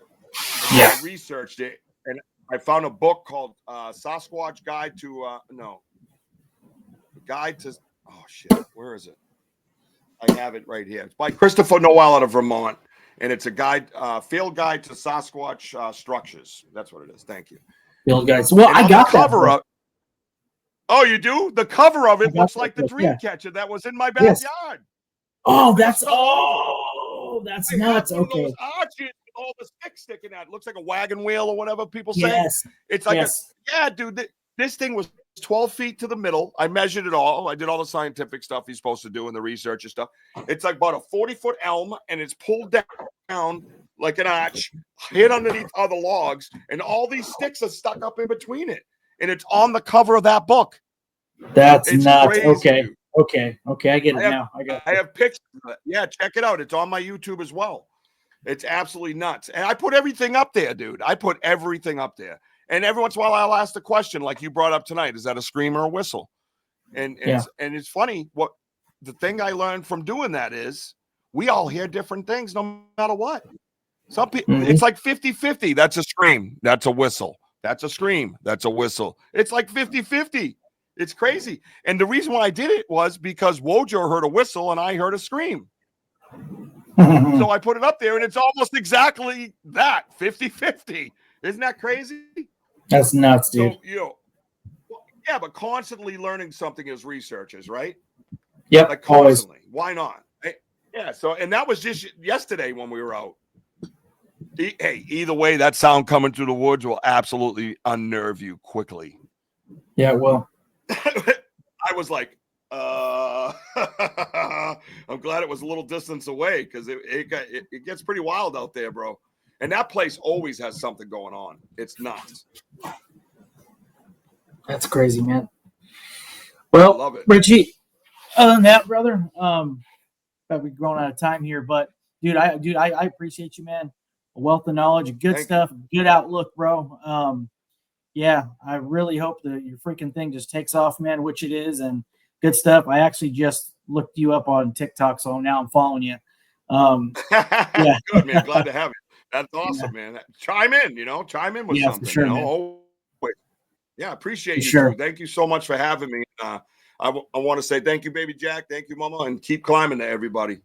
Yeah. I researched it, and I found a book called Sasquatch Guide to oh, shit, where is it? I have it right here. It's by Christopher Noel out of Vermont, and it's a guide, field guide to Sasquatch structures. That's what it is. Thank you. Field guides. Well, I got the cover up. Oh, you do? The cover of it looks like the dream catcher that was in my backyard. Yes. Oh, that's nuts. Okay. Those arches, all the sticks sticking out. It looks like a wagon wheel or whatever people say. Yes. It's like dude. This thing was 12 feet to the middle. I measured it all. I did all the scientific stuff he's supposed to do and the research and stuff. It's like about a 40-foot elm, and it's pulled down like an arch, hid underneath other logs, and all these sticks are stuck up in between it. And it's on the cover of that book. It's nuts. Crazy, okay. I get it now. I have pictures of it. Yeah, check it out. It's on my YouTube as well. It's absolutely nuts. And I put everything up there, dude. I put everything up there. And every once in a while, I'll ask the question, like you brought up tonight, is that a scream or a whistle? And it's funny. What the thing I learned from doing that is we all hear different things no matter what. Some people, it's like 50-50. That's a scream. That's a whistle. That's a scream. That's a whistle. It's like 50-50. It's crazy. And the reason why I did it was because Wojo heard a whistle and I heard a scream. So I put it up there, and it's almost exactly that, 50-50. Isn't that crazy? That's nuts, dude. So, yeah, but constantly learning something as researchers, right? Yep, like constantly. Always. Why not? Yeah, so, and that was just yesterday when we were out. Hey, either way, that sound coming through the woods will absolutely unnerve you quickly. Yeah, well, I was like, I'm glad it was a little distance away because it gets pretty wild out there, bro. And that place always has something going on. It's nuts. that's crazy, man. Well, Love it. Richie, other than that, brother, we're growing out of time here, but dude, I appreciate you, man. A wealth of knowledge, good stuff, good outlook, bro. Yeah, I really hope that your freaking thing just takes off, man, which it is, and good stuff. I actually just looked you up on TikTok, so now I'm following you. Yeah. Good, man. Glad to have you. That's awesome, man. Chime in with something, for sure, man. Yeah, appreciate you sure. too. Thank you so much for having me. I want to say thank you, baby Jack. Thank you, Mama, and keep climbing to everybody.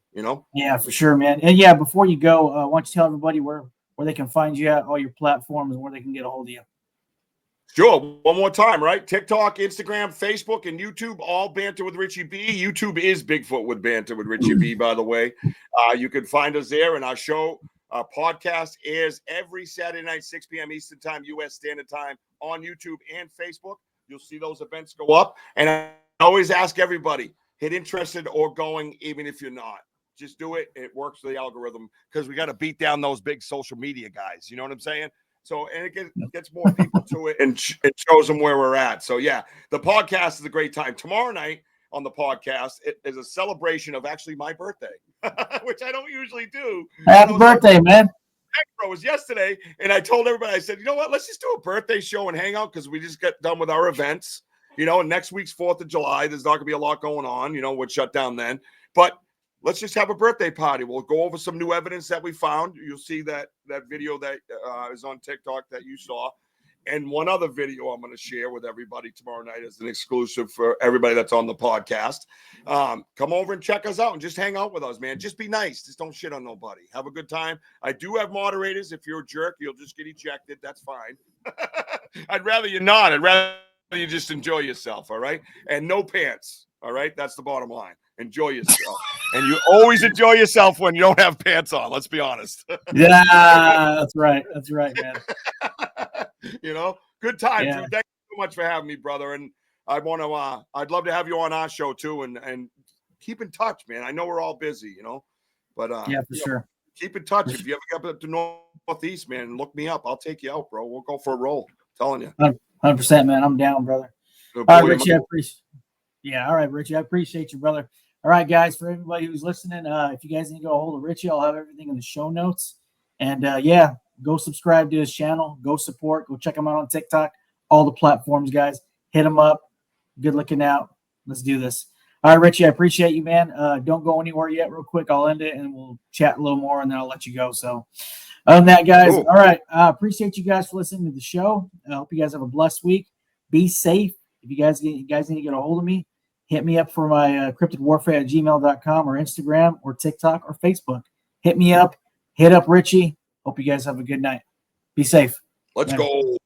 Yeah, for sure, man. And yeah, before you go, why don't you tell everybody where they can find you at, all your platforms, and where they can get a hold of you. Sure. One more time, right? TikTok, Instagram, Facebook, and YouTube, all Banter with Richie B. YouTube is Bigfoot with Banter with Richie B, by the way. You can find us there, and our show, our podcast airs every Saturday night, 6 p.m. Eastern Time, U.S. Standard Time, on YouTube and Facebook. You'll see those events go up. And I always ask everybody, hit interested or going, even if you're not. Just do it. It works for the algorithm because we got to beat down those big social media guys. You know what I'm saying? So, and it gets more people to it and it shows them where we're at. So, yeah, the podcast is a great time. Tomorrow night on the podcast, it is a celebration of actually my birthday, which I don't usually do. Happy birthday, man. It was yesterday, and I told everybody, I said, you know what, let's just do a birthday show and hang out because we just got done with our events. And next week's 4th of July. There's not going to be a lot going on. We're shut down then. But let's just have a birthday party. We'll go over some new evidence that we found. You'll see that video that is on TikTok that you saw. And one other video I'm going to share with everybody tomorrow night as an exclusive for everybody that's on the podcast. Come over and check us out and just hang out with us, man. Just be nice. Just don't shit on nobody. Have a good time. I do have moderators. If you're a jerk, you'll just get ejected. That's fine. I'd rather you not. I'd rather you just enjoy yourself, all right? And no pants, all right? That's the bottom line. Enjoy yourself. And you always enjoy yourself when you don't have pants on. Let's be honest. Yeah, that's right. That's right, man. Good time. Yeah. Thank you so much for having me, brother. And I'd love to have you on our show too, and keep in touch, man. I know we're all busy, but yeah, for sure. Keep in touch. If you ever get up to Northeast, man, look me up. I'll take you out, bro. We'll go for a roll. I'm telling you. 100%, man. I'm down, brother. All right, Richie, I appreciate. Yeah, all right, Richie, I appreciate you, brother. All right, guys, for everybody who's listening, if you guys need to go a hold of Richie, I'll have everything in the show notes. And yeah, go subscribe to his channel. Go support. Go check him out on TikTok. All the platforms, guys. Hit him up. Good looking out. Let's do this. All right, Richie, I appreciate you, man. Don't go anywhere yet. Real quick, I'll end it and we'll chat a little more, and then I'll let you go. So, other than that, guys, cool. All right. I appreciate you guys for listening to the show. I hope you guys have a blessed week. Be safe. If you guys need to get a hold of me, hit me up for my cryptidwarfare@gmail.com or Instagram or TikTok or Facebook. Hit me up. Hit up Richie. Hope you guys have a good night. Be safe. Let's go.